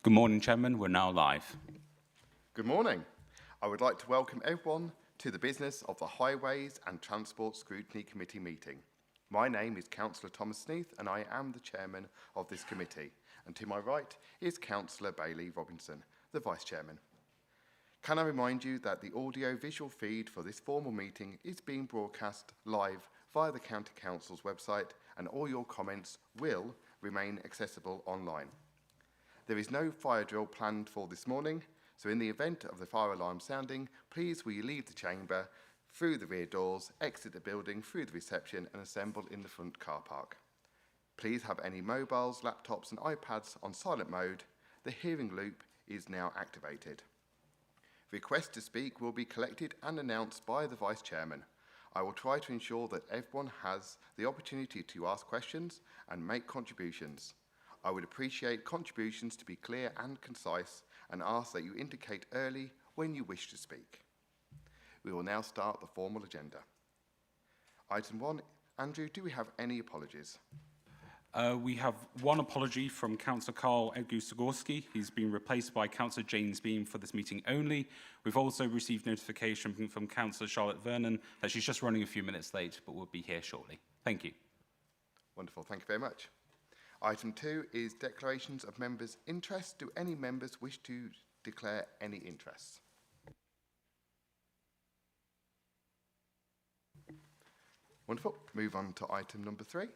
Good morning, Chairman. We're now live. Good morning. I would like to welcome everyone to the business of the Highways and Transport Scrutiny Committee meeting. My name is Councillor Thomas Sneath and I am the chairman of this committee. And to my right is Councillor Bailey Robinson, the vice chairman. Can I remind you that the audio-visual feed for this formal meeting is being broadcast live via the County Council's website, and all your comments will remain accessible online. There is no fire drill planned for this morning, so in the event of the fire alarm sounding, please will you leave the chamber through the rear doors, exit the building through the reception and assemble in the front car park. Please have any mobiles, laptops and iPads on silent mode. The hearing loop is now activated. Requests to speak will be collected and announced by the Vice Chairman. I will try to ensure that everyone has the opportunity to ask questions and make contributions. I would appreciate contributions to be clear and concise and ask that you indicate early when you wish to speak. We will now start the formal agenda. Item 1, Andrew, do we have any apologies? We have one apology from Councillor Carl Edgusagorski. He's been replaced by Councillor James Beam for this meeting only. We've also received notification from Councillor Charlotte Vernon that she's just running a few minutes late, but will be here shortly. Thank you. Wonderful, thank you very much. Item 2 is declarations of members' interests. Do any members wish to declare any interests? Wonderful. Move on to item number 3.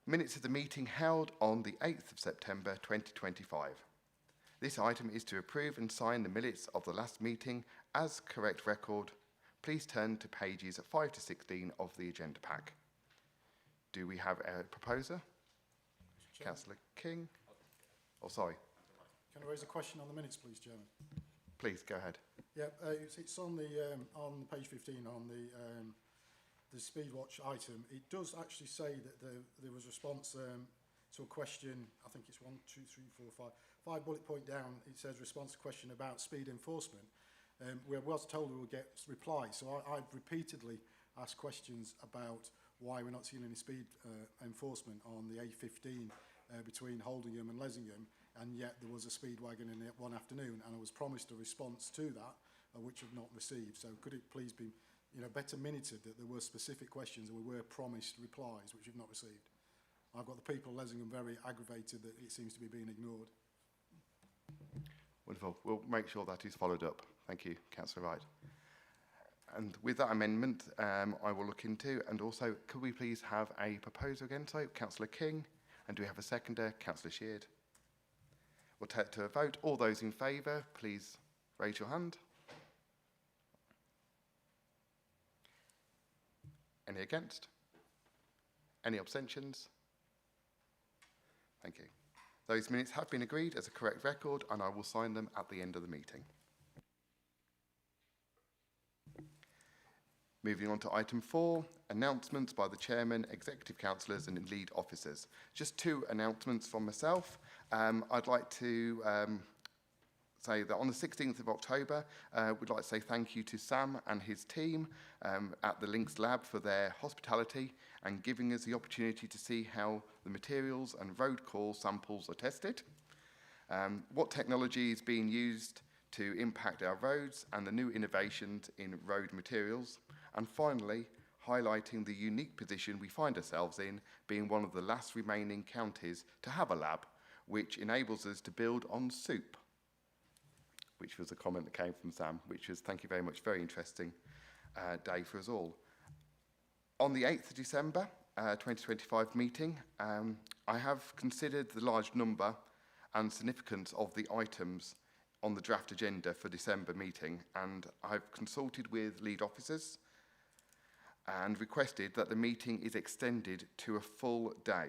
Minutes of the meeting held on the 8th of September 2025. This item is to approve and sign the minutes of the last meeting as correct record. Please turn to pages 5 to 16 of the agenda pack. Do we have a proposer? Councillor King? Oh, sorry. Can I raise a question on the minutes, please, Chairman? Please, go ahead. Yeah, it's on page 15 on the speed watch item. It does actually say that there was a response to a question. I think it's 1, 2, 3, 4, 5 bullet point down. It says response to question about speed enforcement. We was told we would get replies, so I've repeatedly asked questions about why we're not seeing any speed enforcement on the A15 between Holdingham and Lessingham, and yet there was a speed wagon in it one afternoon, and I was promised a response to that, which I've not received. So could it please be, better minuted that there were specific questions and we were promised replies, which we've not received. I've got the people of Lessingham very aggravated that it seems to be being ignored. Wonderful. We'll make sure that is followed up. Thank you, Councillor Wright. And with that amendment, I will look into, and also, could we please have a proposer again? So, Councillor King, and do we have a seconder? Councillor Sheard. We'll take to a vote. All those in favour, please raise your hand. Any against? Any abstentions? Thank you. Those minutes have been agreed as a correct record, and I will sign them at the end of the meeting. Moving on to item 4, announcements by the chairman, executive councillors and lead officers. Just 2 announcements from myself. I'd like to say that on the 16th of October, we'd like to say thank you to Sam and his team at the Links Lab for their hospitality and giving us the opportunity to see how the materials and road core samples are tested, what technology is being used to impact our roads and the new innovations in road materials, and finally, highlighting the unique position we find ourselves in, being one of the last remaining counties to have a lab, which enables us to build on soup, which was a comment that came from Sam, which was, thank you very much, very interesting day for us all. On the 8th of December 2025 meeting, I have considered the large number and significance of the items on the draft agenda for December meeting, and I've consulted with lead officers and requested that the meeting is extended to a full day.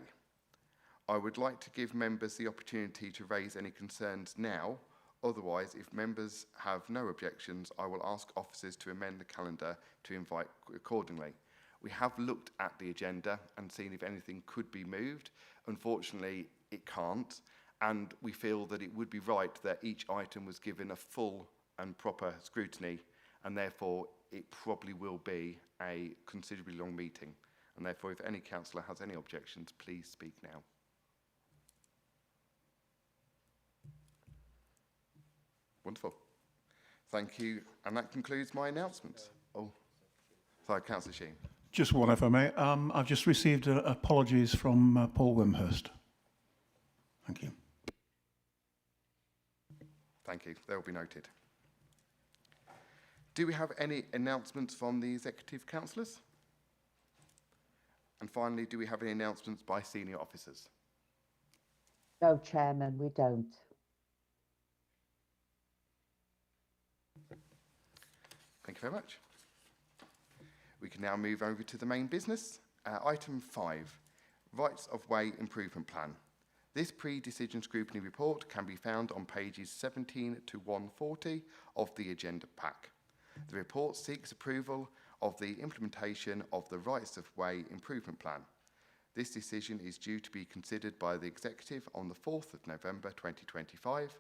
I would like to give members the opportunity to raise any concerns now. Otherwise, if members have no objections, I will ask officers to amend the calendar to invite accordingly. We have looked at the agenda and seen if anything could be moved. Unfortunately, it can't, and we feel that it would be right that each item was given a full and proper scrutiny, and therefore it probably will be a considerably long meeting. And therefore, if any councillor has any objections, please speak now. Wonderful. Thank you. And that concludes my announcements. Oh, sorry, Councillor Sheen. Just one, if I may. I've just received apologies from Paul Wimhurst. Thank you. Thank you. They will be noted. Do we have any announcements from the executive councillors? And finally, do we have any announcements by senior officers? No, Chairman, we don't. Thank you very much. We can now move over to the main business. Item 5, Rights of Way Improvement Plan. This pre-decision scrutiny report can be found on pages 17 to 140 of the agenda pack. The report seeks approval of the implementation of the Rights of Way Improvement Plan. This decision is due to be considered by the Executive on the 4th of November 2025.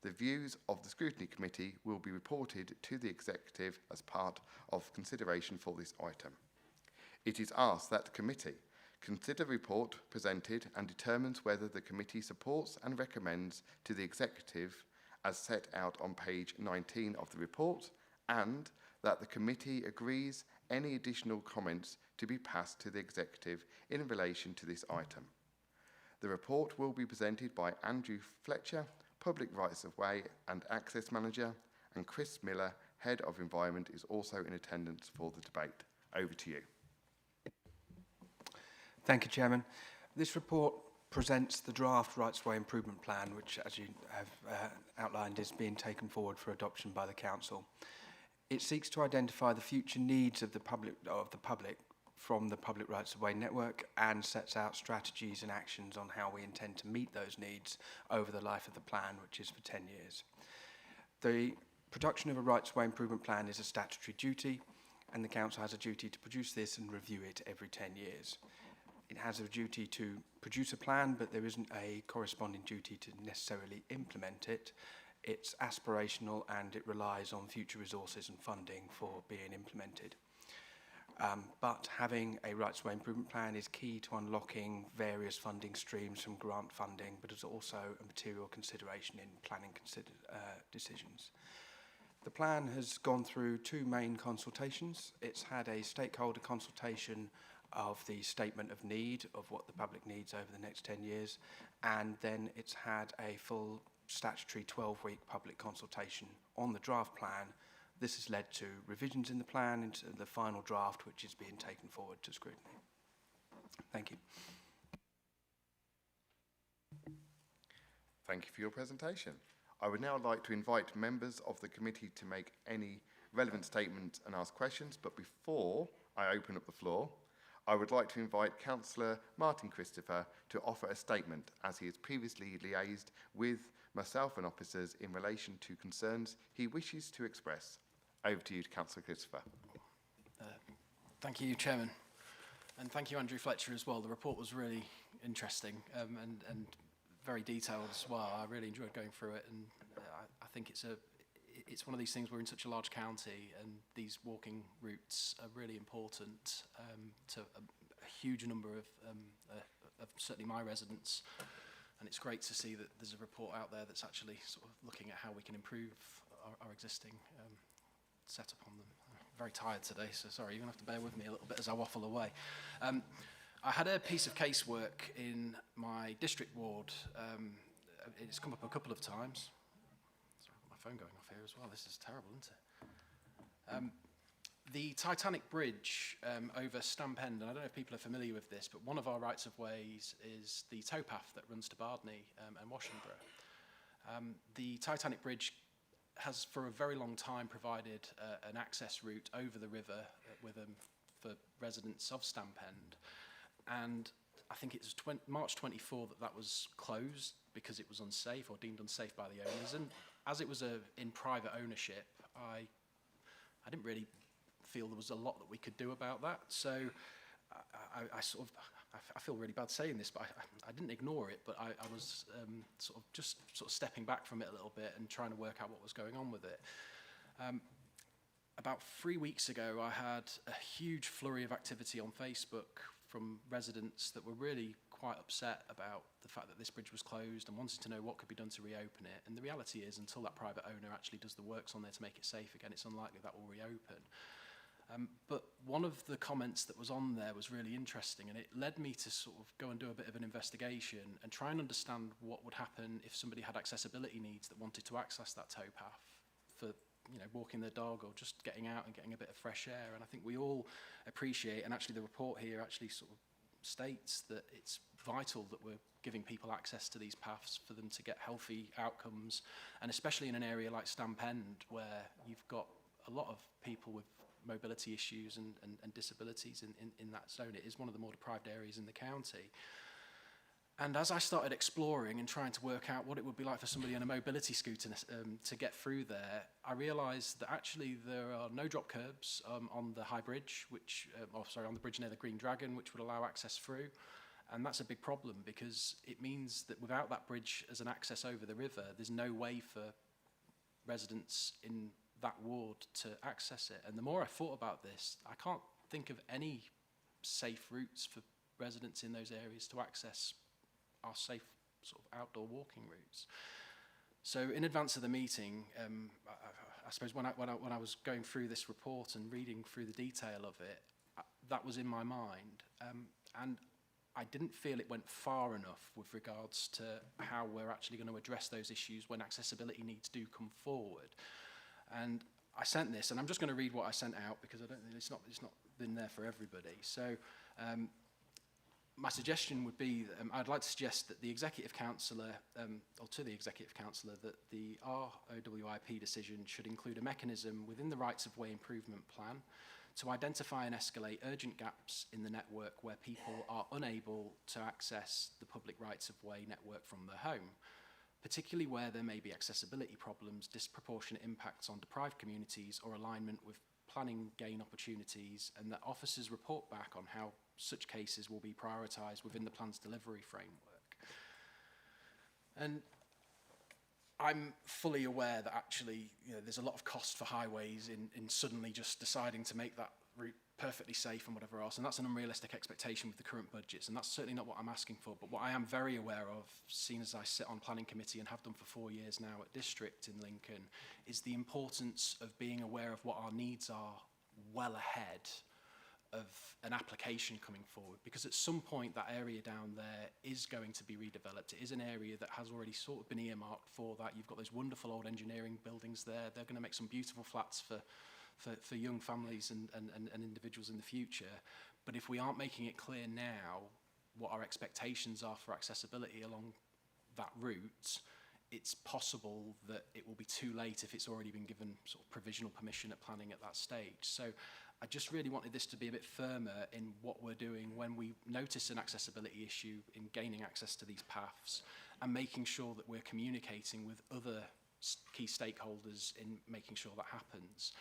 The views of the Scrutiny Committee will be reported to the Executive as part of consideration for this item. It is asked that the Committee consider the report presented and determines whether the Committee supports and recommends to the Executive as set out on page 19 of the report, and that the Committee agrees any additional comments to be passed to the Executive in relation to this item. The report will be presented by Andrew Fletcher, Public Rights of Way and Access Manager, and Chris Miller, Head of Environment, is also in attendance for the debate. Over to you. Thank you, Chairman. This report presents the draft Rights of Way Improvement Plan, which, as you have outlined, is being taken forward for adoption by the Council. It seeks to identify the future needs of the public from the Public Rights of Way network and sets out strategies and actions on how we intend to meet those needs over the life of the plan, which is for 10 years. The production of a Rights of Way Improvement Plan is a statutory duty, and the Council has a duty to produce this and review it every 10 years. It has a duty to produce a plan, but there isn't a corresponding duty to necessarily implement it. It's aspirational and it relies on future resources and funding for being implemented. But having a Rights of Way Improvement Plan is key to unlocking various funding streams from grant funding, but is also a material consideration in planning decisions. The plan has gone through 2 main consultations. It's had a stakeholder consultation of the statement of need of what the public needs over the next 10 years, and then it's had a full statutory 12-week public consultation on the draft plan. This has led to revisions in the plan into the final draft, which is being taken forward to scrutiny. Thank you. Thank you for your presentation. I would now like to invite members of the committee to make any relevant statements and ask questions, but before I open up the floor, I would like to invite Councillor Martin Christopher to offer a statement, as he has previously liaised with myself and officers in relation to concerns he wishes to express. Over to you, Councillor Christopher. Thank you, Chairman. And thank you, Andrew Fletcher, as well. The report was really interesting and very detailed as well. I really enjoyed going through it, and I think it's one of these things. We're in such a large county, and these walking routes are really important to a huge number of certainly my residents. And it's great to see that there's a report out there that's actually sort of looking at how we can improve our existing setup on them. I'm very tired today, so sorry, you're going to have to bear with me a little bit as I waffle away. I had a piece of casework in my district ward. It's come up a couple of times. Sorry, I've got my phone going off here as well. This is terrible, isn't it? The Titanic Bridge over Stamp End, and I don't know if people are familiar with this, but one of our rights of ways is the towpath that runs to Bardney and Washingborough. The Titanic Bridge has for a very long time provided an access route over the river for residents of Stamp End. And I think it was March 24 that was closed because it was unsafe or deemed unsafe by the owners. And as it was in private ownership, I didn't really feel there was a lot that we could do about that. So I feel really bad saying this, but I didn't ignore it, but I was sort of stepping back from it a little bit and trying to work out what was going on with it. About 3 weeks ago, I had a huge flurry of activity on Facebook from residents that were really quite upset about the fact that this bridge was closed and wanted to know what could be done to reopen it. And the reality is, until that private owner actually does the works on there to make it safe again, it's unlikely that will reopen. But one of the comments that was on there was really interesting, and it led me to sort of go and do a bit of an investigation and try and understand what would happen if somebody had accessibility needs that wanted to access that towpath for, you know, walking their dog or just getting out and getting a bit of fresh air. And I think we all appreciate, and actually the report here actually sort of states that it's vital that we're giving people access to these paths for them to get healthy outcomes, and especially in an area like Stamp End, where you've got a lot of people with mobility issues and disabilities in that zone. It is one of the more deprived areas in the county. And as I started exploring and trying to work out what it would be like for somebody on a mobility scooter to get through there, I realised that actually there are no drop curbs on the High Bridge, on the bridge near the Green Dragon, which would allow access through. And that's a big problem, because it means that without that bridge as an access over the river, there's no way for residents in that ward to access it. And the more I thought about this, I can't think of any safe routes for residents in those areas to access our safe sort of outdoor walking routes. So in advance of the meeting, I suppose when I was going through this report and reading through the detail of it, that was in my mind. And I didn't feel it went far enough with regards to how we're actually going to address those issues when accessibility needs do come forward. And I sent this, and I'm just going to read what I sent out, because I don't think it's not been there for everybody. So my suggestion would be that I'd like to suggest that the Executive Councillor, or to the Executive Councillor, that the ROWIP decision should include a mechanism within the Rights of Way Improvement Plan to identify and escalate urgent gaps in the network where people are unable to access the public rights of way network from their home, particularly where there may be accessibility problems, disproportionate impacts on deprived communities, or alignment with planning gain opportunities, and that officers report back on how such cases will be prioritised within the plan's delivery framework. And I'm fully aware that actually, you know, there's a lot of cost for highways in suddenly just deciding to make that route perfectly safe and whatever else, and that's an unrealistic expectation with the current budgets, and that's certainly not what I'm asking for. But what I am very aware of, seeing as I sit on planning committee and have done for 4 years now at district in Lincoln, is the importance of being aware of what our needs are well ahead of an application coming forward, because at some point that area down there is going to be redeveloped. It is an area that has already sort of been earmarked for that. You've got those wonderful old engineering buildings there. They're going to make some beautiful flats for young families and individuals in the future. But if we aren't making it clear now what our expectations are for accessibility along that route, it's possible that it will be too late if it's already been given sort of provisional permission at planning at that stage. So I just really wanted this to be a bit firmer in what we're doing when we notice an accessibility issue in gaining access to these paths, and making sure that we're communicating with other key stakeholders in making sure that happens.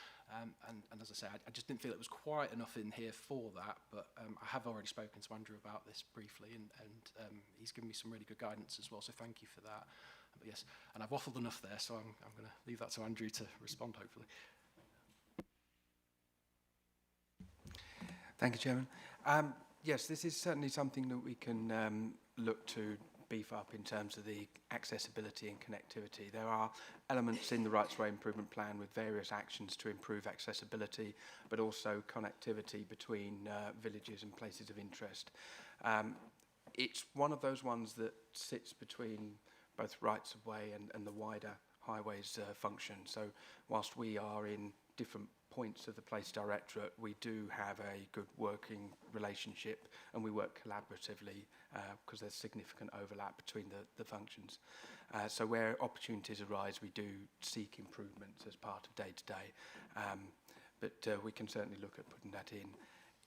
And as I say, I just didn't feel it was quite enough in here for that, but I have already spoken to Andrew about this briefly, and he's given me some really good guidance as well, so thank you for that. But yes, and I've waffled enough there, so I'm going to leave that to Andrew to respond, hopefully. Thank you, Chairman. Yes, this is certainly something that we can look to beef up in terms of the accessibility and connectivity. There are elements in the Rights Way Improvement Plan with various actions to improve accessibility, but also connectivity between villages and places of interest. It's one of those ones that sits between both Rights of Way and the wider highways function. So whilst we are in different points of the Place Directorate, we do have a good working relationship, and we work collaboratively because there's significant overlap between the functions. So where opportunities arise, we do seek improvements as part of day-to-day, but we can certainly look at putting that in.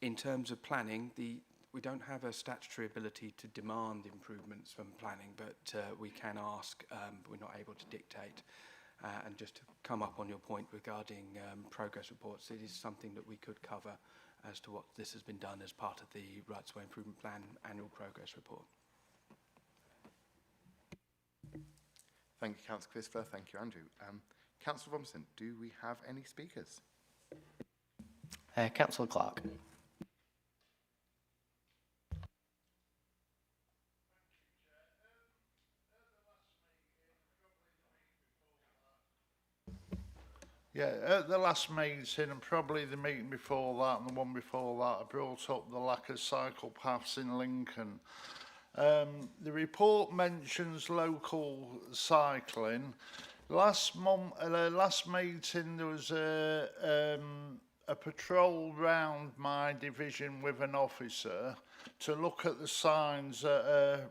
In terms of planning, we don't have a statutory ability to demand improvements from planning, but we can ask, but we're not able to dictate. And just to come up on your point regarding progress reports, it is something that we could cover as to what this has been done as part of the Rights Way Improvement Plan annual progress report. Thank you, Councillor Christopher. Thank you, Andrew. Councillor Robinson, do we have any speakers? Councillor Clark. Yeah, at the last meeting and probably the meeting before that and the one before that, I brought up the lack of cycle paths in Lincoln. The report mentions local cycling. Last meeting there was a patrol round my division with an officer to look at the signs that are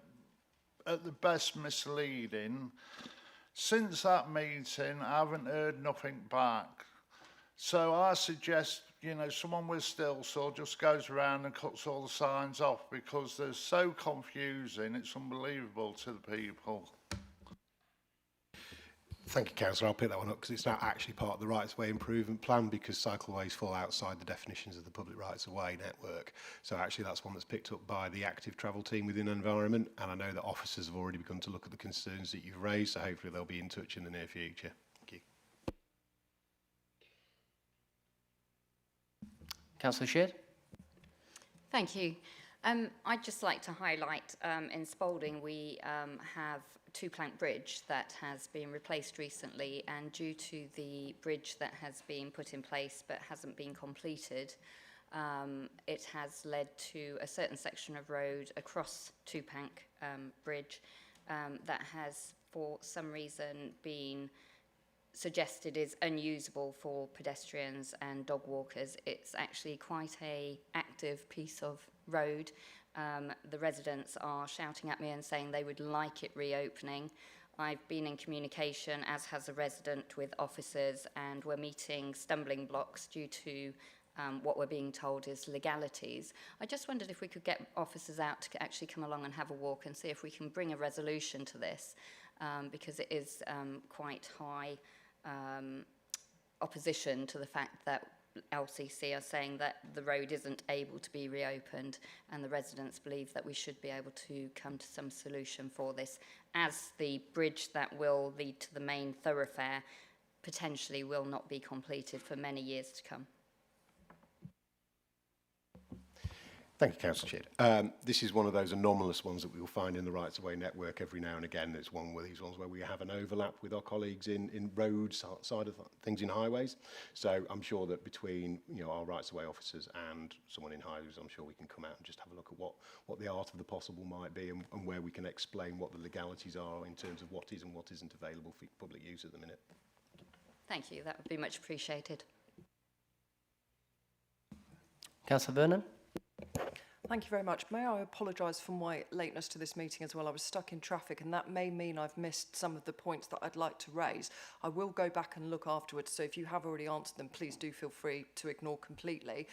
at the best misleading. Since that meeting, I haven't heard nothing back. So I suggest, you know, someone with still saw just goes around and cuts all the signs off, because they're so confusing, it's unbelievable to the people. Thank you, Councillor. I'll pick that one up because it's not actually part of the rights of way improvement plan, because cycleways fall outside the definitions of the public rights of way network. So actually that's one that's picked up by the active travel team within environment, and I know that officers have already begun to look at the concerns that you've raised, so hopefully they'll be in touch in the near future. Thank you. Councillor Sheard. Thank you. I'd just like to highlight in Spalding we have two-plank bridge that has been replaced recently, and due to the bridge that has been put in place but hasn't been completed, it has led to a certain section of road across two-plank bridge that has for some reason been suggested is unusable for pedestrians and dog walkers. It's actually quite an active piece of road. The residents are shouting at me and saying they would like it reopening. I've been in communication, as has a resident, with officers, and we're meeting stumbling blocks due to what we're being told is legalities. I just wondered if we could get officers out to actually come along and have a walk and see if we can bring a resolution to this, because it is quite high opposition to the fact that LCC are saying that the road isn't able to be reopened, and the residents believe that we should be able to come to some solution for this, as the bridge that will lead to the main thoroughfare potentially will not be completed for many years to come. Thank you, Councillor Sheard. This is one of those anomalous ones that we will find in the rights of way network every now and again. It's one of these ones where we have an overlap with our colleagues in roads side of things in highways. So I'm sure that between, you know, our rights of way officers and someone in highways, I'm sure we can come out and just have a look at what the art of the possible might be, and where we can explain what the legalities are in terms of what is and what isn't available for public use at the minute. Thank you, that would be much appreciated. Councillor Vernon. Thank you very much. May I apologise for my lateness to this meeting as well. I was stuck in traffic, and that may mean I've missed some of the points that I'd like to raise. I will go back and look afterwards, so if you have already answered them, please do feel free to ignore completely.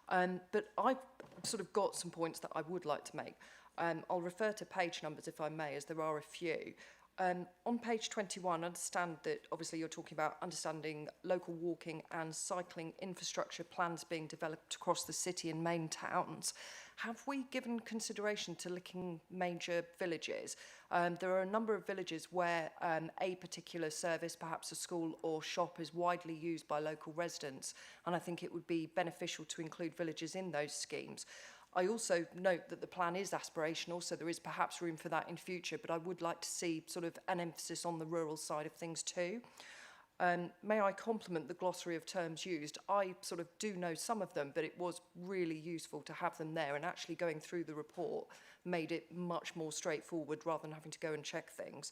But I've sort of got some points that I would like to make. I'll refer to page numbers if I may, as there are a few. On page 21, I understand that obviously you're talking about understanding local walking and cycling infrastructure plans being developed across the city and main towns. Have we given consideration to linking major villages? There are a number of villages where a particular service, perhaps a school or shop, is widely used by local residents, and I think it would be beneficial to include villages in those schemes. I also note that the plan is aspirational, so there is perhaps room for that in future, but I would like to see sort of an emphasis on the rural side of things too. May I compliment the glossary of terms used? I sort of do know some of them, but it was really useful to have them there, and actually going through the report made it much more straightforward rather than having to go and check things.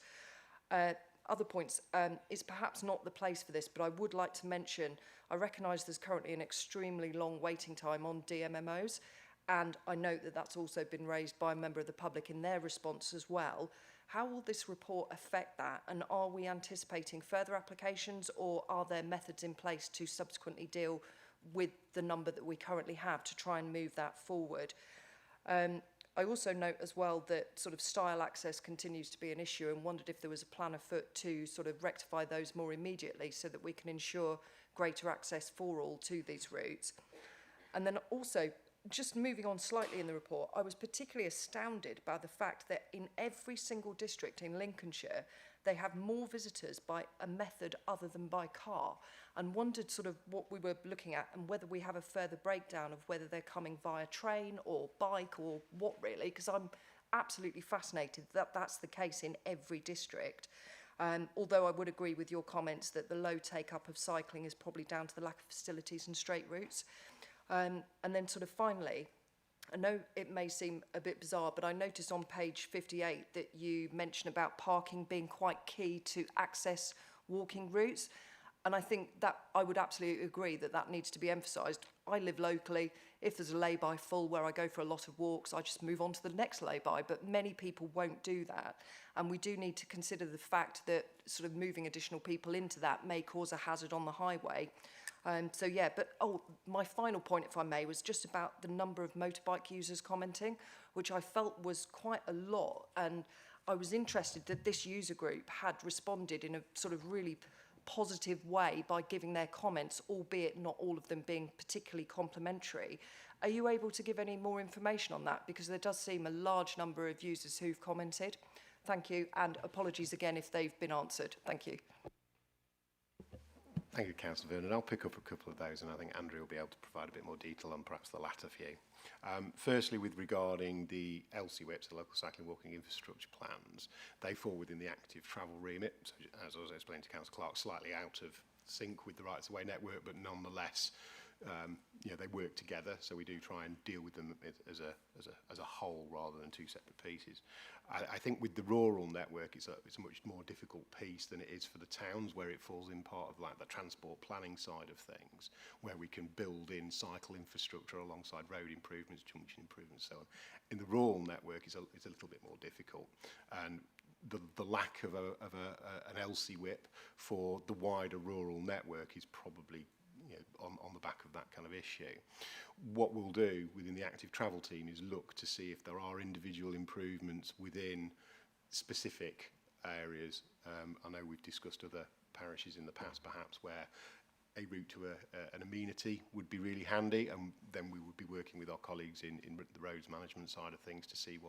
Other points, is perhaps not the place for this, but I would like to mention, I recognise there's currently an extremely long waiting time on DMMOs, and I note that that's also been raised by a member of the public in their response as well. How will this report affect that, and are we anticipating further applications, or are there methods in place to subsequently deal with the number that we currently have to try and move that forward? I also note as well that sort of style access continues to be an issue, and wondered if there was a plan afoot to sort of rectify those more immediately so that we can ensure greater access for all to these routes. And then also, just moving on slightly in the report, I was particularly astounded by the fact that in every single district in Lincolnshire, they have more visitors by a method other than by car, and wondered sort of what we were looking at and whether we have a further breakdown of whether they're coming via train or bike or what really, because I'm absolutely fascinated that that's the case in every district. Although I would agree with your comments that the low take-up of cycling is probably down to the lack of facilities and straight routes. And then sort of finally, I know it may seem a bit bizarre, but I noticed on page 58 that you mention about parking being quite key to access walking routes. And I think that I would absolutely agree that that needs to be emphasised. I live locally. If there's a lay-by full where I go for a lot of walks, I just move on to the next lay-by. But many people won't do that. And we do need to consider the fact that sort of moving additional people into that may cause a hazard on the highway. So yeah, but my final point, if I may, was just about the number of motorbike users commenting, which I felt was quite a lot. And I was interested that this user group had responded in a sort of really positive way by giving their comments, albeit not all of them being particularly complimentary. Are you able to give any more information on that? Because there does seem a large number of users who've commented. Thank you, and apologies again if they've been answered. Thank you. Thank you, Councillor Vernon. I'll pick up a couple of those, and I think Andrew will be able to provide a bit more detail on perhaps the latter few. Firstly, with regarding the LCWIPs, the Local Cycling Walking Infrastructure Plans, they fall within the active travel remit, so as I was explaining to Councillor Clark, slightly out of sync with the Rights of Way network, but nonetheless, they work together, so we do try and deal with them as a whole rather than two separate pieces. I think with the rural network, it's a much more difficult piece than it is for the towns, where it falls in part of like the transport planning side of things, where we can build in cycle infrastructure alongside road improvements, junction improvements, so on. In the rural network, it's a little bit more difficult, and the lack of an LCWIP for the wider rural network is probably on the back of that kind of issue. What we'll do within the active travel team is look to see if there are individual improvements within specific areas. I know we've discussed other parishes in the past perhaps where a route to an amenity would be really handy, and then we would be working with our colleagues in the roads management side of things to see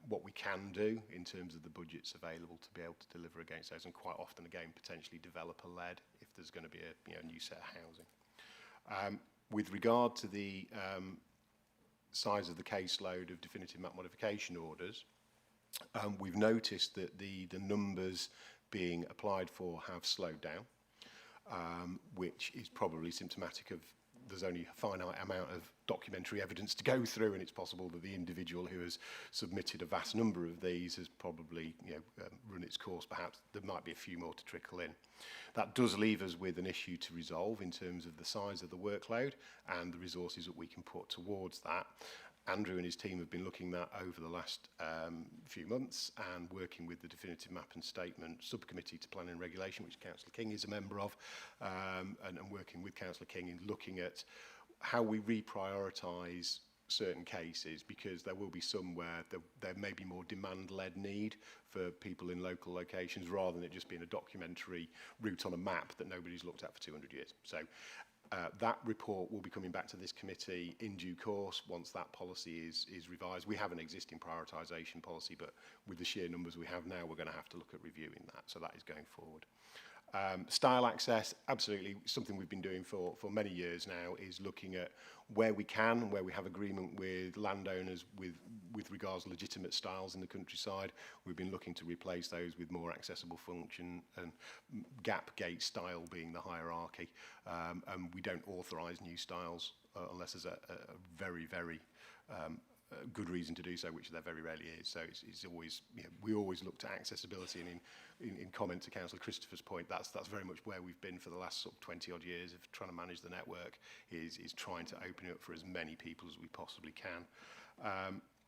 what we can do in terms of the budgets available to be able to deliver against those, and quite often again potentially developer-led if there's going to be a new set of housing. With regard to the size of the caseload of definitive map modification orders, we've noticed that the numbers being applied for have slowed down. Which is probably symptomatic of there's only a finite amount of documentary evidence to go through, and it's possible that the individual who has submitted a vast number of these has probably run its course. Perhaps there might be a few more to trickle in. That does leave us with an issue to resolve in terms of the size of the workload and the resources that we can put towards that. Andrew and his team have been looking at that over the last few months and working with the Definitive Map and Statement Subcommittee to Planning and Regulation, which Councillor King is a member of, and working with Councillor King in looking at how we reprioritise certain cases, because there will be some where there may be more demand-led need for people in local locations rather than it just being a documentary route on a map that nobody's looked at for 200 years. So that report will be coming back to this committee in due course once that policy is revised. We have an existing prioritisation policy, but with the sheer numbers we have now, we're going to have to look at reviewing that. So that is going forward. Style access, absolutely something we've been doing for many years now, is looking at where we can, where we have agreement with landowners with regards to legitimate styles in the countryside. We've been looking to replace those with more accessible function, and gap gate style being the hierarchy. And we don't authorise new styles unless there's a very, very good reason to do so, which there very rarely is. So it's always, we always look to accessibility, and in comment to Councillor Christopher's point, that's very much where we've been for the last sort of 20 odd years of trying to manage the network, is trying to open it up for as many people as we possibly can.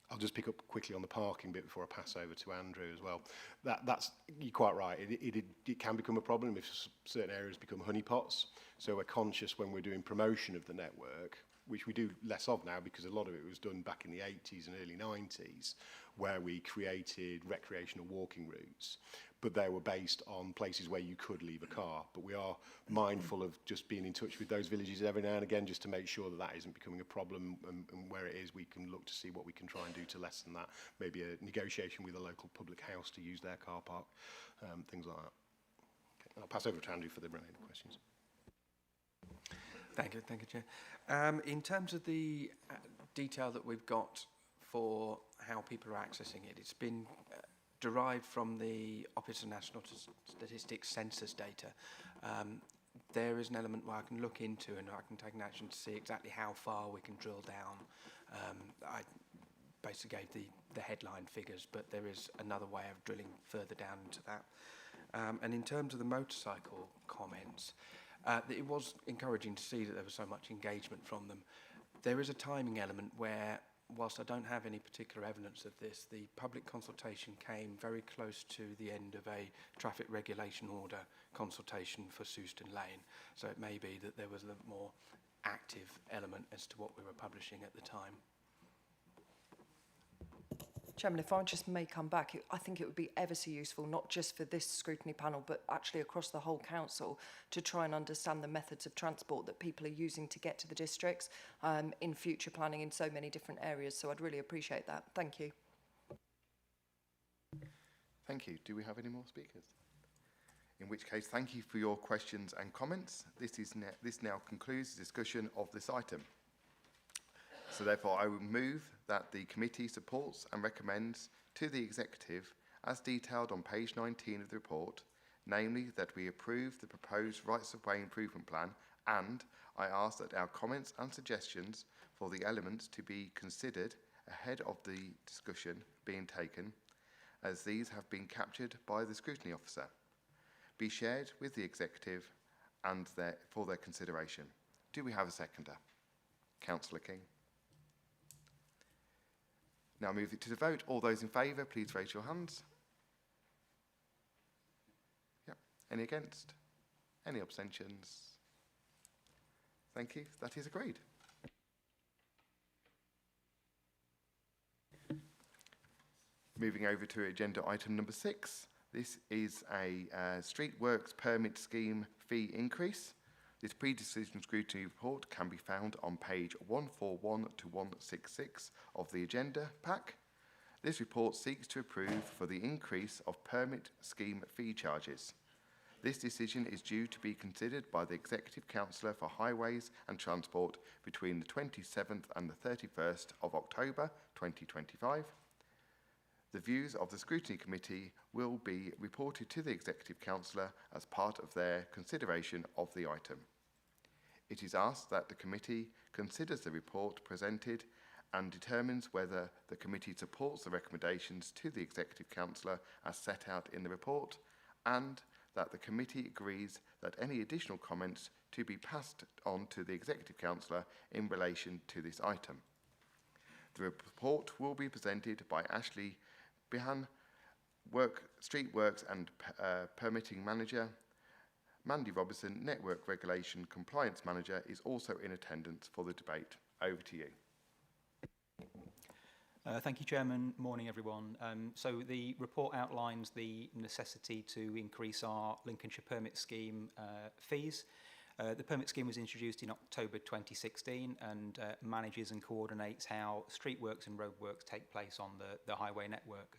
I'll just pick up quickly on the parking bit before I pass over to Andrew as well. That's, you're quite right, it can become a problem if certain areas become honeypots. So we're conscious when we're doing promotion of the network, which we do less of now because a lot of it was done back in the 80s and early 90s, where we created recreational walking routes, but they were based on places where you could leave a car. But we are mindful of just being in touch with those villages every now and again, just to make sure that that isn't becoming a problem, and where it is, we can look to see what we can try and do to lessen that. Maybe a negotiation with a local public house to use their car park, things like that. Okay, I'll pass over to Andrew for the remaining questions. Thank you, Chair. In terms of the detail that we've got for how people are accessing it, it's been derived from the Office of National Statistics census data. There is an element where I can look into and I can take an action to see exactly how far we can drill down. I basically gave the headline figures, but there is another way of drilling further down into that. And in terms of the motorcycle comments, it was encouraging to see that there was so much engagement from them. There is a timing element where, whilst I don't have any particular evidence of this, the public consultation came very close to the end of a traffic regulation order consultation for Souston Lane. So it may be that there was a little more active element as to what we were publishing at the time. Chairman, if I just may come back, I think it would be ever so useful, not just for this scrutiny panel, but actually across the whole council, to try and understand the methods of transport that people are using to get to the districts in future planning in so many different areas. So I'd really appreciate that. Thank you. Thank you. Do we have any more speakers? In which case, thank you for your questions and comments. This now concludes the discussion of this item. So therefore, I will move that the committee supports and recommends to the executive, as detailed on page 19 of the report, namely that we approve the proposed rights of way improvement plan, and I ask that our comments and suggestions for the elements to be considered ahead of the discussion being taken, as these have been captured by the scrutiny officer, be shared with the executive and for their consideration. Do we have a seconder? Councillor King. Now move it to the vote. All those in favour, please raise your hands. Yep. Any against? Any abstentions? Thank you. That is agreed. Moving over to agenda item number 6. This is a street works permit scheme fee increase. This pre-decision scrutiny report can be found on page 141 to 166 of the agenda pack. This report seeks to approve for the increase of permit scheme fee charges. This decision is due to be considered by the Executive Councillor for Highways and Transport between the 27th and the 31st of October 2025. The views of the Scrutiny Committee will be reported to the Executive Councillor as part of their consideration of the item. It is asked that the committee considers the report presented and determines whether the committee supports the recommendations to the Executive Councillor as set out in the report, and that the committee agrees that any additional comments to be passed on to the Executive Councillor in relation to this item. The report will be presented by Ashley Bihan, Street Works and Permitting Manager. Mandy Robertson, Network Regulation Compliance Manager, is also in attendance for the debate. Over to you. Thank you, Chairman. Morning, everyone. So the report outlines the necessity to increase our Lincolnshire permit scheme fees. The permit scheme was introduced in October 2016 and manages and coordinates how street works and road works take place on the highway network.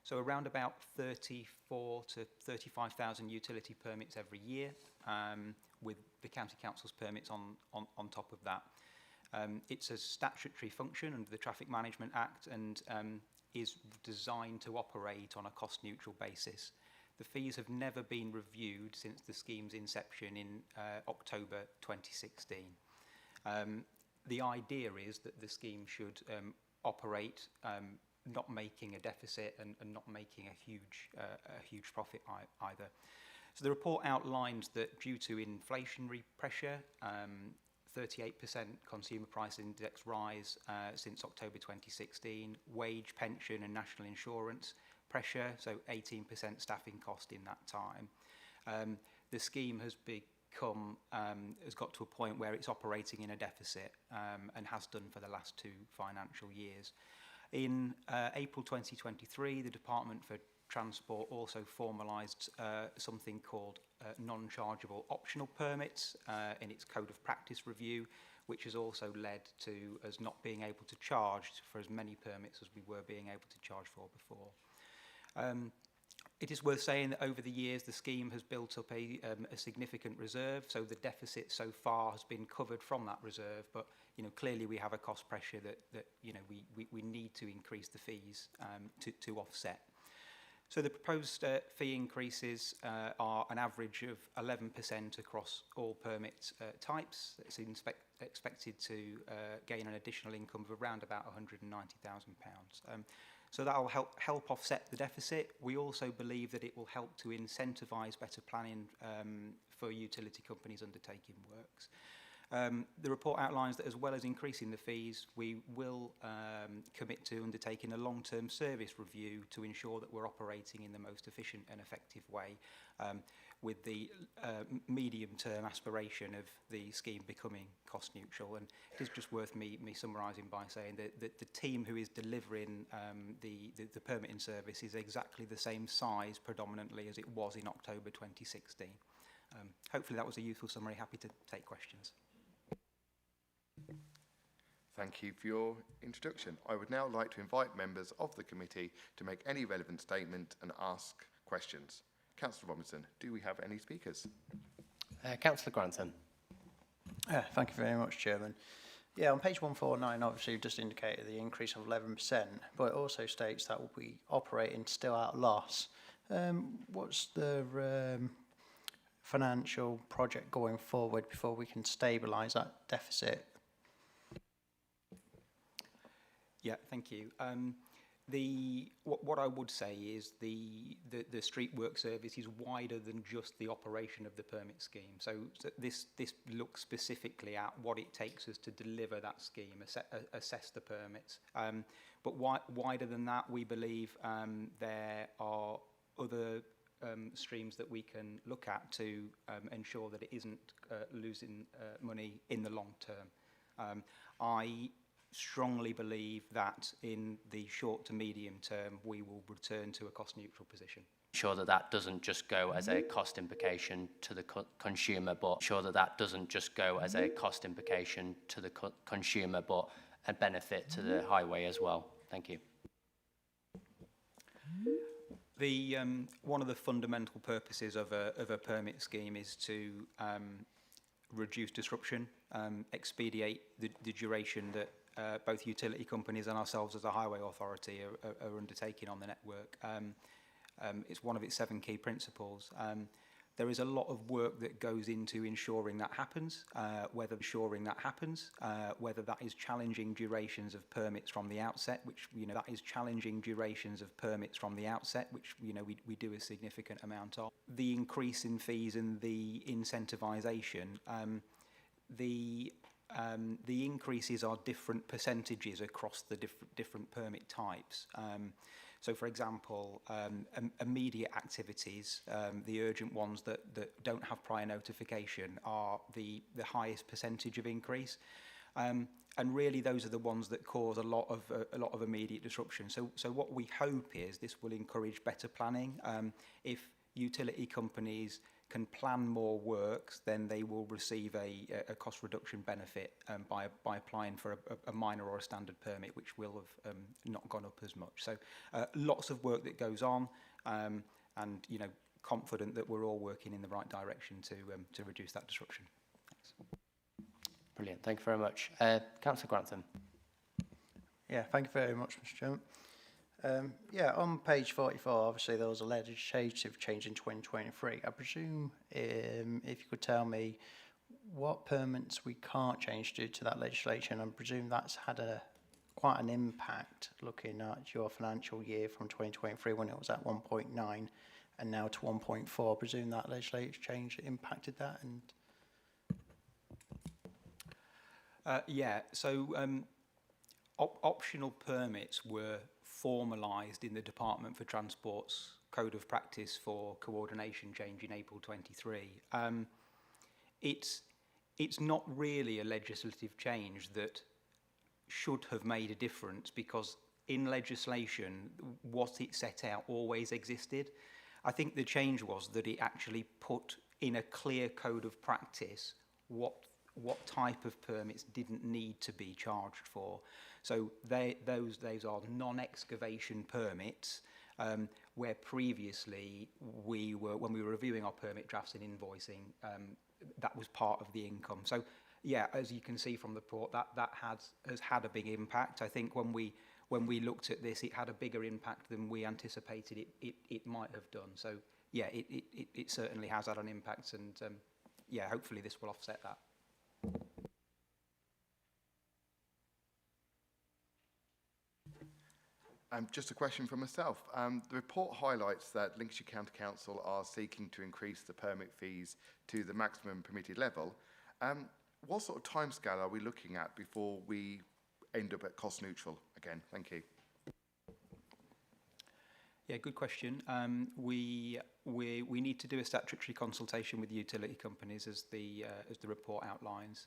So around about 34 to 35,000 utility permits every year, with the County Council's permits on top of that. It's a statutory function under the Traffic Management Act and is designed to operate on a cost-neutral basis. The fees have never been reviewed since the scheme's inception in October 2016. The idea is that the scheme should operate not making a deficit and not making a huge profit either. So the report outlines that due to inflationary pressure, 38% consumer price index rise since October 2016, wage, pension and national insurance pressure, so 18% staffing cost in that time. The scheme has got to a point where it's operating in a deficit and has done for the last 2 financial years. In April 2023, the Department for Transport also formalised something called non-chargeable optional permits in its Code of Practice review, which has also led to us not being able to charge for as many permits as we were being able to charge for before. It is worth saying that over the years the scheme has built up a significant reserve, so the deficit so far has been covered from that reserve, but clearly we have a cost pressure that we need to increase the fees to offset. So the proposed fee increases are an average of 11% across all permit types. It's expected to gain an additional income of around about £190,000. So that will help offset the deficit. We also believe that it will help to incentivise better planning for utility companies undertaking works. The report outlines that as well as increasing the fees, we will commit to undertaking a long-term service review to ensure that we're operating in the most efficient and effective way, with the medium-term aspiration of the scheme becoming cost neutral. And it is just worth me summarising by saying that the team who is delivering the permitting service is exactly the same size predominantly as it was in October 2016. Hopefully that was a useful summary. Happy to take questions. Thank you for your introduction. I would now like to invite members of the committee to make any relevant statement and ask questions. Councillor Robinson, do we have any speakers? Councillor Grantham. Thank you very much, Chairman. Yeah, on page 149, obviously, you've just indicated the increase of 11%, but it also states that we'll be operating still at loss. What's the financial project going forward before we can stabilise that deficit? Yeah, thank you. What I would say is the street work service is wider than just the operation of the permit scheme. So this looks specifically at what it takes us to deliver that scheme, assess the permits. But wider than that, we believe there are other streams that we can look at to ensure that it isn't losing money in the long term. I strongly believe that in the short to medium term we will return to a cost neutral position. Sure that that doesn't just go as a cost implication to the consumer, but a benefit to the highway as well. Thank you. One of the fundamental purposes of a permit scheme is to reduce disruption, expedite the duration that both utility companies and ourselves as a highway authority are undertaking on the network. It's one of its 7 key principles. There is a lot of work that goes into ensuring that happens, whether that is challenging durations of permits from the outset, which we do a significant amount of. The increase in fees and the incentivisation, the increases are different percentages across the different permit types. So, for example, immediate activities, the urgent ones that don't have prior notification, are the highest percentage of increase. And really, those are the ones that cause a lot of immediate disruption. So what we hope is this will encourage better planning. If utility companies can plan more works, then they will receive a cost reduction benefit by applying for a minor or a standard permit, which will have not gone up as much. So lots of work that goes on, and confident that we're all working in the right direction to reduce that disruption. Thanks. Brilliant. Thank you very much. Councillor Grantham. Yeah, thank you very much, Mr. Chairman. Yeah, on page 44, obviously there was a legislative change in 2023. I presume if you could tell me what permits we can't change due to that legislation, I presume that's had quite an impact looking at your financial year from 2023 when it was at 1.9 and now to 1.4. I presume that legislative change impacted that. And optional permits were formalised in the Department for Transport's Code of Practice for Coordination change in April 23. It's not really a legislative change that should have made a difference, because in legislation what it set out always existed. I think the change was that it actually put in a clear code of practice what type of permits didn't need to be charged for. So those are non-excavation permits, where previously when we were reviewing our permit drafts and invoicing, that was part of the income. So yeah, as you can see from the report, that has had a big impact. I think when we when we looked at this, it had a bigger impact than we anticipated it might have done. So yeah, it certainly has had an impact, and yeah, hopefully this will offset that. Just a question for myself. The report highlights that Lincolnshire County Council are seeking to increase the permit fees to the maximum permitted level. What sort of timescale are we looking at before we end up at cost neutral again? Thank you. Yeah, good question. We need to do a statutory consultation with utility companies, as the report outlines.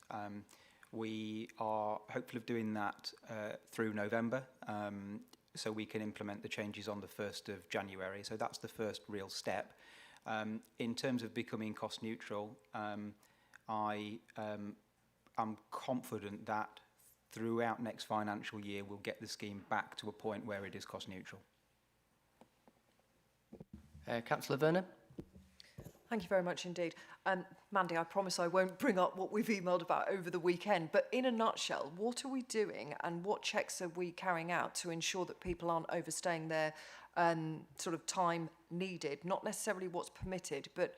We are hopeful of doing that through November, so we can implement the changes on the 1st of January. So that's the first real step. In terms of becoming cost neutral, I am confident that throughout next financial year we'll get the scheme back to a point where it is cost neutral. Councillor Vernon? Thank you very much indeed. Mandy, I promise I won't bring up what we've emailed about over the weekend, but in a nutshell, what are we doing and what checks are we carrying out to ensure that people aren't overstaying their sort of time needed, not necessarily what's permitted, but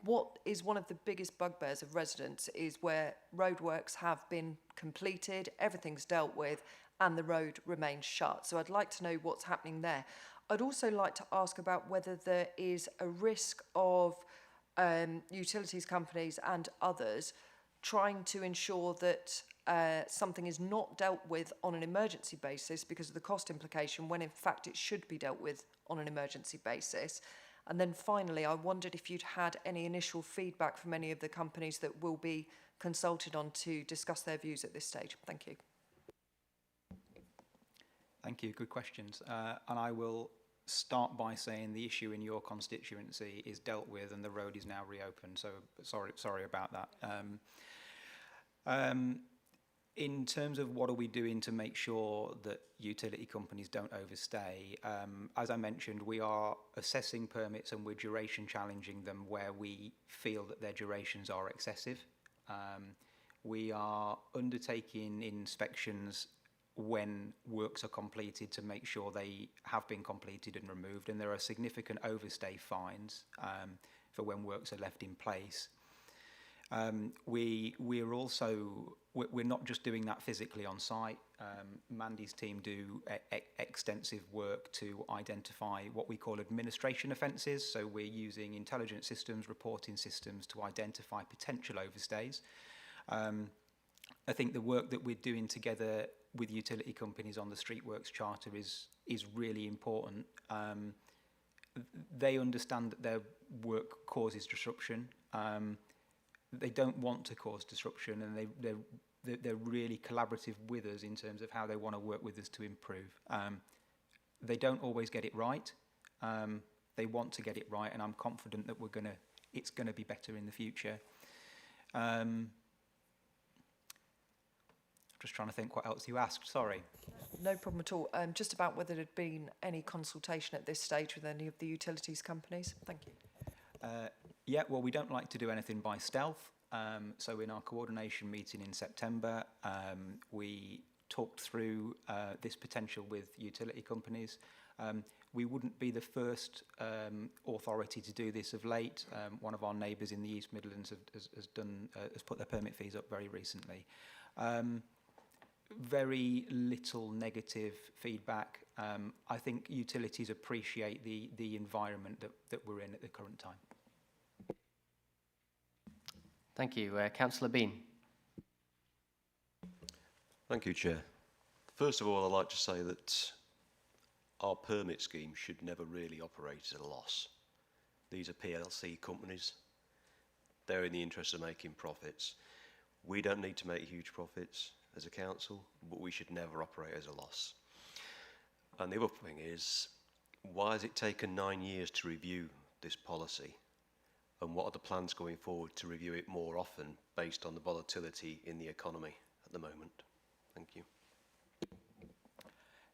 what is one of the biggest bugbears of residents is where roadworks have been completed, everything's dealt with, and the road remains shut. So I'd like to know what's happening there. I'd also like to ask about whether there is a risk of utilities companies and others trying to ensure that something is not dealt with on an emergency basis because of the cost implication, when in fact it should be dealt with on an emergency basis. And then finally, I wondered if you'd had any initial feedback from any of the companies that will be consulted on to discuss their views at this stage. Thank you. Thank you, good questions. And I will start by saying the issue in your constituency is dealt with and the road is now reopened, so sorry about that. In terms of what are we doing to make sure that utility companies don't overstay, as I mentioned, we are assessing permits and we're duration challenging them where we feel that their durations are excessive. We are undertaking inspections when works are completed to make sure they have been completed and removed, and there are significant overstay fines for when works are left in place. We're not just doing that physically on site. Mandy's team do extensive work to identify what we call administration offences. So we're using intelligence systems, reporting systems to identify potential overstays. I think the work that we're doing together with utility companies on the Streetworks Charter is really important. They understand that their work causes disruption. They don't want to cause disruption, and they're really collaborative with us in terms of how they want to work with us to improve. They don't always get it right. They want to get it right, and I'm confident that it's gonna be better in the future. Just trying to think what else you asked, sorry. No problem at all. Just about whether there had been any consultation at this stage with any of the utilities companies. Thank you. Yeah, well, we don't like to do anything by stealth. So in our coordination meeting in September, we talked through this potential with utility companies. We wouldn't be the first authority to do this of late. One of our neighbours in the East Midlands has put their permit fees up very recently. Very little negative feedback. I think utilities appreciate the environment that we're in at the current time. Thank you. Councillor Bean. Thank you, Chair. First of all, I'd like to say that our permit scheme should never really operate at a loss. These are PLC companies. They're in the interest of making profits. We don't need to make huge profits as a council, but we should never operate as a loss. And the other thing is, why has it taken 9 years to review this policy? And what are the plans going forward to review it more often based on the volatility in the economy at the moment? Thank you.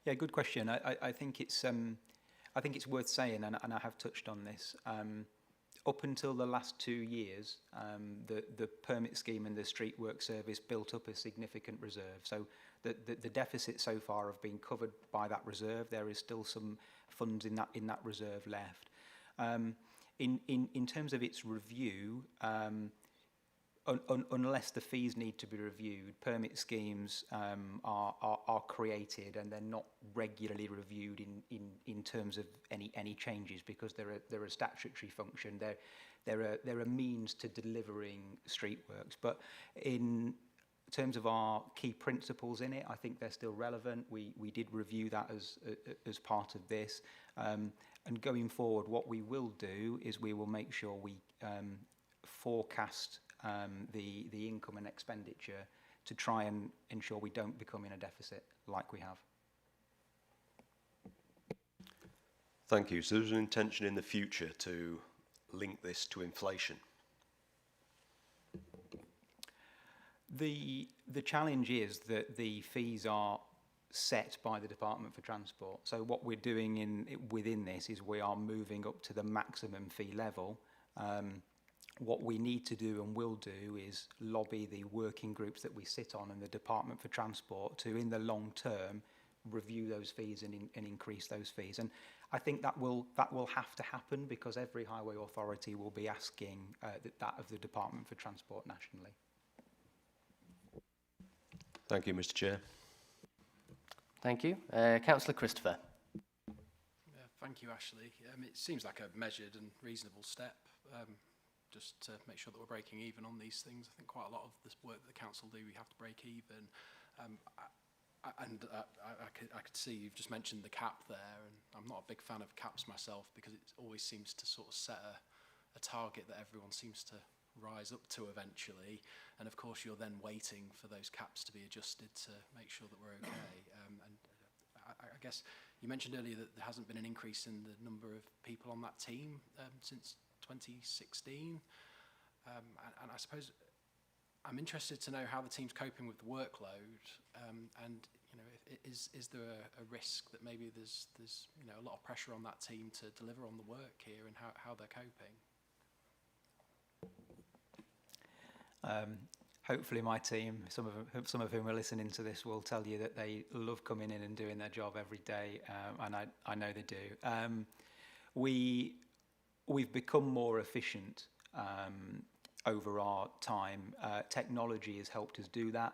Yeah, good question. I think it's worth saying, and I have touched on this. up until the last 2 years, the permit scheme and the street work service built up a significant reserve. So the deficit so far have been covered by that reserve. There is still some funds in that reserve left. In terms of its review, unless the fees need to be reviewed, permit schemes are created and they're not regularly reviewed in terms of any changes, because they're a statutory function. They're a means to delivering street works. But in terms of our key principles in it, I think they're still relevant. We did review that as part of this. And going forward, what we will do is we will make sure we forecast the income and expenditure to try and ensure we don't become in a deficit like we have. Thank you. So there's an intention in the future to link this to inflation? The challenge is that the fees are set by the Department for Transport. So what we're doing within this is we are moving up to the maximum fee level. What we need to do and will do is lobby the working groups that we sit on and the Department for Transport to, in the long term, review those fees and increase those fees. And I think that will have to happen, because every highway authority will be asking that of the Department for Transport nationally. Thank you, Mr. Chair. Thank you. Councillor Christopher. Thank you, Ashley. It seems like a measured and reasonable step, just to make sure that we're breaking even on these things. I think quite a lot of this work that the council do, we have to break even. I could see you've just mentioned the cap there, and I'm not a big fan of caps myself, because it always seems to sort of set a target that everyone seems to rise up to eventually, and of course you're then waiting for those caps to be adjusted to make sure that we're okay. I guess you mentioned earlier that there hasn't been an increase in the number of people on that team since 2016, and I suppose I'm interested to know how the team's coping with the workload, and you know, is there a risk that maybe there's you know, a lot of pressure on that team to deliver on the work here, and how they're coping? Hopefully my team, some of whom are listening to this, will tell you that they love coming in and doing their job every day, and I know they do. We've become more efficient over our time. Technology has helped us do that.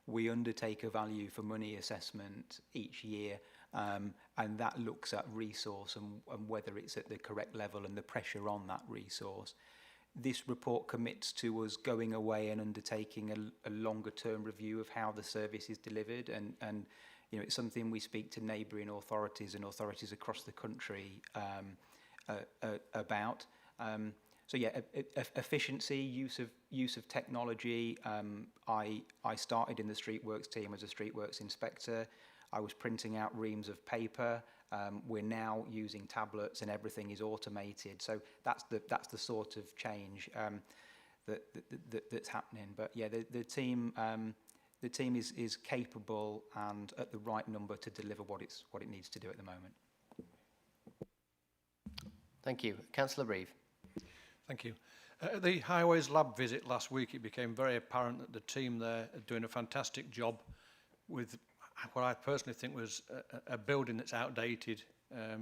We undertake a value for money assessment each year, and that looks at resource and whether it's at the correct level and the pressure on that resource. This report commits to us going away and undertaking a longer term review of how the service is delivered, and you know, it's something we speak to neighbouring authorities and authorities across the country about. So yeah, efficiency, use of technology. I started in the Streetworks team as a Streetworks inspector. I was printing out reams of paper. We're now using tablets and everything is automated. So that's the sort of change that's happening. But yeah, the team is capable and at the right number to deliver what it needs to do at the moment. Thank you. Councillor Reeve. Thank you. At the Highways Lab visit last week, it became very apparent that the team there are doing a fantastic job with what I personally think was a building that's outdated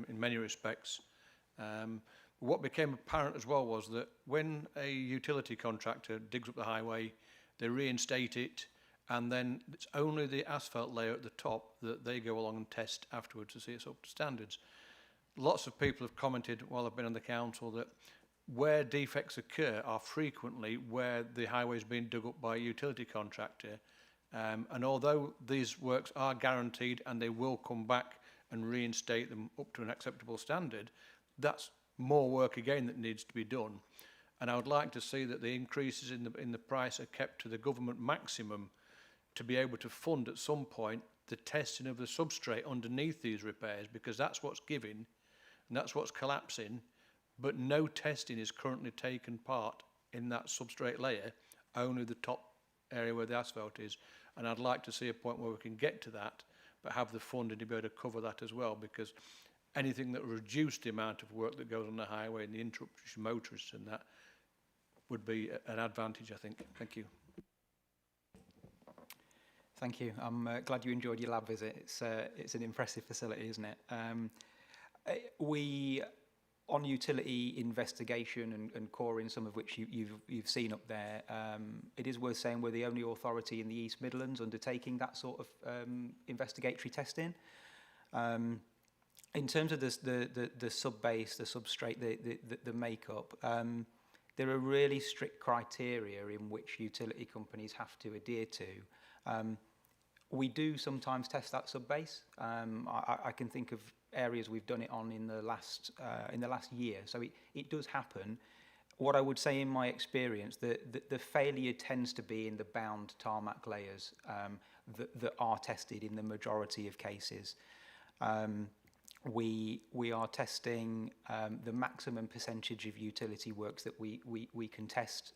in many respects. What became apparent as well was that when a utility contractor digs up the highway, they reinstate it, and then it's only the asphalt layer at the top that they go along and test afterwards to see it's up to standards. Lots of people have commented while I've been on the council that where defects occur are frequently where the highway is being dug up by a utility contractor. And although these works are guaranteed and they will come back and reinstate them up to an acceptable standard, that's more work again that needs to be done. And I would like to see that the increases in the price are kept to the government maximum to be able to fund at some point the testing of the substrate underneath these repairs, because that's what's giving and that's what's collapsing, but no testing is currently taken part in that substrate layer, only the top area where the asphalt is. And I'd like to see a point where we can get to that, but have the funding to be able to cover that as well, because anything that reduced the amount of work that goes on the highway and the interruptions to motorists and that would be an advantage, I think. Thank you. Thank you. I'm glad you enjoyed your lab visit. It's an impressive facility, isn't it? We, on utility investigation and coring, some of which you've seen up there, it is worth saying we're the only authority in the East Midlands undertaking that sort of investigatory testing. In terms of the sub-base, the substrate, the makeup, there are really strict criteria in which utility companies have to adhere to. We do sometimes test that sub-base. I can think of areas we've done it on in the last year, so it does happen. What I would say in my experience, the failure tends to be in the bound tarmac layers that are tested in the majority of cases. We are testing the maximum percentage of utility works that we can test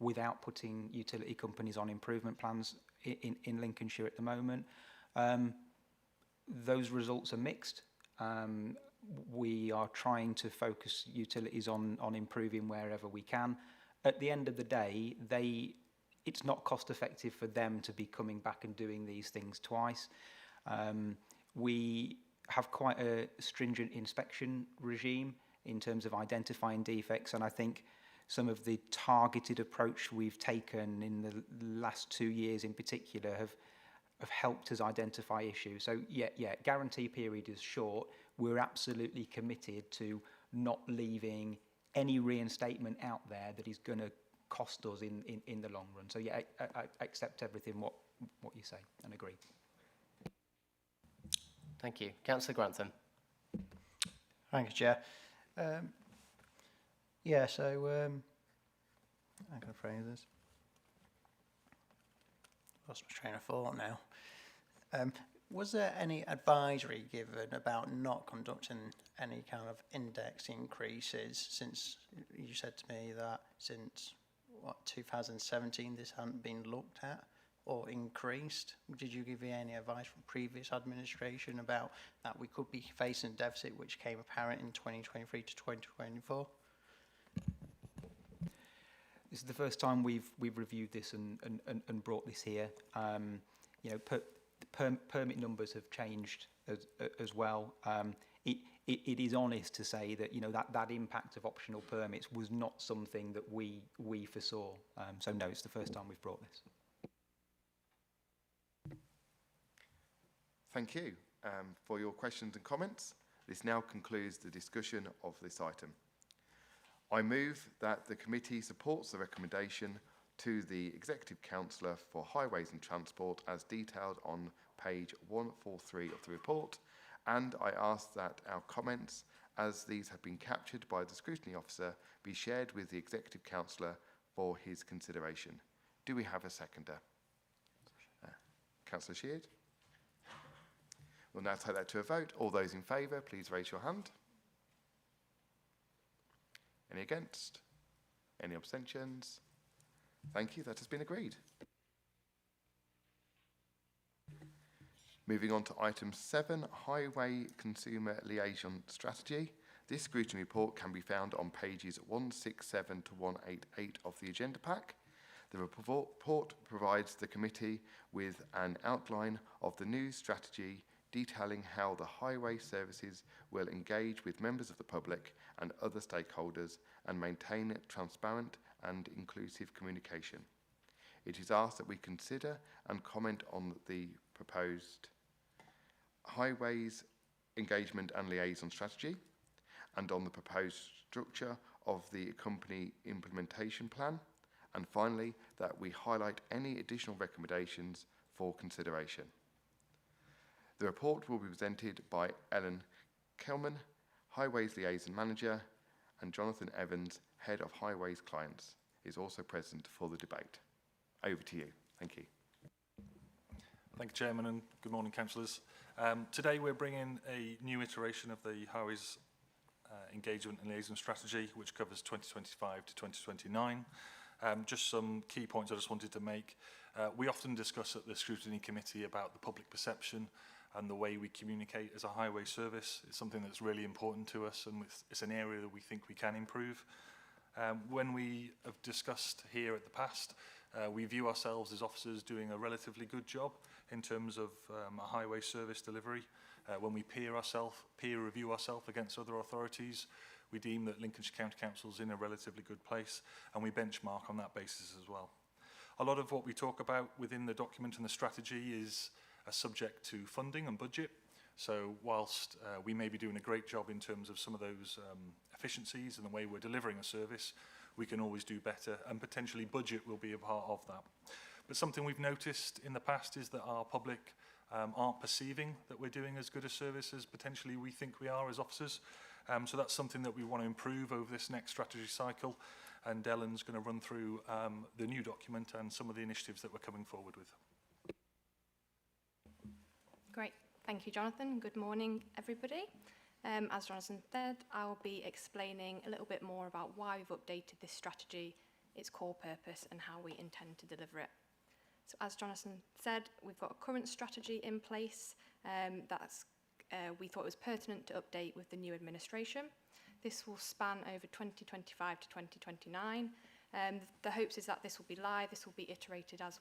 without putting utility companies on improvement plans in Lincolnshire at the moment. Those results are mixed. We are trying to focus utilities on improving wherever we can. At the end of the day, it's not cost effective for them to be coming back and doing these things twice. We have quite a stringent inspection regime in terms of identifying defects, and I think some of the targeted approach we've taken in the last 2 years in particular have helped us identify issues. So yeah, guarantee period is short. We're absolutely committed to not leaving any reinstatement out there that is going to cost us in the long run. So yeah, I accept everything what you say and agree. Thank you. Councillor Grantham. Thank you, Chair. Yeah, so I'm going to phrase this. Lost my train of thought now. Was there any advisory given about not conducting any kind of index increases since you said to me that since 2017 this hadn't been looked at or increased? Did you give any advice from previous administration about that we could be facing a deficit which came apparent in 2023 to 2024? This is the first time we've reviewed this and brought this here. You know, permit numbers have changed as well. It is honest to say that, you know, that impact of optional permits was not something that we foresaw. So no, it's the first time we've brought this. Thank you for your questions and comments. This now concludes the discussion of this item. I move that the committee supports the recommendation to the Executive Councillor for Highways and Transport as detailed on page 143 of the report, and I ask that our comments, as these have been captured by the Scrutiny Officer, be shared with the Executive Councillor for his consideration. Do we have a seconder? Councillor Sheard? We'll now take that to a vote. All those in favour, please raise your hand. Any against? Any abstentions? Thank you, that has been agreed. Moving on to item 7, Highway Consumer Liaison Strategy. This scrutiny report can be found on pages 167 to 188 of the agenda pack. The report provides the committee with an outline of the new strategy detailing how the highway services will engage with members of the public and other stakeholders and maintain transparent and inclusive communication. It is asked that we consider and comment on the proposed highways engagement and liaison strategy and on the proposed structure of the company implementation plan, and finally that we highlight any additional recommendations for consideration. The report will be presented by Ellen Kelman, Highways Liaison Manager, and Jonathan Evans, Head of Highways Clients, is also present for the debate. Over to you. Thank you. Thank you, Chairman, and good morning, councillors. Today we're bringing a new iteration of the Highways Engagement and Liaison Strategy, which covers 2025 to 2029. Just some key points I just wanted to make. We often discuss at the Scrutiny Committee about the public perception and the way we communicate as a highway service is something that's really important to us, and it's an area that we think we can improve. When we have discussed here at the past, we view ourselves as officers doing a relatively good job in terms of a highway service delivery. When we peer review ourselves against other authorities, we deem that Lincolnshire County Council is in a relatively good place, and we benchmark on that basis as well. A lot of what we talk about within the document and the strategy is subject to funding and budget. So whilst we may be doing a great job in terms of some of those efficiencies and the way we're delivering a service, we can always do better, and potentially budget will be a part of that. But something we've noticed in the past is that our public aren't perceiving that we're doing as good a service as potentially we think we are as officers. So that's something that we want to improve over this next strategy cycle, and Ellen's going to run through the new document and some of the initiatives that we're coming forward with. Great. Thank you, Jonathan. Good morning, everybody. As Jonathan said, I'll be explaining a little bit more about why we've updated this strategy, its core purpose, and how we intend to deliver it. So as Jonathan said, we've got a current strategy in place we thought it was pertinent to update with the new administration. This will span over 2025 to 2029. The hopes is that this will be live, this will be iterated as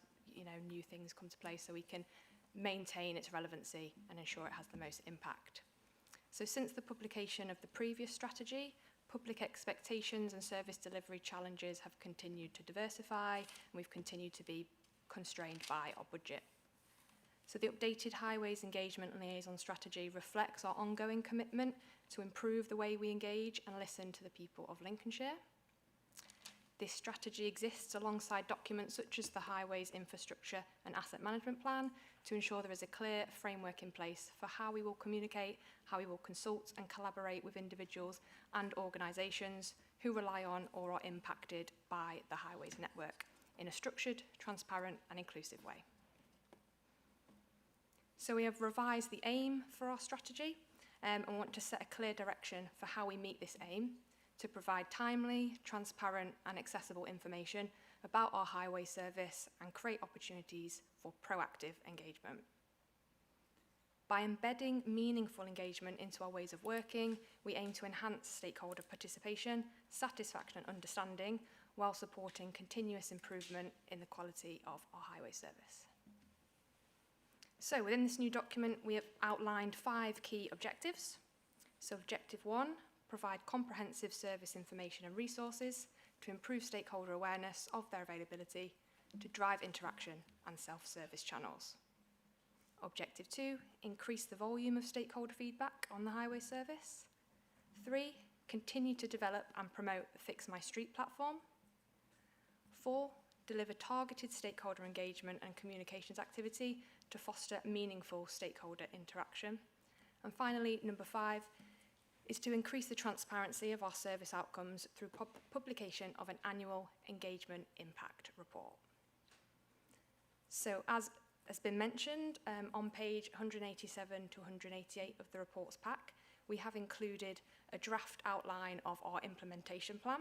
new things come to play, so we can maintain its relevancy and ensure it has the most impact. So since the publication of the previous strategy, public expectations and service delivery challenges have continued to diversify, and we've continued to be constrained by our budget. So the updated Highways Engagement and Liaison Strategy reflects our ongoing commitment to improve the way we engage and listen to the people of Lincolnshire. This strategy exists alongside documents such as the Highways Infrastructure and Asset Management Plan to ensure there is a clear framework in place for how we will communicate, how we will consult and collaborate with individuals and organisations who rely on or are impacted by the Highways network in a structured, transparent and inclusive way. So we have revised the aim for our strategy and want to set a clear direction for how we meet this aim to provide timely, transparent and accessible information about our highway service and create opportunities for proactive engagement. By embedding meaningful engagement into our ways of working, we aim to enhance stakeholder participation, satisfaction and understanding, while supporting continuous improvement in the quality of our highway service. So within this new document, we have outlined 5 key objectives. So objective 1, provide comprehensive service information and resources to improve stakeholder awareness of their availability, to drive interaction and self-service channels. Objective 2, increase the volume of stakeholder feedback on the highway service. 3, continue to develop and promote the Fix My Street platform. 4, deliver targeted stakeholder engagement and communications activity to foster meaningful stakeholder interaction. And finally, number 5, is to increase the transparency of our service outcomes through publication of an annual engagement impact report. So as has been mentioned, on page 187 to 188 of the reports pack, we have included a draft outline of our implementation plan.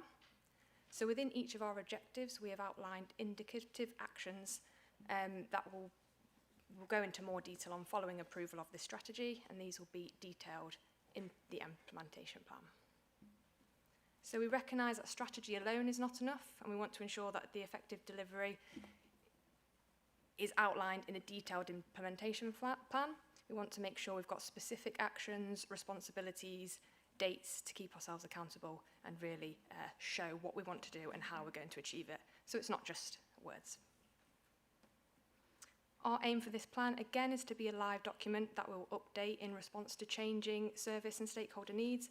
So within each of our objectives, we have outlined indicative actions that we'll go into more detail on following approval of this strategy, and these will be detailed in the implementation plan. So we recognise that strategy alone is not enough, and we want to ensure that the effective delivery is outlined in a detailed implementation plan. We want to make sure we've got specific actions, responsibilities, dates to keep ourselves accountable and really show what we want to do and how we're going to achieve it. So it's not just words. Our aim for this plan, again, is to be a live document that will update in response to changing service and stakeholder needs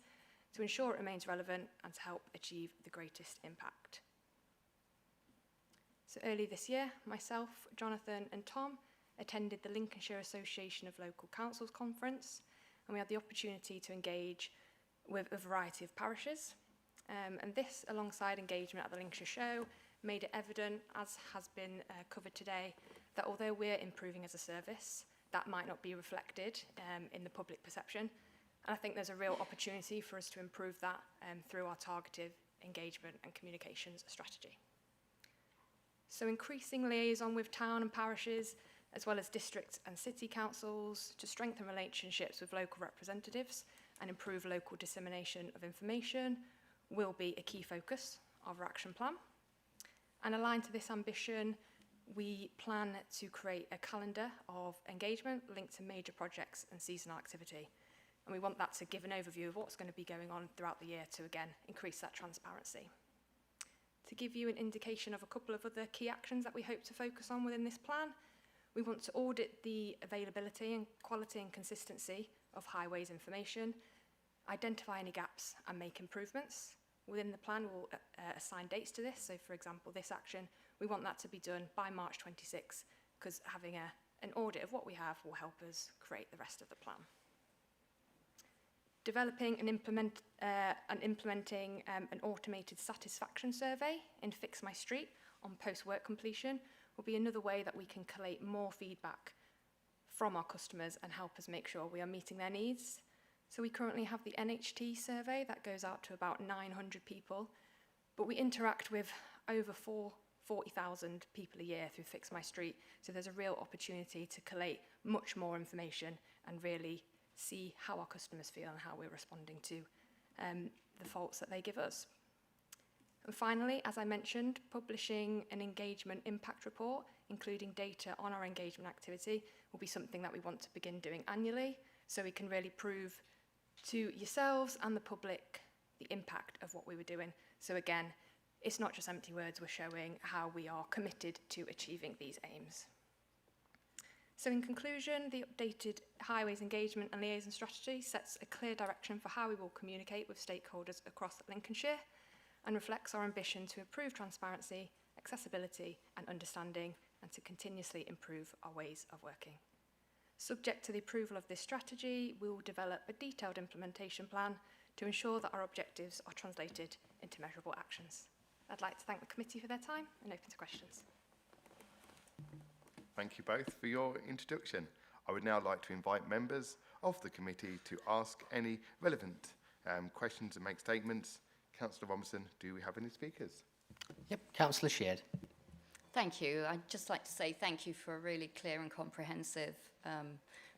to ensure it remains relevant and to help achieve the greatest impact. So early this year, myself, Jonathan and Tom attended the Lincolnshire Association of Local Councils conference, and we had the opportunity to engage with a variety of parishes. And this, alongside engagement at the Lincolnshire Show, made it evident, as has been covered today, that although we're improving as a service, that might not be reflected in the public perception. And I think there's a real opportunity for us to improve that through our targeted engagement and communications strategy. So increasing liaison with town and parishes as well as district and city councils, to strengthen relationships with local representatives and improve local dissemination of information, will be a key focus of our action plan. And aligned to this ambition, we plan to create a calendar of engagement linked to major projects and seasonal activity. And we want that to give an overview of what's going to be going on throughout the year to, again, increase that transparency. To give you an indication of a couple of other key actions that we hope to focus on within this plan, we want to audit the availability and quality and consistency of highways information, identify any gaps and make improvements. Within the plan, we'll assign dates to this. So, for example, this action, we want that to be done by March 26, because having an audit of what we have will help us create the rest of the plan. Developing and implementing an automated satisfaction survey in Fix My Street on post-work completion will be another way that we can collate more feedback from our customers and help us make sure we are meeting their needs. So we currently have the NHT survey that goes out to about 900 people, but we interact with over 40,000 people a year through Fix My Street. So there's a real opportunity to collate much more information and really see how our customers feel and how we're responding to the faults that they give us. And finally, as I mentioned, publishing an engagement impact report, including data on our engagement activity, will be something that we want to begin doing annually, so we can really prove to yourselves and the public the impact of what we were doing. So again, it's not just empty words, we're showing how we are committed to achieving these aims. So in conclusion, the updated Highways Engagement and Liaison Strategy sets a clear direction for how we will communicate with stakeholders across Lincolnshire and reflects our ambition to improve transparency, accessibility and understanding, and to continuously improve our ways of working. Subject to the approval of this strategy, we will develop a detailed implementation plan to ensure that our objectives are translated into measurable actions. I'd like to thank the committee for their time and open to questions. Thank you both for your introduction. I would now like to invite members of the committee to ask any relevant questions and make statements. Councillor Robinson, do we have any speakers? Yep, Councillor Sheard. Thank you. I'd just like to say thank you for a really clear and comprehensive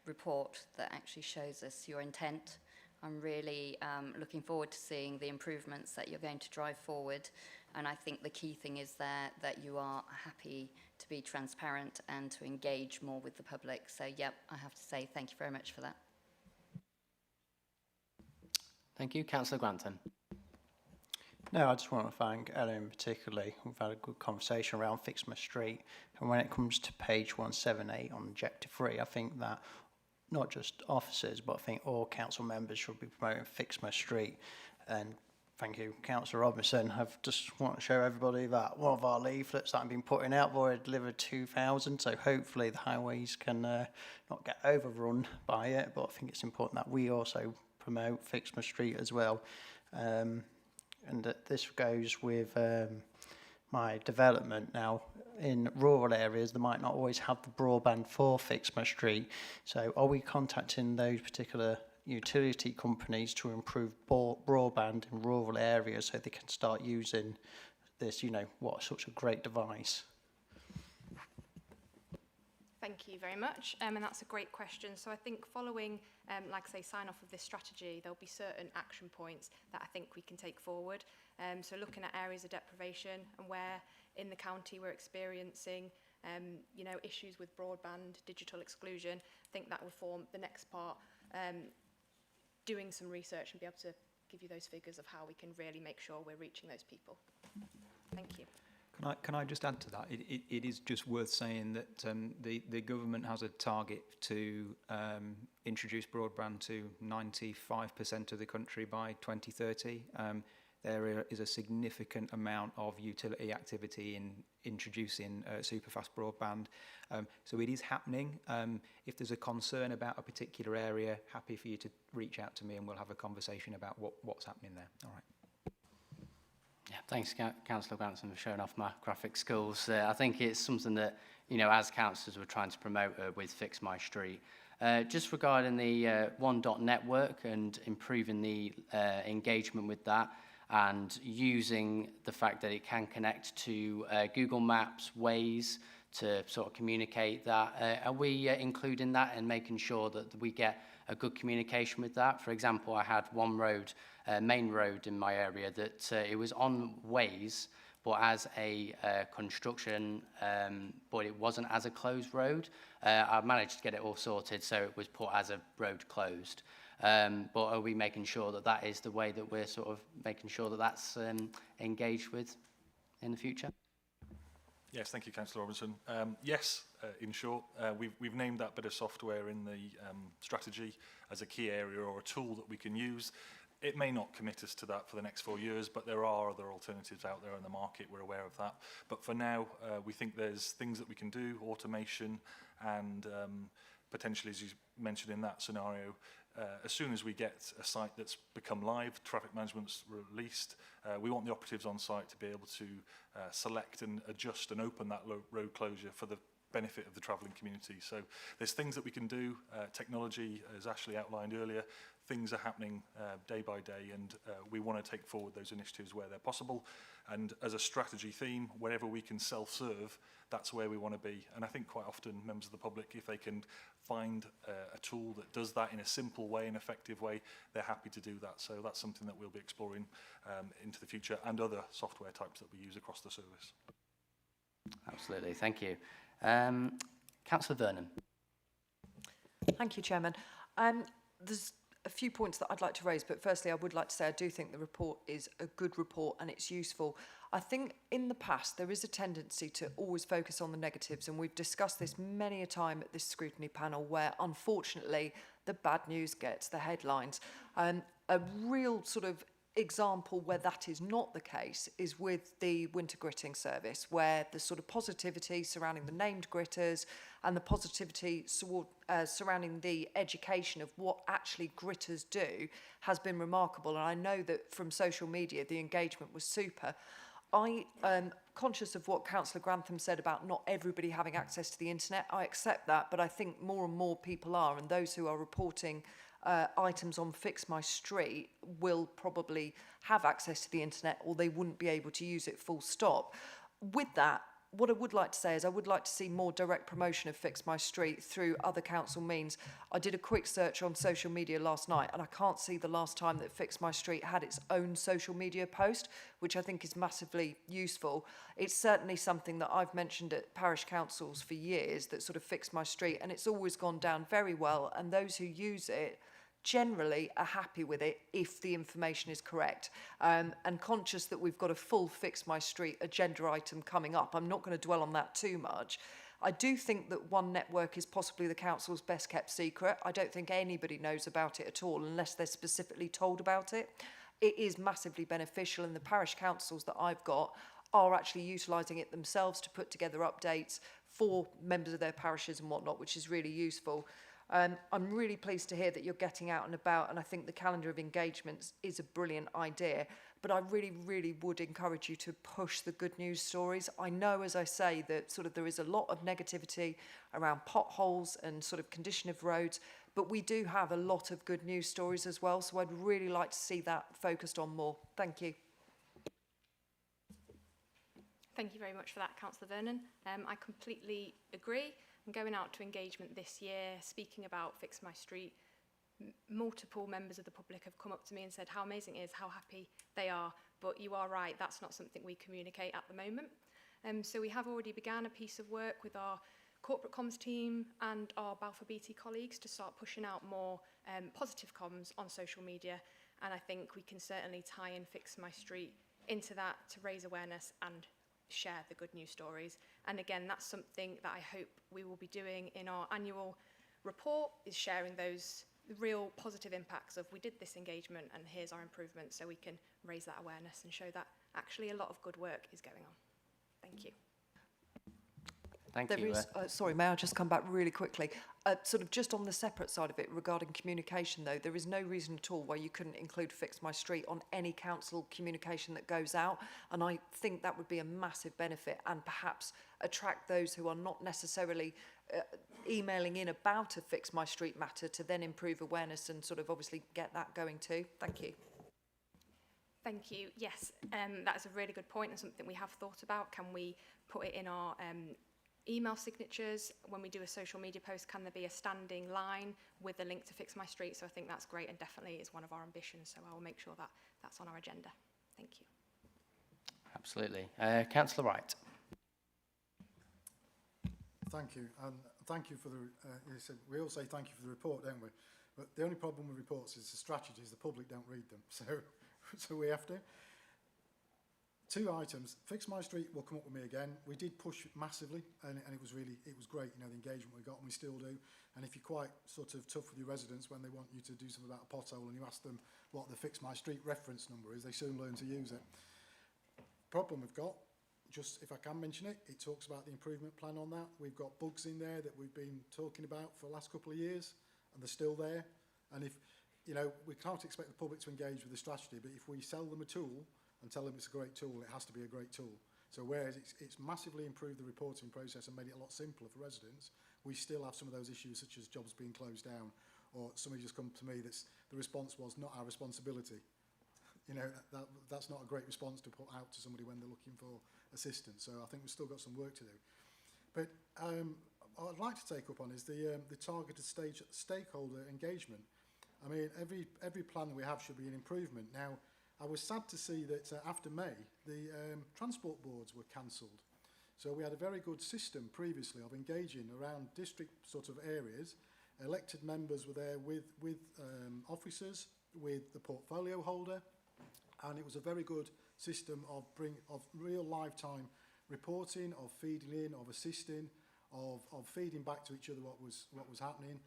report that actually shows us your intent. I'm really looking forward to seeing the improvements that you're going to drive forward. And I think the key thing is that you are happy to be transparent and to engage more with the public. So, yep, I have to say thank you very much for that. Thank you. Councillor Granton. No, I just want to thank Ellen particularly. We've had a good conversation around Fix My Street. And when it comes to page 178 on Objective 3, I think that not just officers, but I think all council members should be promoting Fix My Street. And thank you, Councillor Robinson. I just want to show everybody that one of our leaflets that I've been putting out, we've already delivered 2,000. So hopefully the highways can not get overrun by it. But I think it's important that we also promote Fix My Street as well. And that this goes with my development now. In rural areas, they might not always have the broadband for Fix My Street. So are we contacting those particular utility companies to improve broadband in rural areas so they can start using this, what such a great device? Thank you very much, and that's a great question. So I think following, like I say, sign off of this strategy, there'll be certain action points that I think we can take forward. So looking at areas of deprivation and where in the county we're experiencing, issues with broadband, digital exclusion, I think that will form the next part. Doing some research and be able to give you those figures of how we can really make sure we're reaching those people. Thank you. Can I just add to that? It is just worth saying that the government has a target to introduce broadband to 95% of the country by 2030. There is a significant amount of utility activity in introducing superfast broadband. So it is happening. If there's a concern about a particular area, happy for you to reach out to me and we'll have a conversation about what's happening there. All right. Yeah, thanks, Councillor Granson, for showing off my graphic skills. I think it's something that, as councillors, we're trying to promote with Fix My Street. Just regarding the One Dot network and improving the engagement with that, and using the fact that it can connect to Google Maps, Waze, to sort of communicate that. Are we including that and making sure that we get a good communication with that? For example, I had one road, main road in my area, that it was on Waze, but as a construction, but it wasn't as a closed road. I managed to get it all sorted, so it was put as a road closed. But are we making sure that that is the way that we're sort of making sure that that's engaged with in the future? Yes, thank you, Councillor Robinson. Yes, in short, we've named that bit of software in the strategy as a key area or a tool that we can use. It may not commit us to that for the next 4 years, but there are other alternatives out there in the market. We're aware of that. But for now, we think there's things that we can do, automation, and potentially, as you mentioned in that scenario, as soon as we get a site that's become live, traffic management's released, we want the operatives on site to be able to select and adjust and open that road closure for the benefit of the travelling community. So there's things that we can do. Technology, as Ashley outlined earlier, things are happening day by day, and we want to take forward those initiatives where they're possible. And as a strategy theme, wherever we can self-serve, that's where we want to be. And I think quite often members of the public, if they can find a tool that does that in a simple way, an effective way, they're happy to do that. So that's something that we'll be exploring into the future, and other software types that we use across the service. Absolutely, thank you. Councillor Vernon. Thank you, Chairman. There's a few points that I'd like to raise, but firstly, I would like to say I do think the report is a good report and it's useful. I think in the past, there is a tendency to always focus on the negatives, and we've discussed this many a time at this scrutiny panel where, unfortunately, the bad news gets the headlines. A real sort of example where that is not the case is with the winter gritting service, where the sort of positivity surrounding the named gritters and the positivity surrounding the education of what actually gritters do has been remarkable. And I know that from social media, the engagement was super. I am conscious of what Councillor Grantham said about not everybody having access to the internet. I accept that, but I think more and more people are, and those who are reporting items on Fix My Street will probably have access to the internet, or they wouldn't be able to use it full stop. With that, what I would like to say is I would like to see more direct promotion of Fix My Street through other council means. I did a quick search on social media last night, and I can't see the last time that Fix My Street had its own social media post, which I think is massively useful. It's certainly something that I've mentioned at parish councils for years, that sort of Fix My Street, and it's always gone down very well, and those who use it generally are happy with it if the information is correct. And conscious that we've got a full Fix My Street agenda item coming up, I'm not going to dwell on that too much. I do think that One Network is possibly the council's best kept secret. I don't think anybody knows about it at all unless they're specifically told about it. It is massively beneficial, and the parish councils that I've got are actually utilising it themselves to put together updates for members of their parishes and whatnot, which is really useful. I'm really pleased to hear that you're getting out and about, and I think the calendar of engagements is a brilliant idea, but I really, really would encourage you to push the good news stories. I know, as I say, that sort of there is a lot of negativity around potholes and sort of condition of roads, but we do have a lot of good news stories as well, so I'd really like to see that focused on more. Thank you. Thank you very much for that, Councillor Vernon. I completely agree. I'm going out to engagement this year, speaking about Fix My Street. Multiple members of the public have come up to me and said how amazing it is, how happy they are. But you are right, that's not something we communicate at the moment. So we have already begun a piece of work with our corporate comms team and our Balfour BT colleagues to start pushing out more positive comms on social media. And I think we can certainly tie in Fix My Street into that to raise awareness and share the good news stories. And again, that's something that I hope we will be doing in our annual report, is sharing those real positive impacts of we did this engagement and here's our improvement, so we can raise that awareness and show that actually a lot of good work is going on. Thank you. Thank There you. is, sorry, may I just come back really quickly? Sort of just on the separate side of it regarding communication though, there is no reason at all why you couldn't include Fix My Street on any council communication that goes out, and I think that would be a massive benefit and perhaps attract those who are not necessarily emailing in about a Fix My Street matter to then improve awareness and sort of obviously get that going too. Thank you. Thank you. Yes, that is a really good point and something we have thought about. Can we put it in our email signatures. When we do a social media post, can there be a standing line with a link to Fix My Street? So I think that's great and definitely is one of our ambitions. So I will make sure that that's on our agenda. Thank you. Absolutely. Councillor Wright. Thank you, and thank you for the, we all say thank you for the report, don't we? But the only problem with reports is the strategies, the public don't read them, so we have to. 2 items, Fix My Street will come up with me again. We did push massively, and it was great, you know, the engagement we got, and we still do. And if you're quite sort of tough with your residents when they want you to do something about a pothole and you ask them what the Fix My Street reference number is, they soon learn to use it. Problem we've got, just if I can mention it, it talks about the improvement plan on that. We've got bugs in there that we've been talking about for the last couple of years, and they're still there. And if, you know, we can't expect the public to engage with the strategy, but if we sell them a tool and tell them it's a great tool, it has to be a great tool. So whereas it's massively improved the reporting process and made it a lot simpler for residents, we still have some of those issues such as jobs being closed down, or somebody just come to me that's the response was not our responsibility. You know, that's not a great response to put out to somebody when they're looking for assistance. So I think we've still got some work to do. But what I'd like to take up on is the targeted stakeholder engagement. I mean, every plan that we have should be an improvement. Now, I was sad to see that after May, the transport boards were cancelled. So we had a very good system previously of engaging around district sort of areas. Elected members were there with officers, with the portfolio holder, and it was a very good system of real lifetime reporting, of feeding in, of assisting, of feeding back to each other what was happening,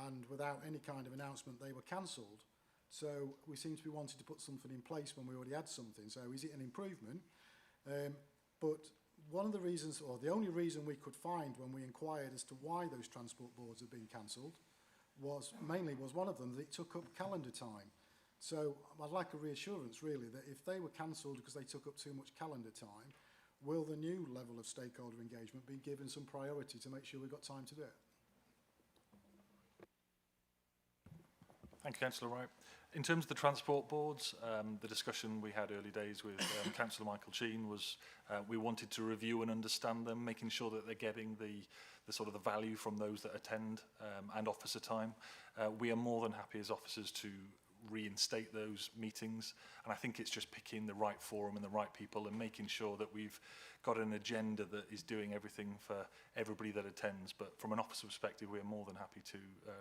and without any kind of announcement they were cancelled. So we seem to be wanting to put something in place when we already had something. So is it an improvement? But one of the reasons, or the only reason we could find when we inquired as to why those transport boards had been cancelled was one of them that it took up calendar time. So I'd like a reassurance really that if they were cancelled because they took up too much calendar time, will the new level of stakeholder engagement be given some priority to make sure we've got time to do it? Thank you, Councillor Wright. In terms of the transport boards, the discussion we had early days with Councillor Michael Sheen was we wanted to review and understand them, making sure that they're getting the sort of the value from those that attend and officer time. We are more than happy as officers to reinstate those meetings, and I think it's just picking the right forum and the right people and making sure that we've got an agenda that is doing everything for everybody that attends. But from an officer perspective, we're more than happy to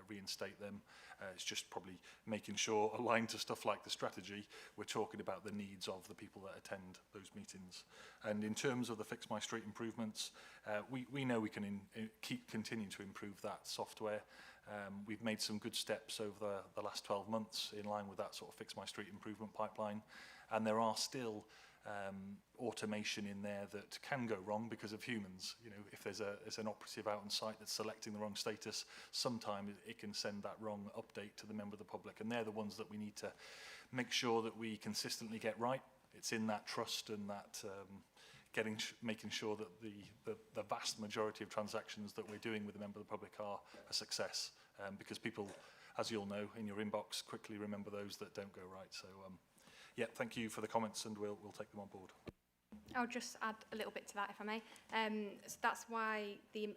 reinstate them. It's just probably making sure, aligned to stuff like the strategy, we're talking about the needs of the people that attend those meetings. And in terms of the Fix My Street improvements, we know we can keep continuing to improve that software. We've made some good steps over the last 12 months in line with that sort of Fix My Street improvement pipeline, and there are still automation in there that can go wrong because of humans. You know, if there's an operative out on site that's selecting the wrong status, sometimes it can send that wrong update to the member of the public, and they're the ones that we need to make sure that we consistently get right. It's in that trust and that making sure that the vast majority of transactions that we're doing with the member of the public are a success, because people, as you'll know, in your inbox quickly remember those that don't go right. So yeah, thank you for the comments, and we'll take them on board. I'll just add a little bit to that, if I may. So that's why the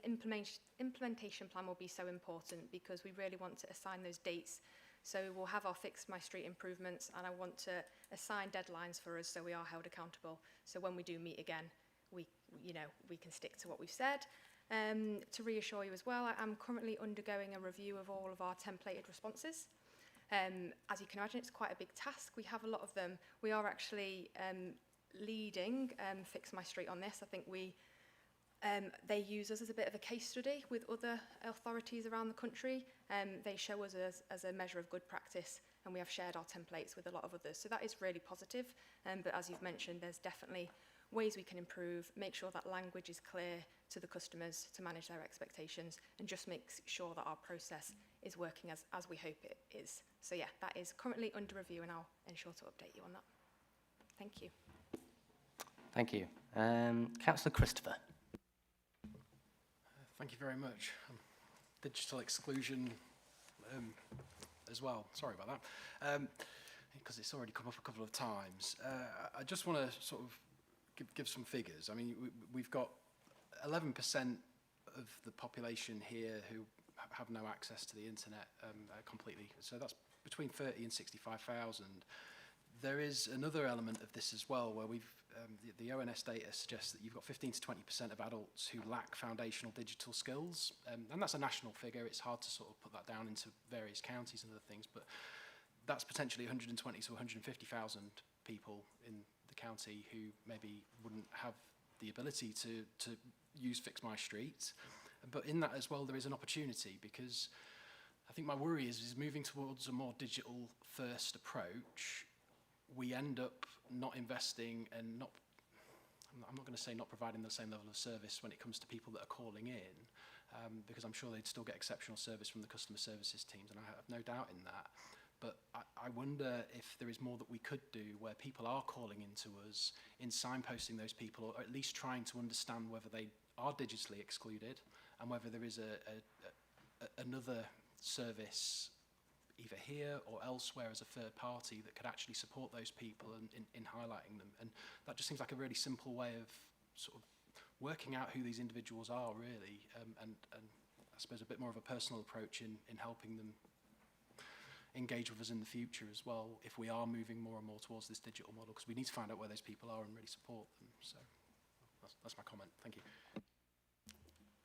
implementation plan will be so important, because we really want to assign those dates. So we'll have our Fix My Street improvements, and I want to assign deadlines for us so we are held accountable. So when we do meet again, we can stick to what we've said. To reassure you as well, I'm currently undergoing a review of all of our templated responses. As you can imagine, it's quite a big task. We have a lot of them. We are actually leading Fix My Street on this. I think they use us as a bit of a case study with other authorities around the country. They show us as a measure of good practice, and we have shared our templates with a lot of others. So that is really positive. But as you've mentioned, there's definitely ways we can improve, make sure that language is clear to the customers to manage their expectations, and just make sure that our process is working as we hope it is. So yeah, that is currently under review, and I'll ensure to update you on that. Thank you. Thank you. Councillor Christopher. Thank you very much. Digital exclusion as well. Sorry about that, because it's already come up a couple of times. I just want to sort of give some figures. I mean, we've got 11% of the population here who have no access to the internet completely. So that's between 30 and 65,000. There is another element of this as well, where we've the ONS data suggests that you've got 15 to 20% of adults who lack foundational digital skills, and that's a national figure. It's hard to sort of put that down into various counties and other things, but that's potentially 120 to 150,000 people in the county who maybe wouldn't have the ability to use Fix My Street. But in that as well, there is an opportunity, because I think my worry is moving towards a more digital first approach, we end up not investing and not, I'm not going to say not providing the same level of service when it comes to people that are calling in, because I'm sure they'd still get exceptional service from the customer services teams, and I have no doubt in that. But I wonder if there is more that we could do where people are calling into us, in signposting those people, or at least trying to understand whether they are digitally excluded and whether there is another service either here or elsewhere as a third party that could actually support those people in highlighting them. And that just seems like a really simple way of sort of working out who these individuals are, really, and I suppose a bit more of a personal approach in helping them engage with us in the future as well, if we are moving more and more towards this digital model, because we need to find out where those people are and really support them. So that's my comment. Thank you.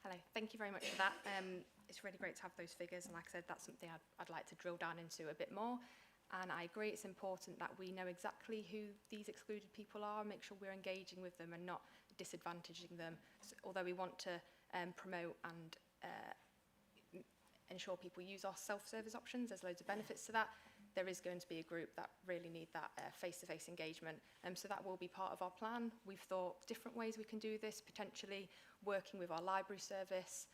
Hello, thank you very much for that. It's really great to have those figures, and like I said, that's something I'd like to drill down into a bit more. And I agree it's important that we know exactly who these excluded people are, make sure we're engaging with them and not disadvantaging them. So, although we want to promote and ensure people use our self-service options, there's loads of benefits to that. There is going to be a group that really need that face-to-face engagement. So that will be part of our plan. We've thought different ways we can do this, potentially working with our library service.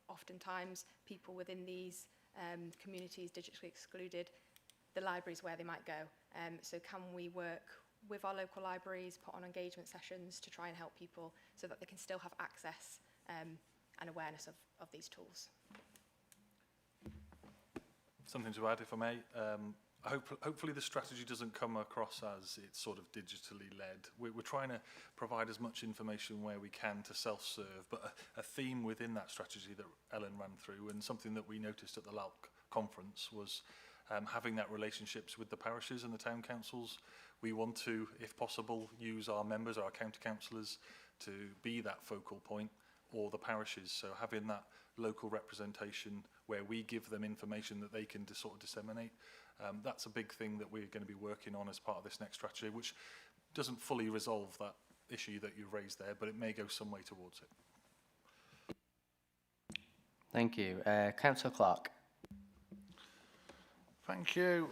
Oftentimes, people within these communities digitally excluded, the libraries where they might go. So can we work with our local libraries, put on engagement sessions to try and help people so that they can still have access and awareness of these tools? Something to add, if I may. Hopefully the strategy doesn't come across as it's sort of digitally led. We're trying to provide as much information where we can to self-serve, but a theme within that strategy that Ellen ran through, and something that we noticed at the LALC conference, was having that relationships with the parishes and the town councils. We want to, if possible, use our members, our county councillors, to be that focal point, or the parishes. So having that local representation where we give them information that they can sort of disseminate. That's a big thing that we're going to be working on as part of this next strategy, which doesn't fully resolve that issue that you've raised there, but it may go some way towards it. Thank you. Councillor Clark. Thank you.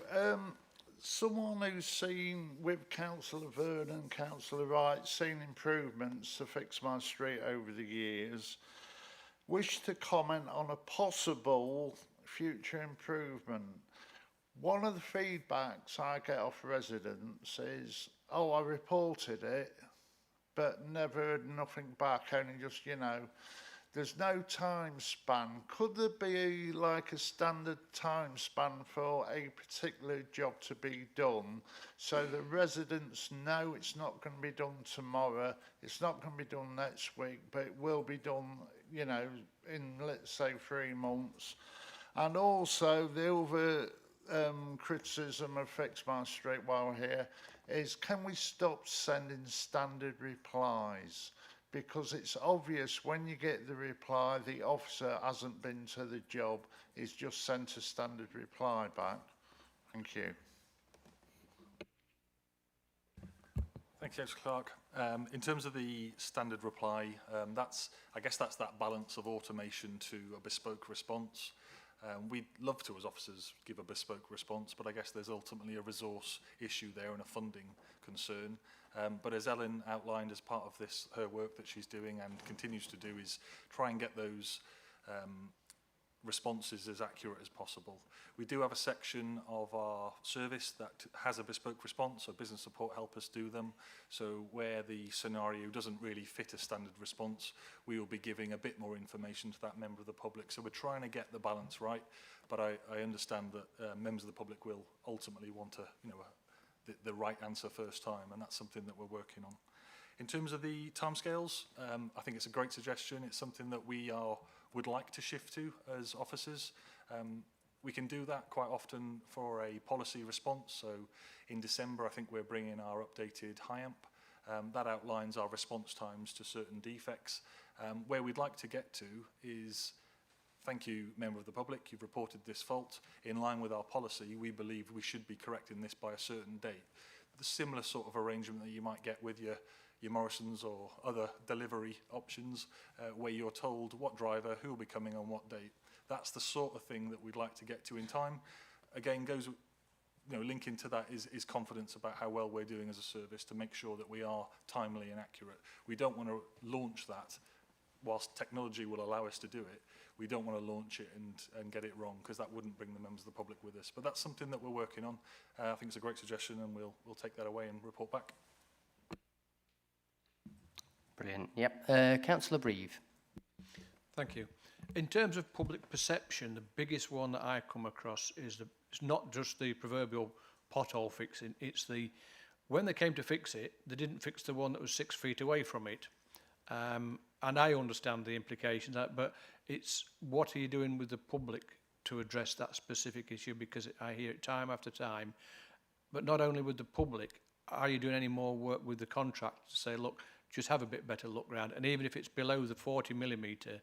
Someone who's seen, with Councillor Vernon, Councillor Wright, seen improvements to Fix My Street over the years, wish to comment on a possible future improvement. One of the feedbacks I get off residents is, oh, I reported it, but never heard nothing back, only just, you know, there's no time span. Could there be like a standard time span for a particular job to be done, so the residents know it's not going to be done tomorrow, it's not going to be done next week, but it will be done, you know, in, let's say, 3 months? And also the other criticism of Fix My Street while we're here is, can we stop sending standard replies? Because it's obvious when you get the reply, the officer hasn't been to the job, he's just sent a standard reply back. Thank you. Thank you, Councillor Clark. In terms of the standard reply, I guess that's that balance of automation to a bespoke response. We'd love to, as officers, give a bespoke response, but I guess there's ultimately a resource issue there and a funding concern. But as Ellen outlined as part of this, her work that she's doing and continues to do, is try and get those responses as accurate as possible. We do have a section of our service that has a bespoke response, so business support help us do them. So where the scenario doesn't really fit a standard response, we will be giving a bit more information to that member of the public. So we're trying to get the balance right, but I understand that members of the public will ultimately want to, you know, the right answer first time, and that's something that we're working on. In terms of the timescales, I think it's a great suggestion. It's something that we would like to shift to as officers. We can do that quite often for a policy response. So in December, I think we're bringing our updated HIAMP. That outlines our response times to certain defects. Where we'd like to get to is, thank you, member of the public, you've reported this fault. In line with our policy, we believe we should be correcting this by a certain date. The similar sort of arrangement that you might get with your Morrisons or other delivery options, where you're told what driver, who will be coming on what date. That's the sort of thing that we'd like to get to in time. Again, goes, linking to that is confidence about how well we're doing as a service to make sure that we are timely and accurate. We don't want to launch that, whilst technology will allow us to do it. We don't want to launch it and get it wrong, because that wouldn't bring the members of the public with us. But that's something that we're working on. I think it's a great suggestion, and we'll take that away and report back. Brilliant. Yep. Councillor Breeve. Thank you. In terms of public perception, the biggest one that I come across is it's not just the proverbial pothole fixing, it's when they came to fix it, they didn't fix the one that was 6 feet away from it. And I understand the implications of that, but it's what are you doing with the public to address that specific issue, because I hear it time after time. But not only with the public, are you doing any more work with the contractor to say, look, just have a bit better look round, and even if it's below the 40mm,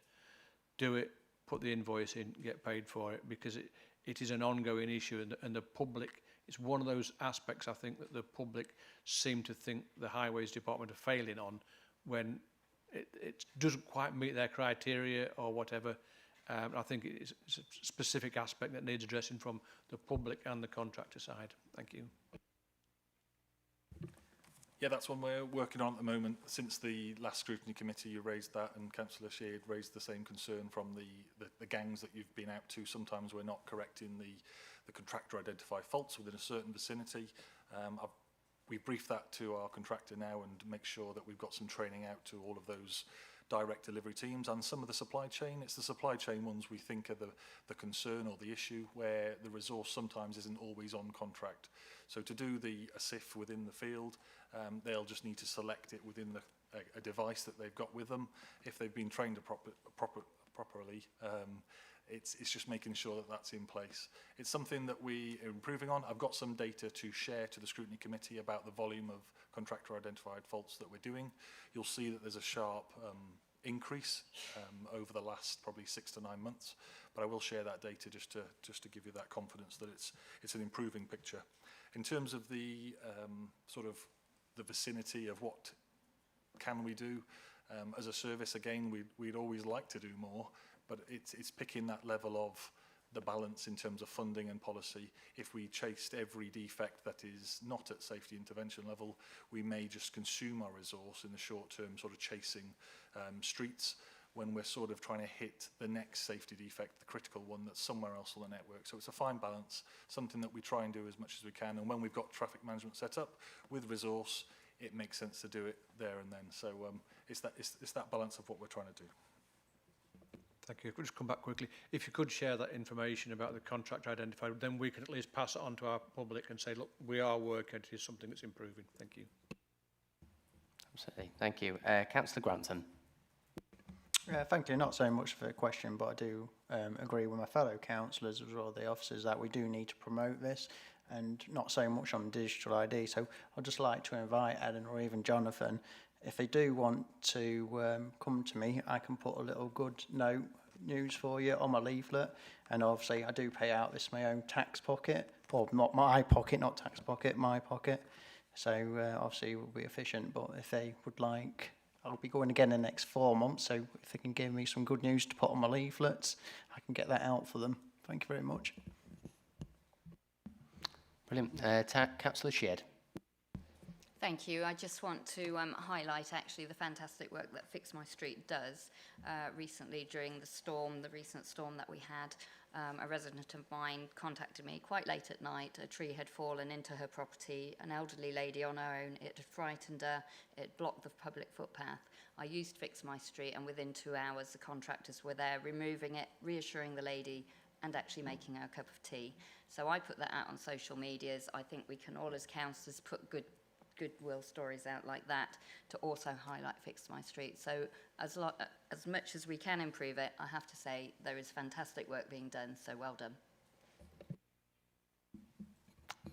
do it, put the invoice in, get paid for it, because it is an ongoing issue, and the public, it's one of those aspects I think that the public seem to think the Highways Department are failing on, when it doesn't quite meet their criteria or whatever. I think it's a specific aspect that needs addressing from the public and the contractor side. Thank you. Yeah, that's one we're working on at the moment. Since the last scrutiny committee, you raised that, and Councillor Sheard raised the same concern from the gangs that you've been out to. Sometimes we're not correcting the contractor identified faults within a certain vicinity. We've briefed that to our contractor now and make sure that we've got some training out to all of those direct delivery teams and some of the supply chain. It's the supply chain ones we think are the concern or the issue, where the resource sometimes isn't always on contract. So to do a SIF within the field, they'll just need to select it within a device that they've got with them. If they've been trained properly, it's just making sure that that's in place. It's something that we are improving on. I've got some data to share to the scrutiny committee about the volume of contractor identified faults that we're doing. You'll see that there's a sharp increase over the last probably 6 to 9 months, but I will share that data just to give you that confidence that it's an improving picture. In terms of the sort of the vicinity of what can we do as a service, again, we'd always like to do more, but it's picking that level of the balance in terms of funding and policy. If we chased every defect that is not at safety intervention level, we may just consume our resource in the short term, sort of chasing streets, when we're sort of trying to hit the next safety defect, the critical one that's somewhere else on the network. So it's a fine balance, something that we try and do as much as we can. And when we've got traffic management set up with resource, it makes sense to do it there and then. So it's that balance of what we're trying to do. Thank you. If we just come back quickly, if you could share that information about the contract identified, then we can at least pass it on to our public and say, look, we are working, it is something that's improving. Thank you. Absolutely. Thank you. Councillor Grantham. Thank you. Not so much for a question, but I do agree with my fellow councillors as well, the officers, that we do need to promote this, and not so much on digital ID. So I'd just like to invite Ellen or even Jonathan, if they do want to come to me, I can put a little good note news for you on my leaflet. And obviously I do pay out this my own tax pocket, or not my pocket, not tax pocket, my pocket. So obviously it will be efficient, but if they would like, I'll be going again in the next 4 months, so if they can give me some good news to put on my leaflets, I can get that out for them. Thank you very much. Brilliant. Councillor Sheard. Thank you. I just want to highlight actually the fantastic work that Fix My Street does. Recently during the recent storm that we had, a resident of mine contacted me quite late at night. A tree had fallen into her property, an elderly lady on her own. It had frightened her. It blocked the public footpath. I used Fix My Street, and within 2 hours the contractors were there removing it, reassuring the lady, and actually making her a cup of tea. So I put that out on social medias. I think we can all as councillors put good goodwill stories out like that to also highlight Fix My Street. So as much as we can improve it, I have to say there is fantastic work being done, so well done.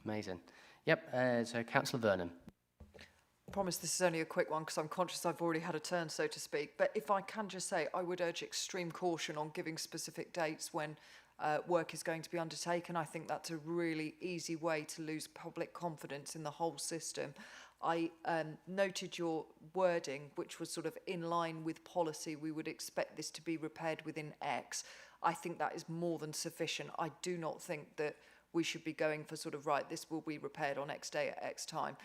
Amazing. Yep, so Councillor Vernon. I promise this is only a quick one because I'm conscious I've already had a turn, so to speak. But if I can just say, I would urge extreme caution on giving specific dates when work is going to be undertaken. I think that's a really easy way to lose public confidence in the whole system. I noted your wording, which was sort of in line with policy. We would expect this to be repaired within X. I think that is more than sufficient. I do not think that we should be going for sort of, right, this will be repaired on X day at X time.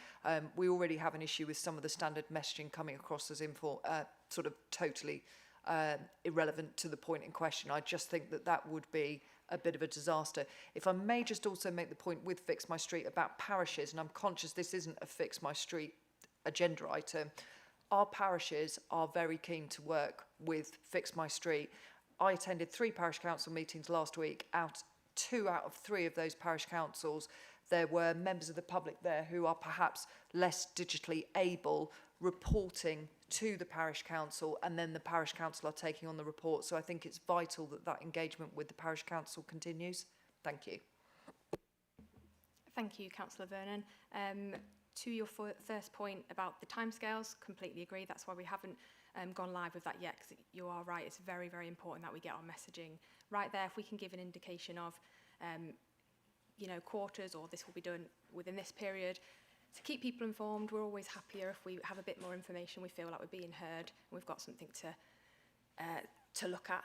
We already have an issue with some of the standard messaging coming across as sort of totally irrelevant to the point in question. I just think that that would be a bit of a disaster. If I may just also make the point with Fix My Street about parishes, and I'm conscious this isn't a Fix My Street agenda item, our parishes are very keen to work with Fix My Street. I attended 3 parish council meetings last week. 2 out of 3 of those parish councils, there were members of the public there who are perhaps less digitally able, reporting to the parish council, and then the parish council are taking on the report. So I think it's vital that that engagement with the parish council continues. Thank you. Thank you, Councillor Vernon. To your first point about the timescales, completely agree. That's why we haven't gone live with that yet, because you are right, it's very, very important that we get our messaging right there. If we can give an indication of, you know, quarters, or this will be done within this period, to keep people informed. We're always happier if we have a bit more information, we feel like we're being heard, and we've got something to look at.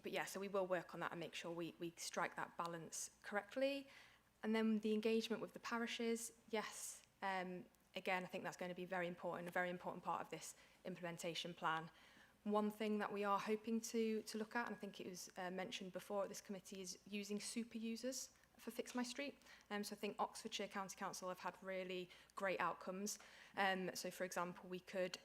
But yeah, so we will work on that and make sure we strike that balance correctly. And then the engagement with the parishes, yes, again, I think that's going to be very important, a very important part of this implementation plan. One thing that we are hoping to look at, and I think it was mentioned before at this committee, is using super users for Fix My Street. So I think Oxfordshire County Council have had really great outcomes. So for example, we could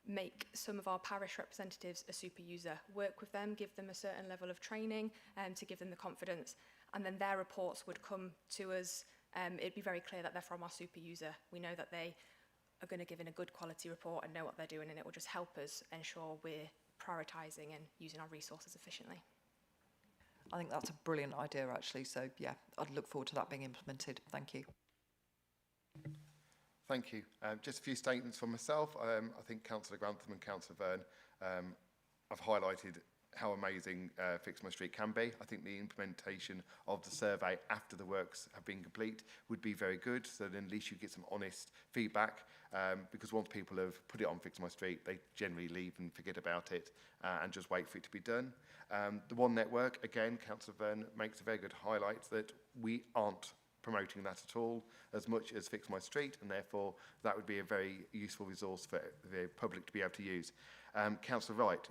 make some of our parish representatives a super user, work with them, give them a certain level of training to give them the confidence, and then their reports would come to us. It'd be very clear that they're from our super user. We know that they are going to give in a good quality report and know what they're doing, and it will just help us ensure we're prioritising and using our resources efficiently. I think that's a brilliant idea, actually. So, yeah, I'd look forward to that being implemented. Thank you. Thank you. Just a few statements from myself. I think Councillor Grantham and Councillor Verne have highlighted how amazing Fix My Street can be. I think the implementation of the survey after the works have been complete would be very good, so then at least you get some honest feedback, because once people have put it on Fix My Street, they generally leave and forget about it and just wait for it to be done. The One Network, again, Councillor Verne makes a very good highlight that we aren't promoting that at all as much as Fix My Street, and therefore that would be a very useful resource for the public to be able to use. Councillor Wright,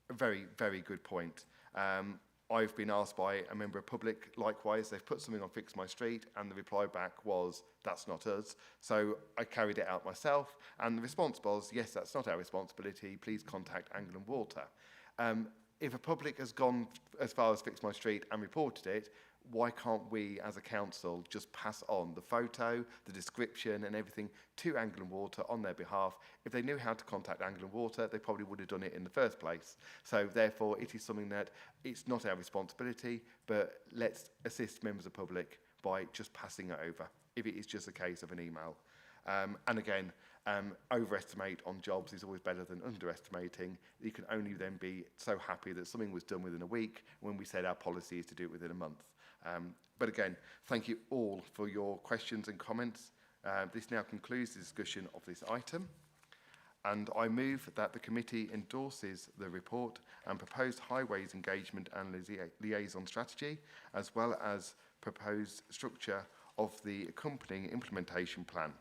a very, very good point. I've been asked by a member of public, likewise, they've put something on Fix My Street, and the reply back was, that's not us. So I carried it out myself, and the response was, yes, that's not our responsibility, please contact Anglian Water. If a public has gone as far as Fix My Street and reported it, why can't we as a council just pass on the photo, the description and everything to Anglian Water on their behalf? If they knew how to contact Anglian Water, they probably would have done it in the first place. So therefore it is something that it's not our responsibility, but let's assist members of the public by just passing it over, if it is just a case of an email. And again, overestimate on jobs is always better than underestimating. You can only then be so happy that something was done within a week when we said our policy is to do it within a month. But again, thank you all for your questions and comments. This now concludes the discussion of this item. And I move that the committee endorses the report and proposed highways engagement and liaison strategy, as well as proposed structure of the accompanying implementation plan.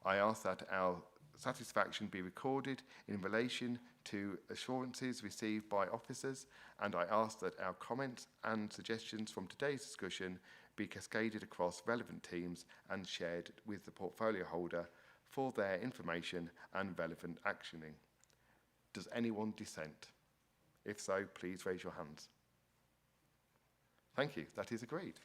I ask that our satisfaction be recorded in relation to assurances received by officers, and I ask that our comments and suggestions from today's discussion be cascaded across relevant teams and shared with the portfolio holder for their information and relevant actioning. Does anyone dissent? If so, please raise your hands. Thank you. That is agreed.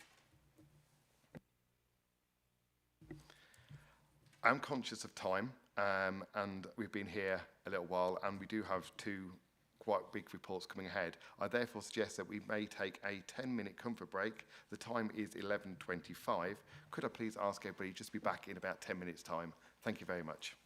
I'm conscious of time, and we've been here a little while, and we do have two quite big reports coming ahead. I therefore suggest that we may take a 10-minute comfort break. The time is 11:25. Could I please ask everybody just to be back in about 10 minutes' time? Thank you very much.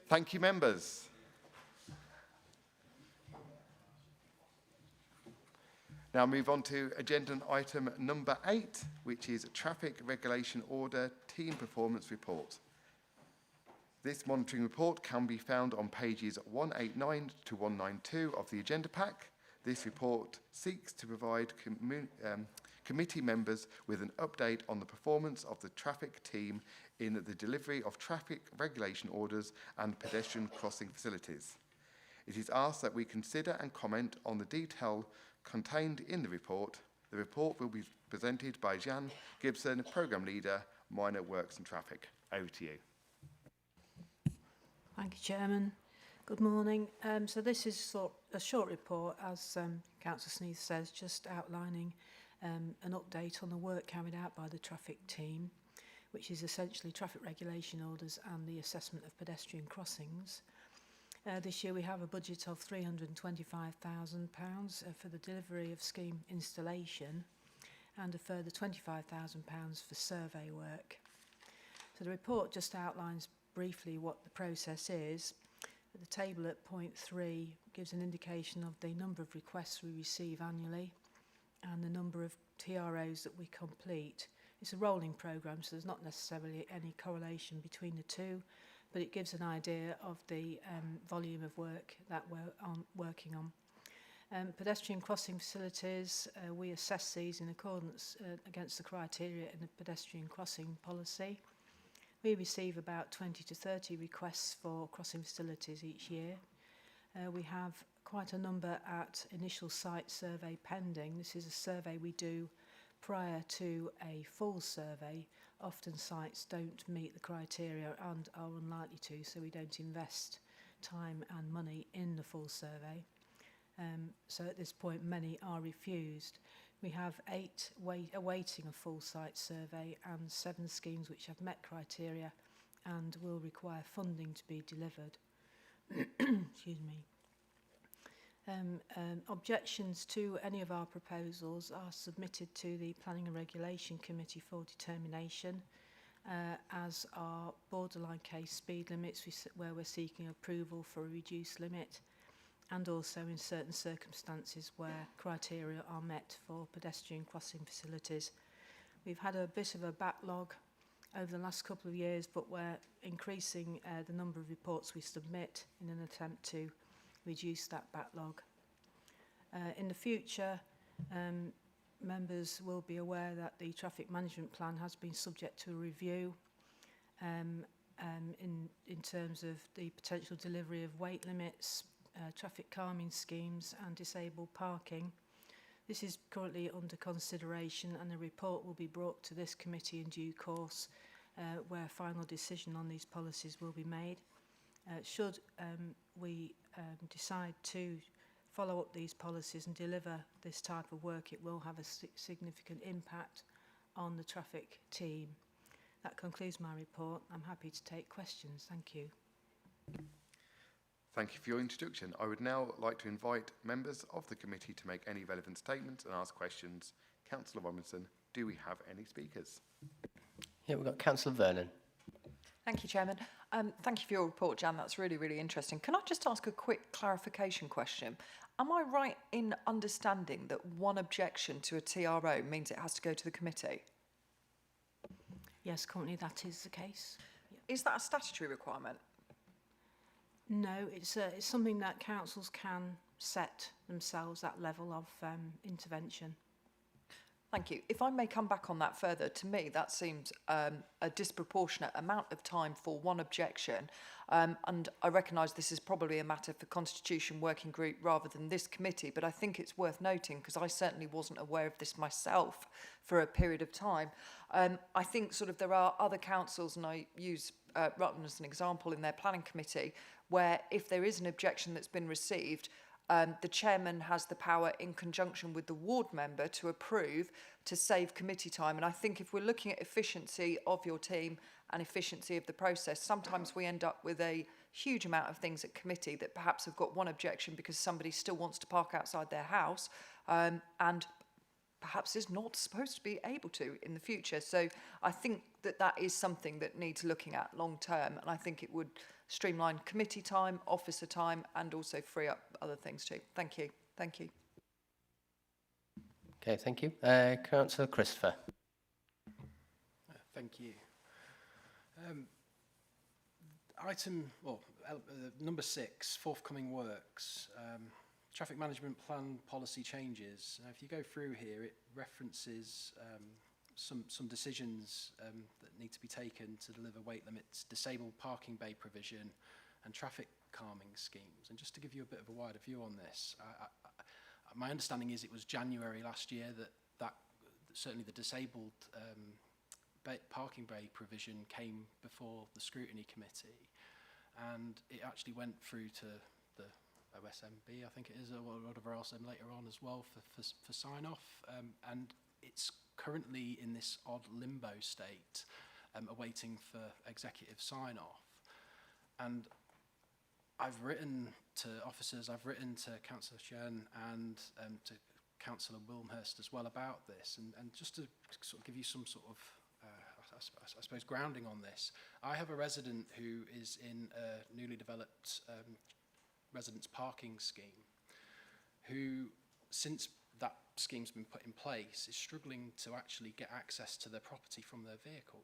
Thank you, members. Now move on to agenda item number 8, which is Traffic Regulation Order Team Performance Report. This monitoring report can be found on pages 189 to 192 of the agenda pack. This report seeks to provide committee members with an update on the performance of the traffic team in the delivery of traffic regulation orders and pedestrian crossing facilities. It is asked that we consider and comment on the detail contained in the report. The report will be presented by Jan Gibson, Programme Leader, Minor Works and Traffic. Over to you. Thank you, Chairman. Good morning. So this is a short report, as Councillor Sneath says, just outlining an update on the work carried out by the traffic team, which is essentially traffic regulation orders and the assessment of pedestrian crossings. This year we have a budget of £325,000 for the delivery of scheme installation and a further £25,000 for survey work. So the report just outlines briefly what the process is. The table at point 3 gives an indication of the number of requests we receive annually and the number of TROs that we complete. It's a rolling programme, so there's not necessarily any correlation between the two, but it gives an idea of the volume of work that we're working on. Pedestrian crossing facilities, we assess these in accordance against the criteria in the pedestrian crossing policy. We receive about 20 to 30 requests for crossing facilities each year. We have quite a number at initial site survey pending. This is a survey we do prior to a full survey. Often sites don't meet the criteria and are unlikely to, so we don't invest time and money in the full survey. So at this point, many are refused. We have 8 awaiting a full site survey and 7 schemes which have met criteria and will require funding to be delivered. Excuse me. Objections to any of our proposals are submitted to the Planning and Regulation Committee for determination, as are borderline case speed limits where we're seeking approval for a reduced limit, and also in certain circumstances where criteria are met for pedestrian crossing facilities. We've had a bit of a backlog over the last couple of years, but we're increasing the number of reports we submit in an attempt to reduce that backlog. In the future, members will be aware that the traffic management plan has been subject to a review in terms of the potential delivery of weight limits, traffic calming schemes and disabled parking. This is currently under consideration and a report will be brought to this committee in due course where a final decision on these policies will be made. Should we decide to follow up these policies and deliver this type of work, it will have a significant impact on the traffic team. That concludes my report. I'm happy to take questions. Thank you. Thank you for your introduction. I would now like to invite members of the committee to make any relevant statements and ask questions. Councillor Robinson, do we have any speakers? Yeah, we've got Councillor Vernon. Thank you, Chairman. Thank you for your report, Jan. That's really, really interesting. Can I just ask a quick clarification question? Am I right in understanding that one objection to a TRO means it has to go to the committee? Yes, currently that is the case. Is that a statutory requirement? No, it's something that councils can set themselves, that level of intervention. Thank you. If I may come back on that further, to me that seems a disproportionate amount of time for one objection, and I recognise this is probably a matter for Constitution Working Group rather than this committee, but I think it's worth noting because I certainly wasn't aware of this myself for a period of time. I think there are other councils, and I use Rutland as an example in their planning committee, where if there is an objection that's been received, the chairman has the power in conjunction with the ward member to approve to save committee time. And I think if we're looking at efficiency of your team and efficiency of the process, sometimes we end up with a huge amount of things at committee that perhaps have got one objection because somebody still wants to park outside their house, and perhaps is not supposed to be able to in the future. So I think that that is something that needs looking at long term, and I think it would streamline committee time, officer time, and also free up other things too. Thank you. Thank you. Okay, thank you. Councillor Christopher. Thank you. Number 6, forthcoming works. Traffic management plan policy changes. Now, if you go through here, it references some decisions that need to be taken to deliver weight limits, disabled parking bay provision, and traffic calming schemes. And just to give you a bit of a wider view on this, my understanding is it was January last year that certainly the disabled parking bay provision came before the Scrutiny Committee, and it actually went through to the OSMB, I think it is, or whatever else, and later on as well for sign-off, and it's currently in this odd limbo state, awaiting for executive sign-off. And I've written to officers, I've written to Councillor Chen and to Councillor Wilmhurst as well about this, and just to sort of give you some sort of I suppose grounding on this. I have a resident who is in a newly developed residence parking scheme who, since that scheme's been put in place, is struggling to actually get access to their property from their vehicle.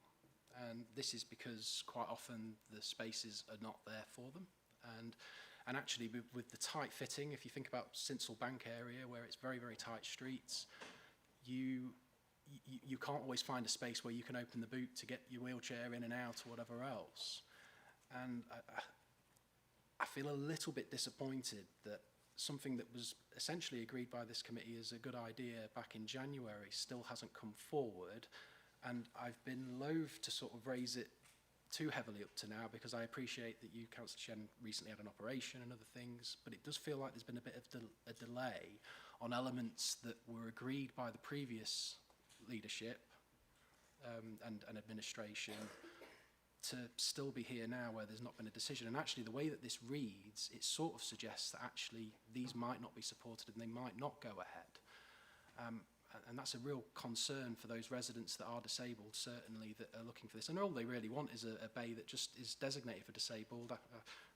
And this is because quite often the spaces are not there for them. And actually with the tight fitting, if you think about Sinsel Bank area where it's very, very tight streets, you can't always find a space where you can open the boot to get your wheelchair in and out or whatever else. And I feel a little bit disappointed that something that was essentially agreed by this committee as a good idea back in January still hasn't come forward. And I've been loath to sort of raise it too heavily up to now, because I appreciate that you, Councillor Chen, recently had an operation and other things, but it does feel like there's been a bit of a delay on elements that were agreed by the previous leadership and administration to still be here now where there's not been a decision. And actually the way that this reads, it sort of suggests that actually these might not be supported and they might not go ahead. And that's a real concern for those residents that are disabled, certainly, that are looking for this. And all they really want is a bay that just is designated for disabled.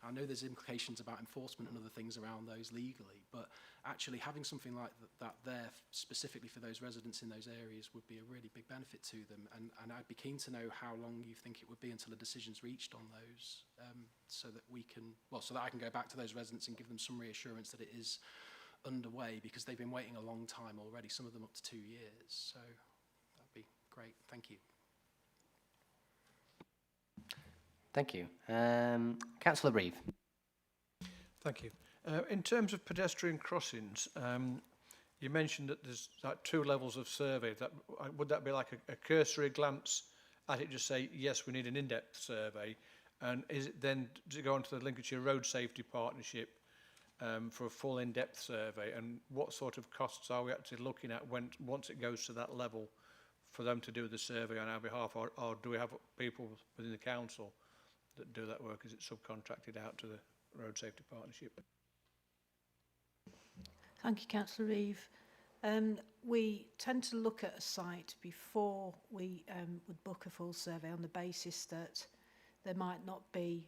I know there's implications about enforcement and other things around those legally, but actually having something like that there specifically for those residents in those areas would be a really big benefit to them. And I'd be keen to know how long you think it would be until a decision's reached on those, so that I can go back to those residents and give them some reassurance that it is underway, because they've been waiting a long time already, some of them up to 2 years. So that'd be great. Thank you. Thank you. Councillor Reeve. Thank you. In terms of pedestrian crossings, you mentioned that there's like 2 levels of survey. Would that be like a cursory glance at it, just say, yes, we need an in-depth survey? And is it then to go on to the Lincolnshire Road Safety Partnership for a full in-depth survey, and what sort of costs are we actually looking at once it goes to that level for them to do the survey on our behalf, or do we have people within the council that do that work? Is it subcontracted out to the Road Safety Partnership? Thank you, Councillor Reeve. We tend to look at a site before we would book a full survey on the basis that there might not be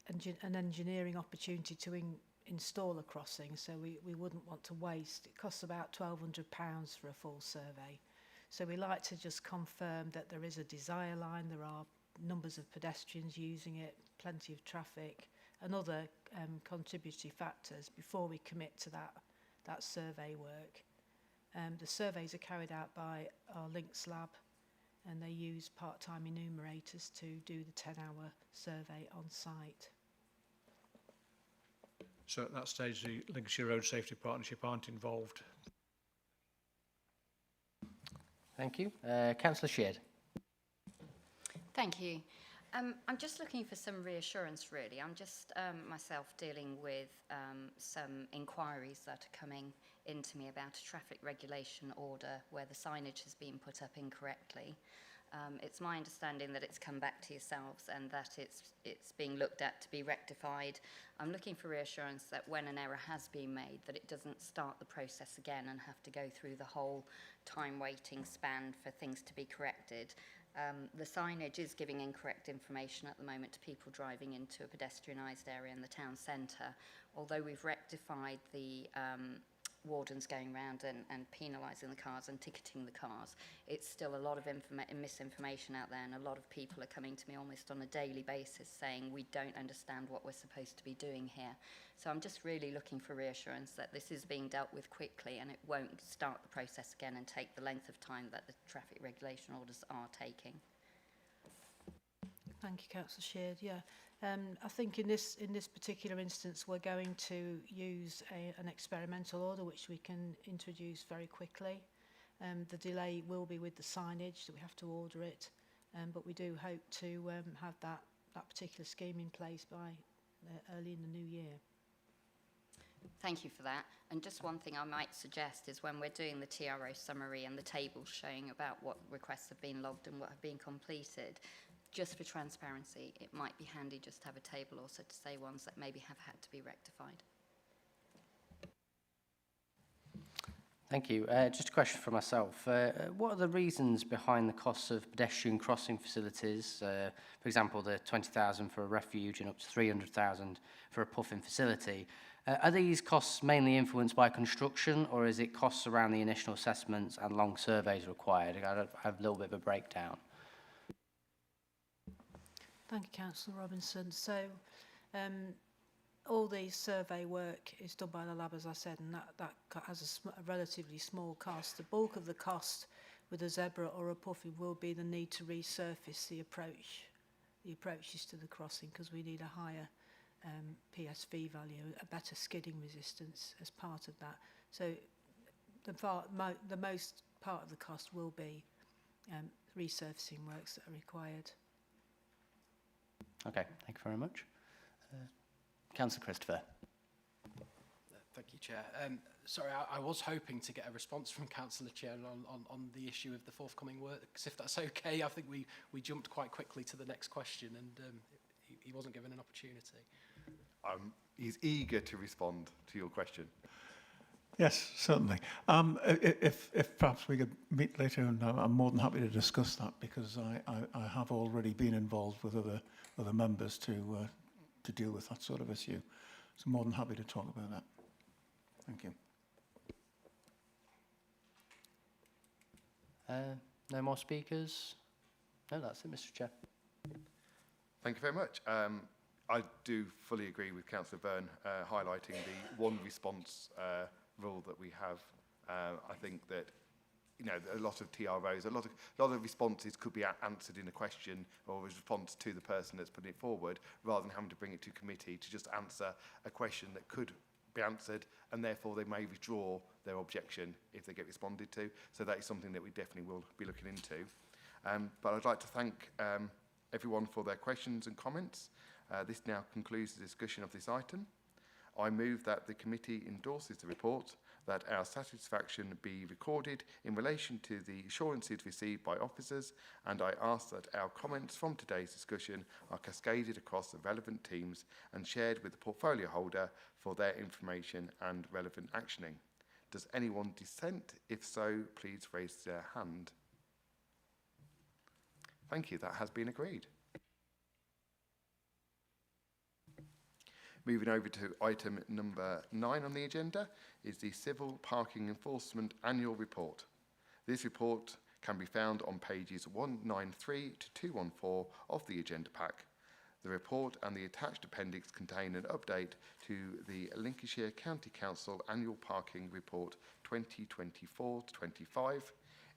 an engineering opportunity to install a crossing, so we wouldn't want to waste. It costs about £1,200 for a full survey. So we like to just confirm that there is a desire line, there are numbers of pedestrians using it, plenty of traffic, and other contributory factors before we commit to that survey work. The surveys are carried out by our Links lab, and they use part-time enumerators to do the 10-hour survey on site. So at that stage, the Lincolnshire Road Safety Partnership aren't involved. Thank you. Councillor Sheard. Thank you. I'm just looking for some reassurance, really. I'm just myself dealing with some inquiries that are coming into me about a traffic regulation order where the signage has been put up incorrectly. It's my understanding that it's come back to yourselves and that it's being looked at to be rectified. I'm looking for reassurance that when an error has been made, that it doesn't start the process again and have to go through the whole time waiting span for things to be corrected. The signage is giving incorrect information at the moment to people driving into a pedestrianised area in the town centre. Although we've rectified the wardens going around and penalising the cars and ticketing the cars, it's still a lot of misinformation out there, and a lot of people are coming to me almost on a daily basis saying we don't understand what we're supposed to be doing here. So I'm just really looking for reassurance that this is being dealt with quickly and it won't start the process again and take the length of time that the traffic regulation orders are taking. Thank you, Councillor Sheard. Yeah, I think in this particular instance, we're going to use an experimental order which we can introduce very quickly. The delay will be with the signage, that we have to order it, but we do hope to have that particular scheme in place by early in the new year. Thank you for that. And just one thing I might suggest is when we're doing the TRO summary and the tables showing about what requests have been logged and what have been completed, just for transparency, it might be handy just to have a table also to say ones that maybe have had to be rectified. Thank you. Just a question for myself. What are the reasons behind the costs of pedestrian crossing facilities? For example, the 20,000 for a refuge and up to 300,000 for a puffin facility. Are these costs mainly influenced by construction, or is it costs around the initial assessments and long surveys required? I have a little bit of a breakdown. Thank you, Councillor Robinson. So all the survey work is done by the lab, as I said, and that has a relatively small cost. The bulk of the cost with a zebra or a puffin will be the need to resurface the approaches to the crossing, because we need a higher PSV value, a better skidding resistance as part of that. So the most part of the cost will be resurfacing works that are required. Okay, thank you very much. Councillor Christopher. Thank you, Chair. Sorry, I was hoping to get a response from Councillor Chair on the issue of the forthcoming works. If that's okay, I think we jumped quite quickly to the next question, and he wasn't given an opportunity. He's eager to respond to your question. Yes, certainly. If perhaps we could meet later, and I'm more than happy to discuss that, because I have already been involved with other members to deal with that sort of issue. So more than happy to talk about that. Thank you. No more speakers? No, that's it, Mr. Chair. Thank you very much. I do fully agree with Councillor Byrne highlighting the one response rule that we have. I think that a lot of TROs, a lot of responses could be answered in a question or a response to the person that's putting it forward, rather than having to bring it to committee to just answer a question that could be answered, and therefore they may withdraw their objection if they get responded to. So that is something that we definitely will be looking into. But I'd like to thank everyone for their questions and comments. This now concludes the discussion of this item. I move that the committee endorses the report, that our satisfaction be recorded in relation to the assurances received by officers, and I ask that our comments from today's discussion are cascaded across the relevant teams and shared with the portfolio holder for their information and relevant actioning. Does anyone dissent? If so, please raise their hand. Thank you, that has been agreed. Moving over to item number 9 on the agenda is the Civil Parking Enforcement Annual Report. This report can be found on pages 193 to 214 of the agenda pack. The report and the attached appendix contain an update to the Lincolnshire County Council Annual Parking Report 2024-25.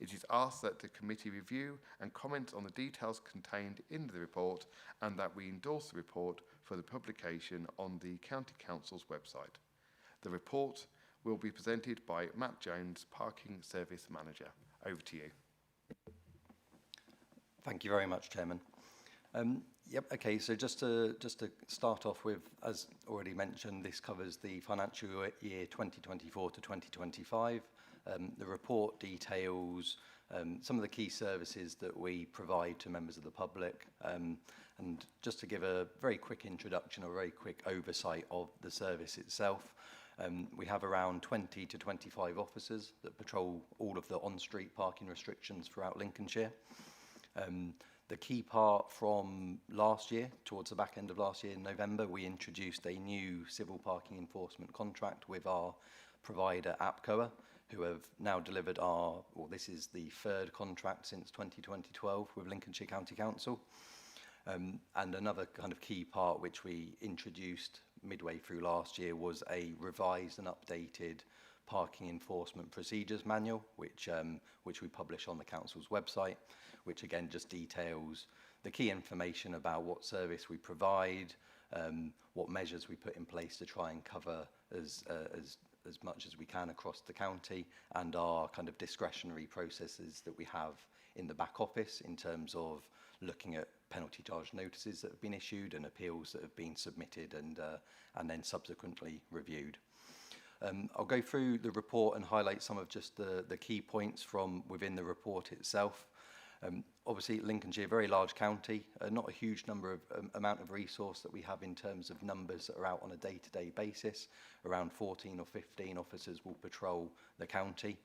It is asked that the committee review and comment on the details contained in the report, and that we endorse the report for the publication on the County Council's website. The report will be presented by Matt Jones, Parking Service Manager. Over to you. Thank you very much, Chairman. Okay, so just to start off with, as already mentioned, this covers the financial year 2024 to 2025. The report details some of the key services that we provide to members of the public. And just to give a very quick introduction, or a very quick oversight of the service itself, we have around 20 to 25 officers that patrol all of the on-street parking restrictions throughout Lincolnshire. The key part from last year, towards the back end of last year in November, we introduced a new civil parking enforcement contract with our provider APCOA, who have now delivered this is the third contract since 2012 with Lincolnshire County Council. And another kind of key part which we introduced midway through last year was a revised and updated parking enforcement procedures manual, which we publish on the council's website, which again just details the key information about what service we provide, what measures we put in place to try and cover as much as we can across the county, and our kind of discretionary processes that we have in the back office in terms of looking at penalty charge notices that have been issued and appeals that have been submitted and then subsequently reviewed. I'll go through the report and highlight some of just the key points from within the report itself. Obviously, Lincolnshire, a very large county, not a huge amount of resource that we have in terms of numbers that are out on a day-to-day basis. Around 14 or 15 officers will patrol the county.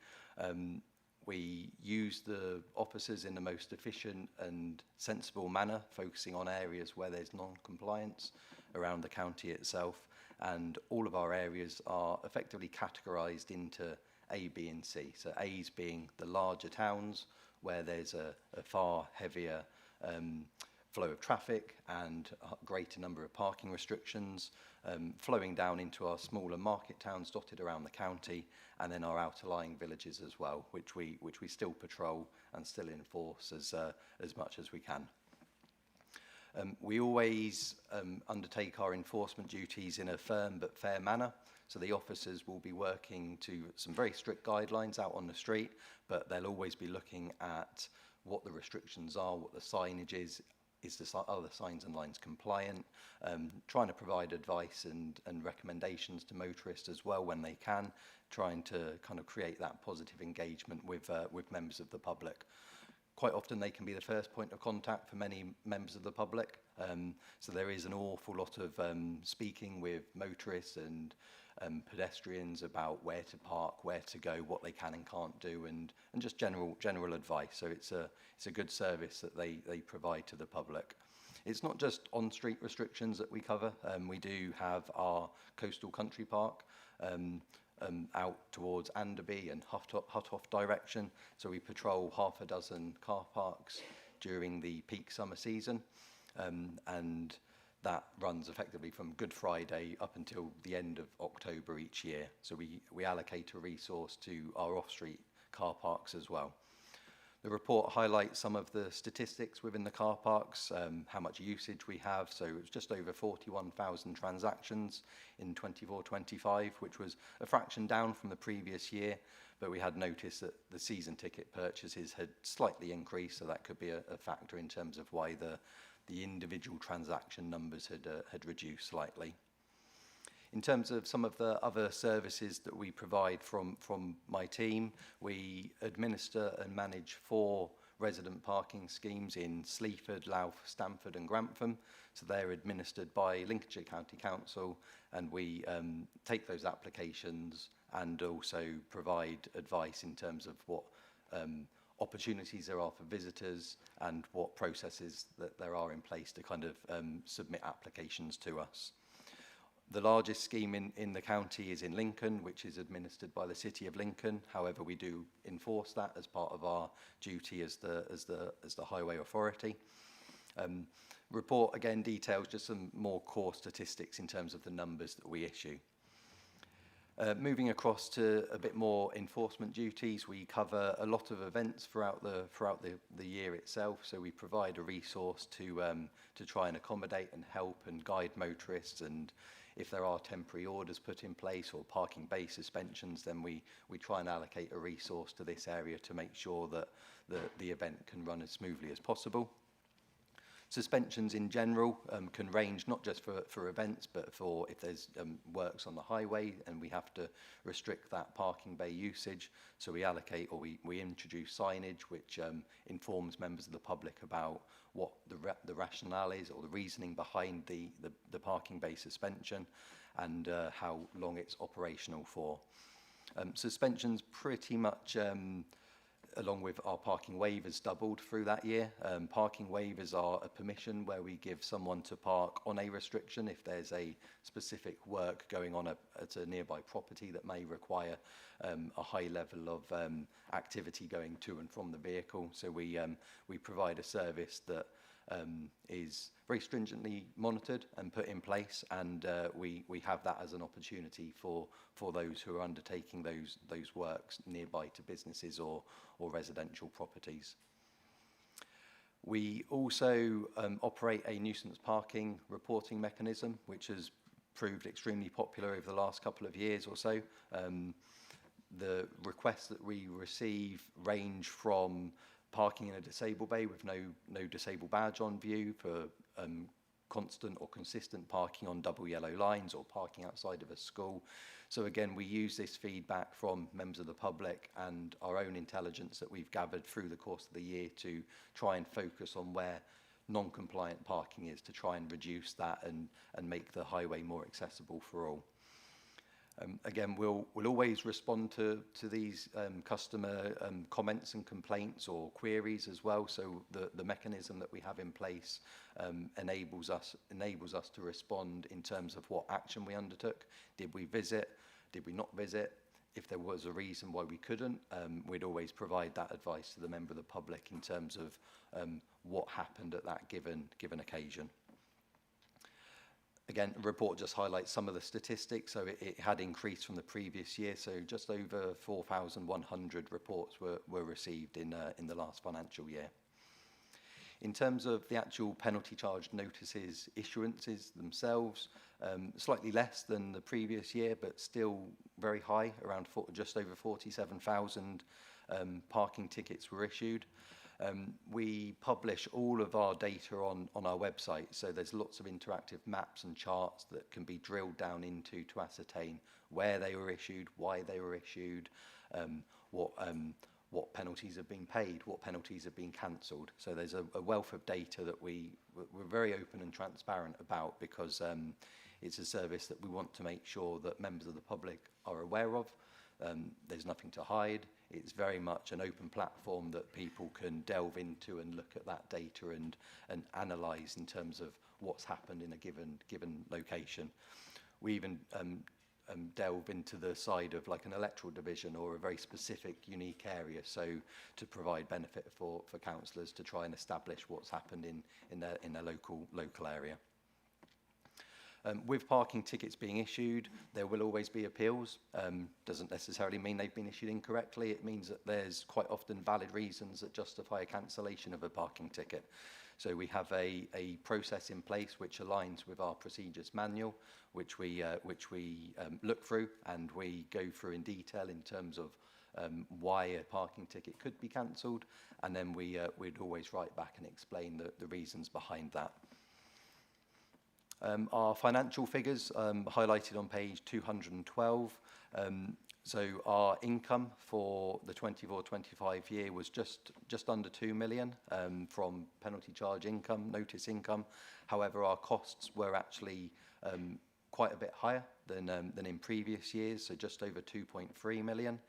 We use the officers in the most efficient and sensible manner, focusing on areas where there's non-compliance around the county itself. And all of our areas are effectively categorised into A, B and C. So A's being the larger towns, where there's a far heavier flow of traffic and a greater number of parking restrictions, flowing down into our smaller market towns dotted around the county, and then our outer-lying villages as well, which we still patrol and still enforce as much as we can. We always undertake our enforcement duties in a firm but fair manner. So the officers will be working to some very strict guidelines out on the street, but they'll always be looking at what the restrictions are, what the signage is are the signs and lines compliant, trying to provide advice and recommendations to motorists as well when they can, trying to kind of create that positive engagement with members of the public. Quite often they can be the first point of contact for many members of the public. So there is an awful lot of speaking with motorists and pedestrians about where to park, where to go, what they can and can't do, and just general advice. So it's a good service that they provide to the public. It's not just on-street restrictions that we cover. We do have our coastal country park out towards Anderby and Huttoff direction. So we patrol half a dozen car parks during the peak summer season, and that runs effectively from Good Friday up until the end of October each year. So we allocate a resource to our off-street car parks as well. The report highlights some of the statistics within the car parks, how much usage we have. So it was just over 41,000 transactions in 24-25, which was a fraction down from the previous year, but we had noticed that the season ticket purchases had slightly increased, so that could be a factor in terms of why the individual transaction numbers had reduced slightly. In terms of some of the other services that we provide from my team, we administer and manage 4 resident parking schemes in Sleaford, Louth, Stamford and Grantham. So they're administered by Lincolnshire County Council, and we take those applications and also provide advice in terms of what opportunities there are for visitors and what processes that there are in place to kind of submit applications to us. The largest scheme in the county is in Lincoln, which is administered by the City of Lincoln. However, we do enforce that as part of our duty as the highway authority. Report again details just some more core statistics in terms of the numbers that we issue. Moving across to a bit more enforcement duties, we cover a lot of events throughout the year itself. So we provide a resource to try and accommodate and help and guide motorists, and if there are temporary orders put in place or parking bay suspensions, then we try and allocate a resource to this area to make sure that the event can run as smoothly as possible. Suspensions in general can range not just for events, but for if there's works on the highway and we have to restrict that parking bay usage. So we allocate or we introduce signage which informs members of the public about what the rationale is or the reasoning behind the parking bay suspension and how long it's operational for. Suspensions pretty much, along with our parking waivers, doubled through that year. Parking waivers are a permission where we give someone to park on a restriction if there's a specific work going on at a nearby property that may require a high level of activity going to and from the vehicle. So we provide a service that is very stringently monitored and put in place, and we have that as an opportunity for those who are undertaking those works nearby to businesses or residential properties. We also operate a nuisance parking reporting mechanism, which has proved extremely popular over the last couple of years or so. The requests that we receive range from parking in a disabled bay with no disabled badge on view, for constant or consistent parking on double yellow lines or parking outside of a school. So again, we use this feedback from members of the public and our own intelligence that we've gathered through the course of the year to try and focus on where non-compliant parking is, to try and reduce that and make the highway more accessible for all. Again, we'll always respond to these customer comments and complaints or queries as well. So the mechanism that we have in place enables us to respond in terms of what action we undertook. Did we visit? Did we not visit? If there was a reason why we couldn't, we'd always provide that advice to the member of the public in terms of what happened at that given occasion. Again, the report just highlights some of the statistics. So it had increased from the previous year. So just over 4,100 reports were received in the last financial year. In terms of the actual penalty charge notices issuances themselves, slightly less than the previous year, but still very high, around just over 47,000 parking tickets were issued. We publish all of our data on our website, so there's lots of interactive maps and charts that can be drilled down into to ascertain where they were issued, why they were issued, what penalties have been paid, what penalties have been cancelled. So there's a wealth of data that we're very open and transparent about, because it's a service that we want to make sure that members of the public are aware of. There's nothing to hide. It's very much an open platform that people can delve into and look at that data and analyse in terms of what's happened in a given location. We even delve into the side of like an electoral division or a very specific, unique area, so to provide benefit for councillors to try and establish what's happened in their local area. With parking tickets being issued, there will always be appeals. Doesn't necessarily mean they've been issued incorrectly. It means that there's quite often valid reasons that justify a cancellation of a parking ticket. So we have a process in place which aligns with our procedures manual, which we look through, and we go through in detail in terms of why a parking ticket could be cancelled, and then we'd always write back and explain the reasons behind that. Our financial figures highlighted on page 212. So our income for the 24-25 year was just under 2 million from penalty charge income, notice income. However, our costs were actually quite a bit higher than in previous years, so just over 2.3 million.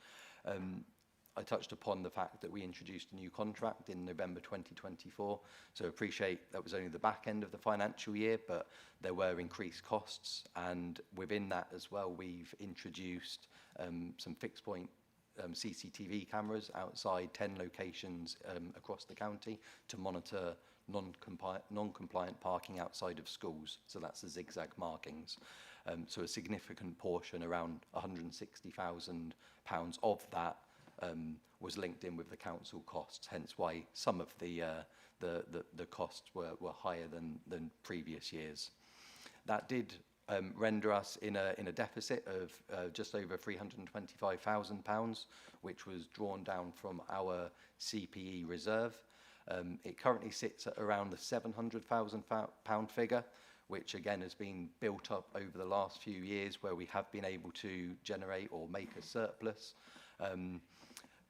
I touched upon the fact that we introduced a new contract in November 2024, so appreciate that was only the back end of the financial year, but there were increased costs, and within that as well, we've introduced some fixed point CCTV cameras outside 10 locations across the county to monitor non-compliant parking outside of schools, so that's the zigzag markings. So a significant portion, around £160,000 of that, was linked in with the council costs, hence why some of the costs were higher than previous years. That did render us in a deficit of just over £325,000, which was drawn down from our CPE reserve. It currently sits at around the £700,000 figure, which again has been built up over the last few years where we have been able to generate or make a surplus.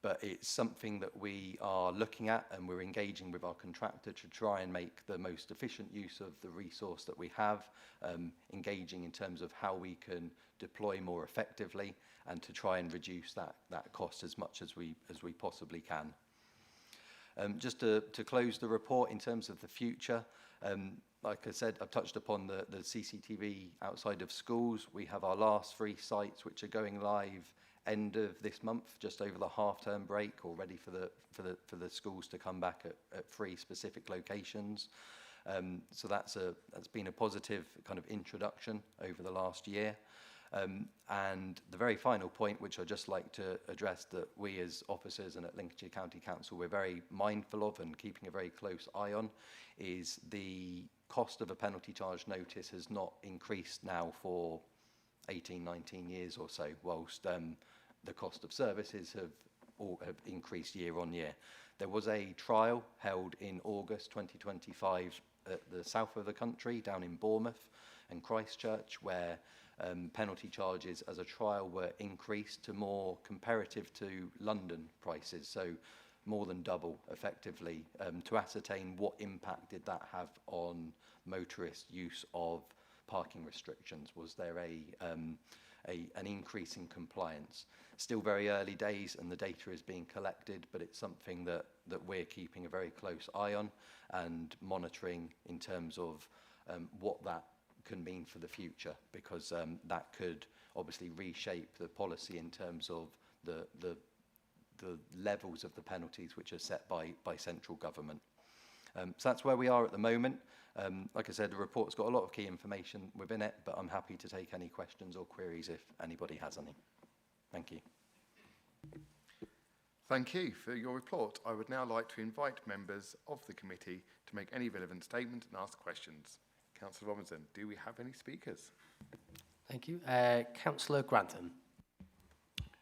But it's something that we are looking at, and we're engaging with our contractor to try and make the most efficient use of the resource that we have, engaging in terms of how we can deploy more effectively and to try and reduce that cost as much as we possibly can. Just to close the report in terms of the future, like I said, I've touched upon the CCTV outside of schools. We have our last 3 sites which are going live end of this month, just over the half-term break, all ready for the schools to come back at 3 specific locations. So that's been a positive kind of introduction over the last year. And the very final point, which I'd just like to address, that we as officers and at Lincolnshire County Council we're very mindful of and keeping a very close eye on, is the cost of a penalty charge notice has not increased now for 18, 19 years or so, whilst the cost of services have increased year on year. There was a trial held in August 2025 at the south of the country, down in Bournemouth and Christchurch, where penalty charges as a trial were increased to more comparative to London prices, so more than double effectively, to ascertain what impact did that have on motorist use of parking restrictions. Was there an increase in compliance? Still very early days and the data is being collected, but it's something that we're keeping a very close eye on and monitoring in terms of what that can mean for the future, because that could obviously reshape the policy in terms of the levels of the penalties which are set by central government. So that's where we are at the moment. Like I said, the report's got a lot of key information within it, but I'm happy to take any questions or queries if anybody has any. Thank you. Thank you for your report. I would now like to invite members of the committee to make any relevant statement and ask questions. Councillor Robinson, do we have any speakers? Thank you. Councillor Grantham.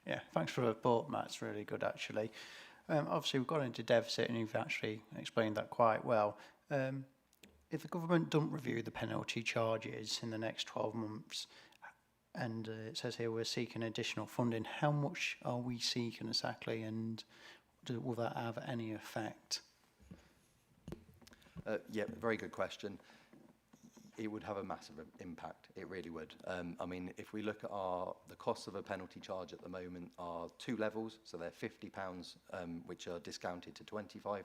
Yeah, thanks for the report, Matt. It's really good, actually. Obviously, we've got into deficit, and you've actually explained that quite well. If the government don't review the penalty charges in the next 12 months, and it says here we're seeking additional funding, how much are we seeking exactly, and will that have any effect? Yeah, very good question. It would have a massive impact. It really would. I mean, if we look at the costs of a penalty charge at the moment are 2 levels. So they're £50, which are discounted to £25,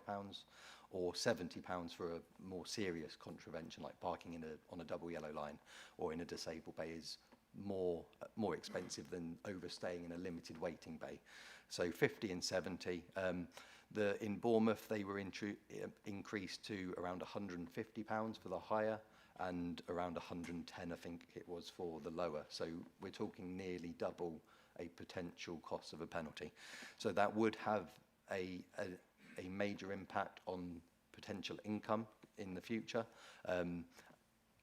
or £70 for a more serious contravention like parking on a double yellow line or in a disabled bay is more expensive than overstaying in a limited waiting bay. So 50 and 70. In Bournemouth, they were increased to around £150 for the higher, and around 110, I think it was, for the lower. So we're talking nearly double a potential cost of a penalty. So that would have a major impact on potential income in the future.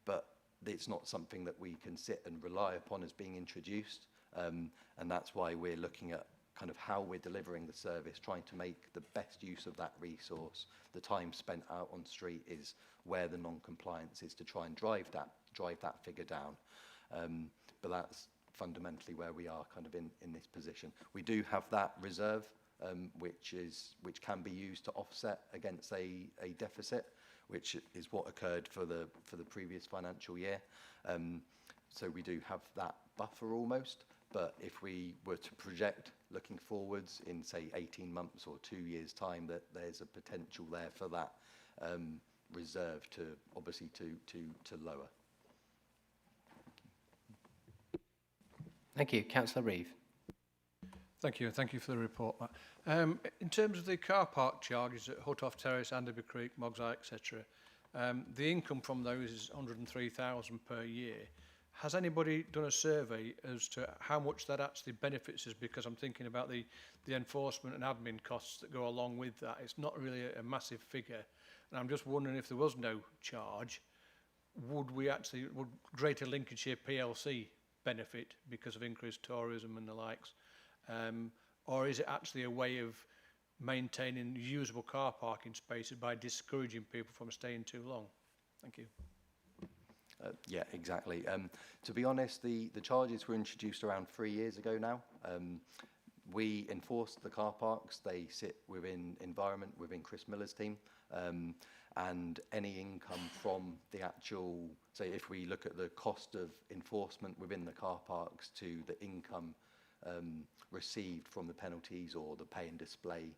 But it's not something that we can sit and rely upon as being introduced. And that's why we're looking at kind of how we're delivering the service, trying to make the best use of that resource. The time spent out on street is where the non-compliance is, to try and drive that figure down. But that's fundamentally where we are kind of in this position. We do have that reserve, which can be used to offset against a deficit, which is what occurred for the previous financial year. So we do have that buffer almost. But if we were to project looking forwards in, say, 18 months or 2 years' time, that there's a potential there for that reserve to obviously to lower. Thank you. Councillor Reeve. Thank you, and thank you for the report, Matt. In terms of the car park charges at Huttoff Terrace, Anderby Creek, Moggs Eye, etc., the income from those is £103,000 per year. Has anybody done a survey as to how much that actually benefits us? Because I'm thinking about the enforcement and admin costs that go along with that. It's not really a massive figure. And I'm just wondering, if there was no charge, would Greater Lincolnshire PLC benefit because of increased tourism and the likes? Or is it actually a way of maintaining usable car parking spaces by discouraging people from staying too long. Thank you. Yeah, exactly. To be honest, the charges were introduced around 3 years ago now. We enforce the car parks. They sit within environment, within Chris Miller's team. And any income from the actual, say if we look at the cost of enforcement within the car parks to the income received from the penalties or the pay and display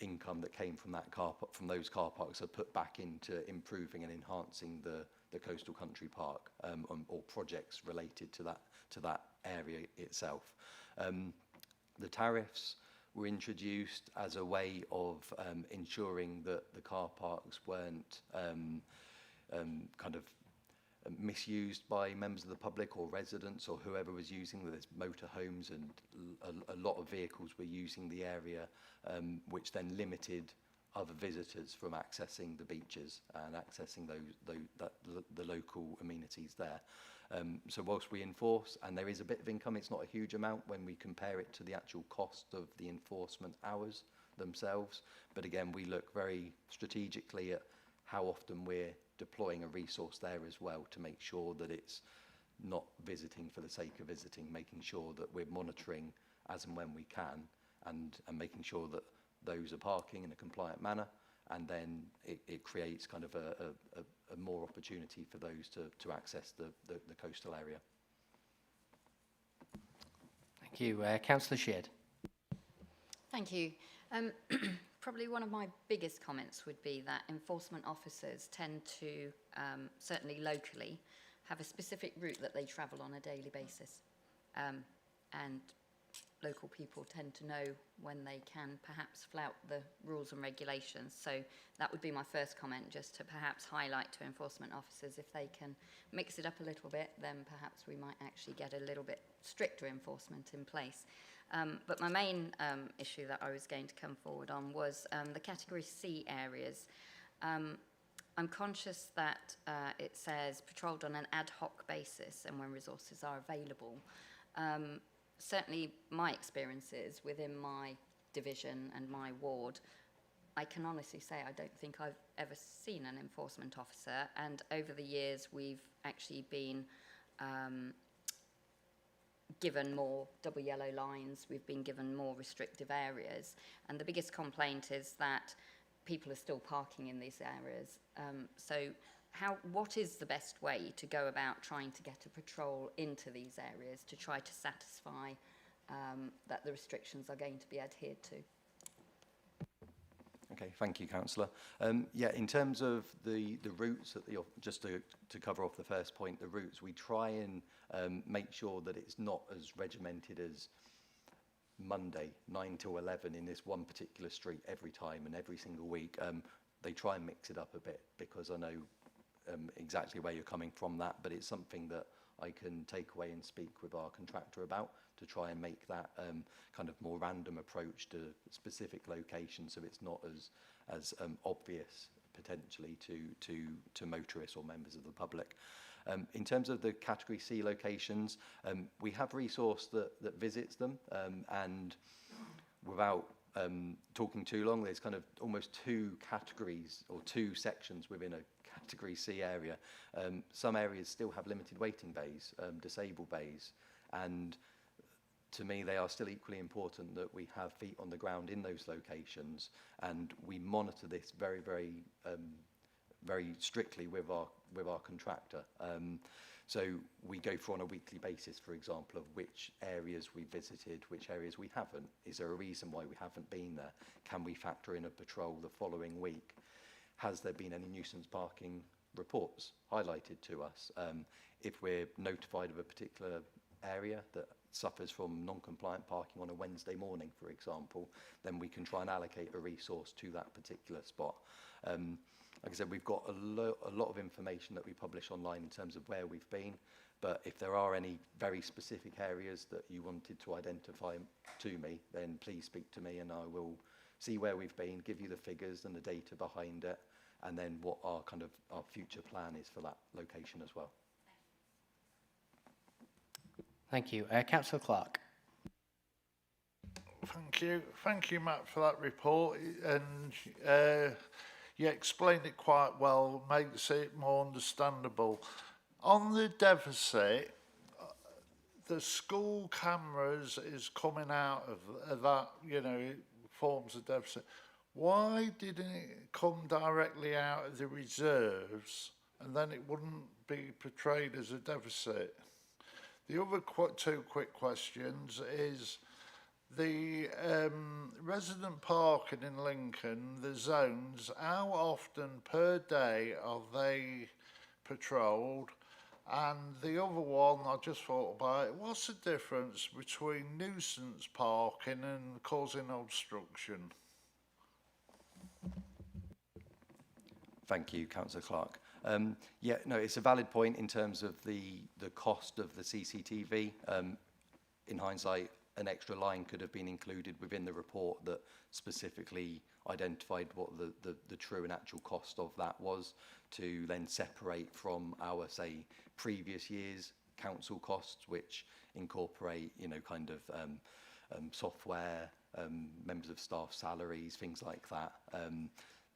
income that came from that from those car parks are put back into improving and enhancing the coastal country park or projects related to that area itself. The tariffs were introduced as a way of ensuring that the car parks weren't kind of misused by members of the public or residents or whoever was using them. There's motorhomes and a lot of vehicles were using the area, which then limited other visitors from accessing the beaches and accessing the local amenities there. So whilst we enforce, and there is a bit of income, it's not a huge amount when we compare it to the actual cost of the enforcement hours themselves. But again, we look very strategically at how often we're deploying a resource there as well to make sure that it's not visiting for the sake of visiting, making sure that we're monitoring as and when we can and making sure that those are parking in a compliant manner, and then it creates kind of a more opportunity for those to access the coastal area. Thank you. Councillor Sheard. Thank you. Probably one of my biggest comments would be that enforcement officers tend to, certainly locally, have a specific route that they travel on a daily basis. And local people tend to know when they can perhaps flout the rules and regulations. So that would be my first comment, just to perhaps highlight to enforcement officers, if they can mix it up a little bit, then perhaps we might actually get a little bit stricter enforcement in place. But my main issue that I was going to come forward on was the Category C areas. I'm conscious that it says patrolled on an ad hoc basis and when resources are available. Certainly my experiences within my division and my ward, I can honestly say I don't think I've ever seen an enforcement officer, and over the years we've actually been given more double yellow lines, we've been given more restrictive areas, and the biggest complaint is that people are still parking in these areas. What is the best way to go about trying to get a patrol into these areas to try to satisfy that the restrictions are going to be adhered to? Okay, thank you, Councillor. Yeah, in terms of the routes, just to cover off the first point, the routes, we try and make sure that it's not as regimented as Monday 9 to 11 in this one particular street every time and every single week. They try and mix it up a bit, because I know exactly where you're coming from that, but it's something that I can take away and speak with our contractor about to try and make that kind of more random approach to specific locations, so it's not as obvious potentially to motorists or members of the public. In terms of the Category C locations, we have resource that visits them, and without talking too long, there's kind of almost two categories or two sections within a Category C area. Some areas still have limited waiting bays, disabled bays, and to me they are still equally important that we have feet on the ground in those locations, and we monitor this very, very very strictly with our contractor. So we go through on a weekly basis, for example, of which areas we visited, which areas we haven't. Is there a reason why we haven't been there? Can we factor in a patrol the following week? Has there been any nuisance parking reports highlighted to us? If we're notified of a particular area that suffers from non-compliant parking on a Wednesday morning, for example, then we can try and allocate a resource to that particular spot. Like I said, we've got a lot of information that we publish online in terms of where we've been, but if there are any very specific areas that you wanted to identify to me, then please speak to me and I will see where we've been, give you the figures and the data behind it, and then what our future plan is for that location as well. Thank you. Councillor Clark. Thank you, Matt, for that report. And you explained it quite well, makes it more understandable. On the deficit, the school cameras is coming out of that, you know, it forms a deficit. Why didn't it come directly out of the reserves and then it wouldn't be portrayed as a deficit? The other two quick questions is the resident parking in Lincoln, the zones, how often per day are they patrolled? And the other one, I just thought about it, what's the difference between nuisance parking and causing obstruction? Thank you, Councillor Clark. Yeah, no, it's a valid point in terms of the cost of the CCTV. In hindsight, an extra line could have been included within the report that specifically identified what the true and actual cost of that was, to then separate from our, say, previous year's council costs, which incorporate, you know, kind of software, members of staff salaries, things like that.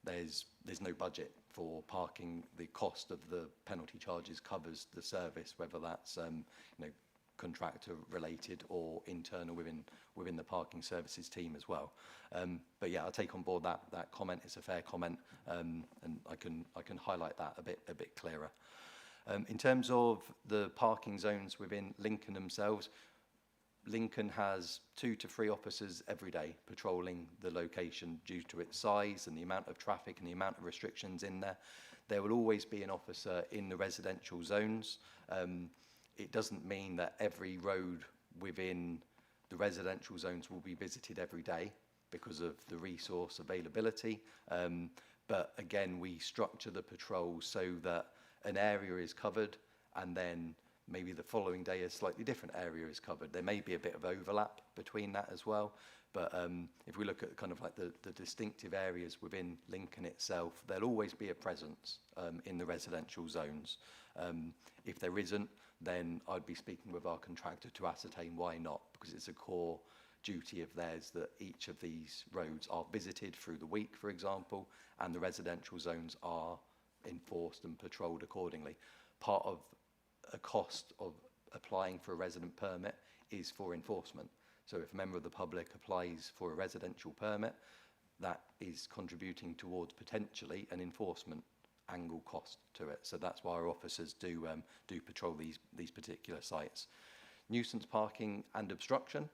There's no budget for parking. The cost of the penalty charges covers the service, whether that's you know, contractor related or internal within the parking services team as well. But yeah, I'll take on board that comment. It's a fair comment, and I can highlight that a bit clearer. In terms of the parking zones within Lincoln themselves, Lincoln has 2 to 3 officers every day patrolling the location due to its size and the amount of traffic and the amount of restrictions in there. There will always be an officer in the residential zones. It doesn't mean that every road within the residential zones will be visited every day because of the resource availability. But again, we structure the patrol so that an area is covered and then maybe the following day a slightly different area is covered. There may be a bit of overlap between that as well. But if we look at kind of like the distinctive areas within Lincoln itself, there'll always be a presence in the residential zones. If there isn't, then I'd be speaking with our contractor to ascertain why not, because it's a core duty of theirs that each of these roads are visited through the week, for example, and the residential zones are enforced and patrolled accordingly. Part of a cost of applying for a resident permit is for enforcement. So if a member of the public applies for a residential permit, that is contributing towards potentially an enforcement angle cost to it. So that's why our officers do patrol these particular sites. Nuisance parking and obstruction.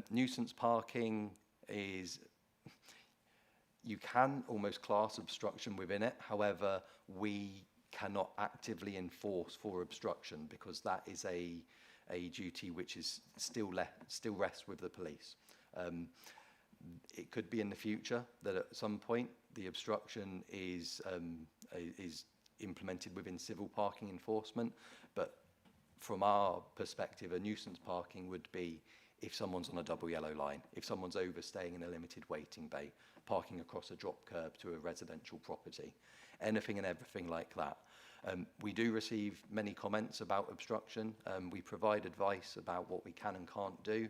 Nuisance parking is, you can almost class obstruction within it. However, we cannot actively enforce for obstruction because that is a duty which is still rests with the police. It could be in the future that at some point the obstruction is implemented within civil parking enforcement, but from our perspective, a nuisance parking would be if someone's on a double yellow line, if someone's overstaying in a limited waiting bay, parking across a drop curb to a residential property, anything and everything like that. We do receive many comments about obstruction. We provide advice about what we can and can't do.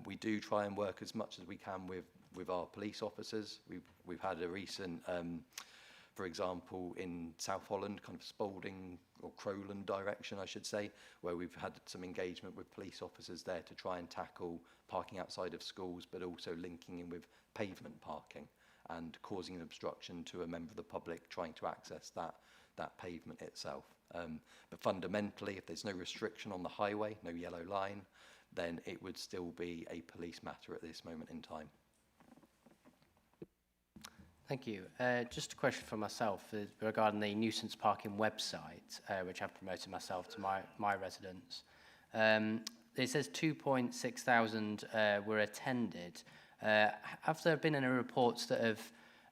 We do try and work as much as we can with our police officers. We've had a recent, for example, in South Holland, kind of Spalding or Crowland direction, I should say, where we've had some engagement with police officers there to try and tackle parking outside of schools, but also linking in with pavement parking and causing an obstruction to a member of the public trying to access that pavement itself. But fundamentally, if there's no restriction on the highway, no yellow line, then it would still be a police matter at this moment in time. Thank you. Just a question for myself regarding the nuisance parking website, which I've promoted myself to my residents. It says 2.6 thousand were attended. Have there been any reports that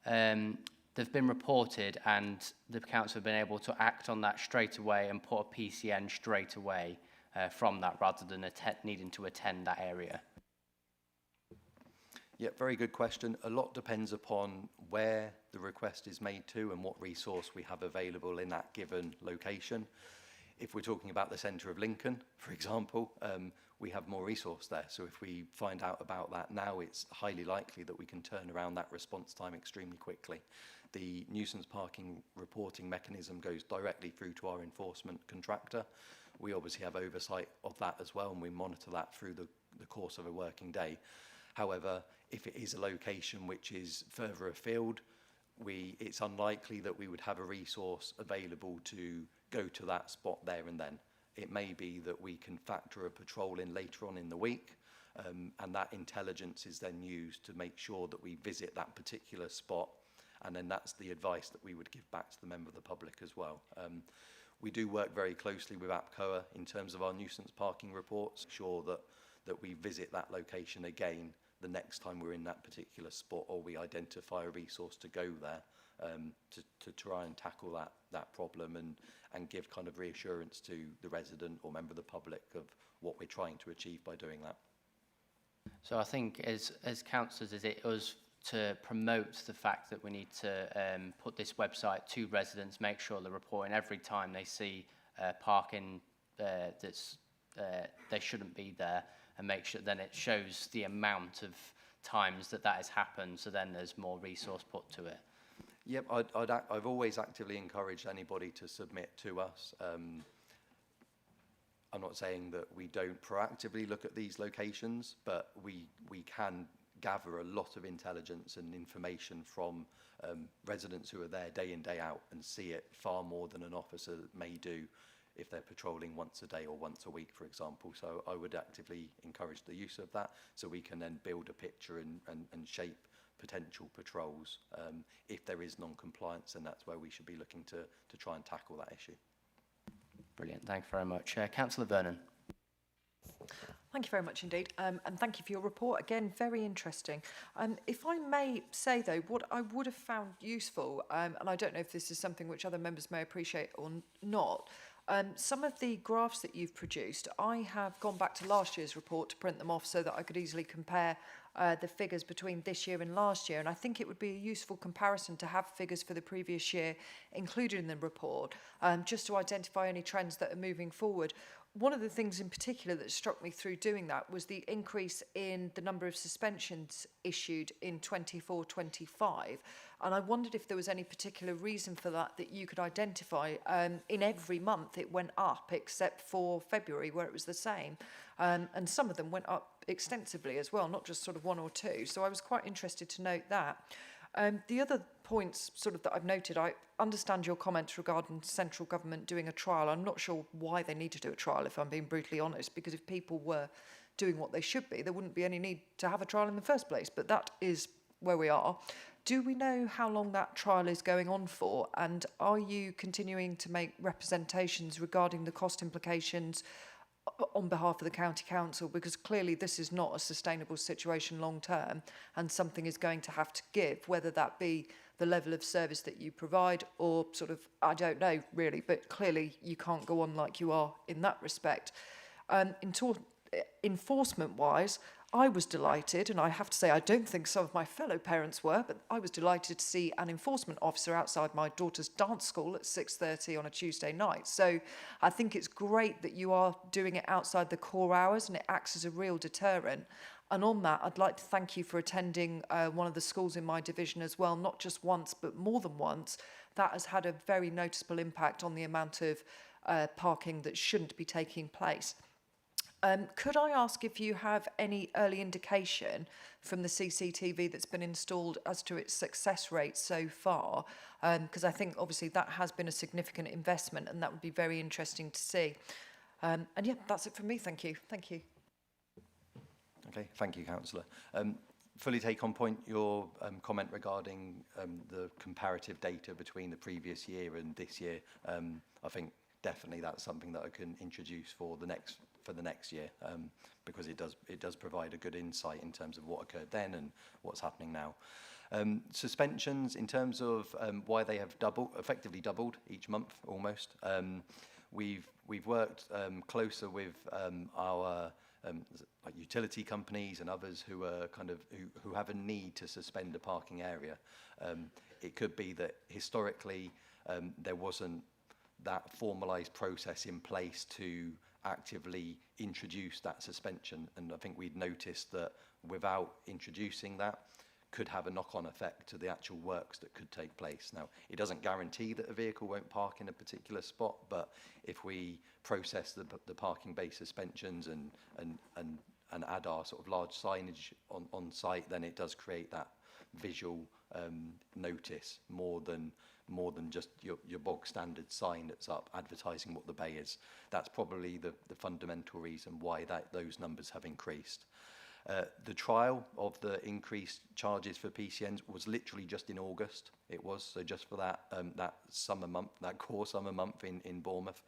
they've been reported and the council have been able to act on that straight away and put a PCN straight away from that rather than needing to attend that area? Yeah, very good question. A lot depends upon where the request is made to and what resource we have available in that given location. If we're talking about the centre of Lincoln, for example, we have more resource there. So if we find out about that now, it's highly likely that we can turn around that response time extremely quickly. The nuisance parking reporting mechanism goes directly through to our enforcement contractor. We obviously have oversight of that as well, and we monitor that through the course of a working day. However, if it is a location which is further afield, it's unlikely that we would have a resource available to go to that spot there and then. It may be that we can factor a patrol in later on in the week, and that intelligence is then used to make sure that we visit that particular spot, and then that's the advice that we would give back to the member of the public as well. We do work very closely with APCOA in terms of our nuisance parking reports, ensure that we visit that location again the next time we're in that particular spot, or we identify a resource to go there to try and tackle that problem and give kind of reassurance to the resident or member of the public of what we're trying to achieve by doing that. So I think as councillors, is it us to promote the fact that we need to put this website to residents, make sure they're reporting every time they see parking that's they shouldn't be there, and make sure then it shows the amount of times that has happened, so then there's more resource put to it. Yep, I've always actively encouraged anybody to submit to us. I'm not saying that we don't proactively look at these locations, but we can gather a lot of intelligence and information from residents who are there day in, day out, and see it far more than an officer may do if they're patrolling once a day or once a week, for example. So I would actively encourage the use of that, so we can then build a picture and shape potential patrols. If there is non-compliance, then that's where we should be looking to try and tackle that issue. Brilliant, thank you very much. Councillor Vernon. Thank you very much indeed, and thank you for your report. Again, very interesting. If I may say, though, what I would have found useful, and I don't know if this is something which other members may appreciate or not, some of the graphs that you've produced, I have gone back to last year's report to print them off so that I could easily compare the figures between this year and last year. And I think it would be a useful comparison to have figures for the previous year included in the report, just to identify any trends that are moving forward. One of the things in particular that struck me through doing that was the increase in the number of suspensions issued in 24-25. And I wondered if there was any particular reason for that you could identify. In every month it went up except for February, where it was the same. And some of them went up extensively as well, not just sort of one or two. So I was quite interested to note that. The other points sort of that I've noted, I understand your comments regarding central government doing a trial. I'm not sure why they need to do a trial, if I'm being brutally honest, because if people were doing what they should be, there wouldn't be any need to have a trial in the first place. But that is where we are. Do we know how long that trial is going on for? And are you continuing to make representations regarding the cost implications on behalf of the County Council? Because clearly this is not a sustainable situation long term, and something is going to have to give, whether that be the level of service that you provide or sort of, I don't know really, but clearly you can't go on like you are in that respect. Enforcement wise, I was delighted, and I have to say I don't think some of my fellow parents were, but I was delighted to see an enforcement officer outside my daughter's dance school at 6:30 on a Tuesday night. So I think it's great that you are doing it outside the core hours, and it acts as a real deterrent. And on that, I'd like to thank you for attending one of the schools in my division as well, not just once, but more than once. That has had a very noticeable impact on the amount of parking that shouldn't be taking place. Could I ask if you have any early indication from the CCTV that's been installed as to its success rate so far? Because I think obviously that has been a significant investment, and that would be very interesting to see. And yeah, that's it from me. Thank you. Thank you. Okay, thank you, Councillor. Fully take on point your comment regarding the comparative data between the previous year and this year. I think definitely that's something that I can introduce for the next year, because it does provide a good insight in terms of what occurred then and what's happening now. Suspensions, in terms of why they have effectively doubled each month almost. We've worked closer with our like utility companies and others who are who have a need to suspend a parking area. It could be that historically there wasn't that formalised process in place to actively introduce that suspension. And I think we'd noticed that without introducing that, could have a knock-on effect to the actual works that could take place. Now, it doesn't guarantee that a vehicle won't park in a particular spot, but if we process the parking-based suspensions and add our sort of large signage on site, then it does create that visual notice more than just your bog standard sign that's up advertising what the bay is. That's probably the fundamental reason why those numbers have increased. The trial of the increased charges for PCNs was literally just in August. It was, so just for that summer month, that core summer month in Bournemouth,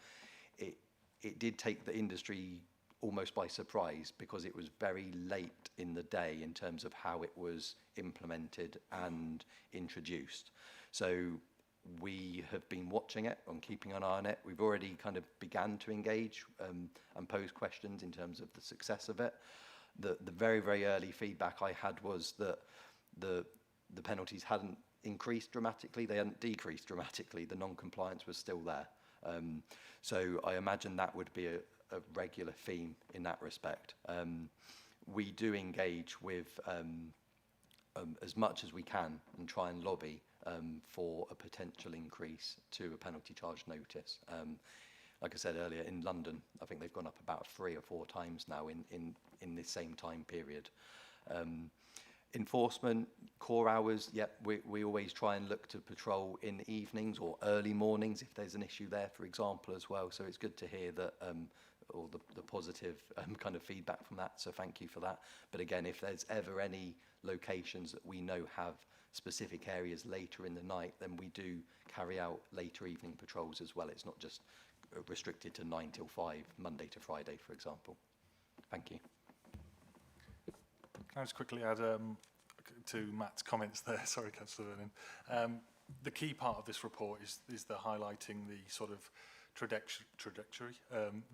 it did take the industry almost by surprise, because it was very late in the day in terms of how it was implemented and introduced. So we have been watching it and keeping an eye on it. We've already kind of began to engage and pose questions in terms of the success of it. The very, very early feedback I had was that the penalties hadn't increased dramatically, they hadn't decreased dramatically, the non-compliance was still there. So I imagine that would be a regular theme in that respect. We do engage with as much as we can and try and lobby for a potential increase to a penalty charge notice. Like I said earlier, in London, I think they've gone up about 3 or 4 times now in this same time period. Enforcement, core hours, we always try and look to patrol in the evenings or early mornings if there's an issue there, for example, as well. So it's good to hear that all the positive kind of feedback from that. So thank you for that. But again, if there's ever any locations that we know have specific areas later in the night, then we do carry out later evening patrols as well. It's not just restricted to 9 till 5, Monday to Friday, for example. Thank you. Can I just quickly add to Matt's comments there? Sorry, Councillor Vernon. The key part of this report is the highlighting the sort of trajectory,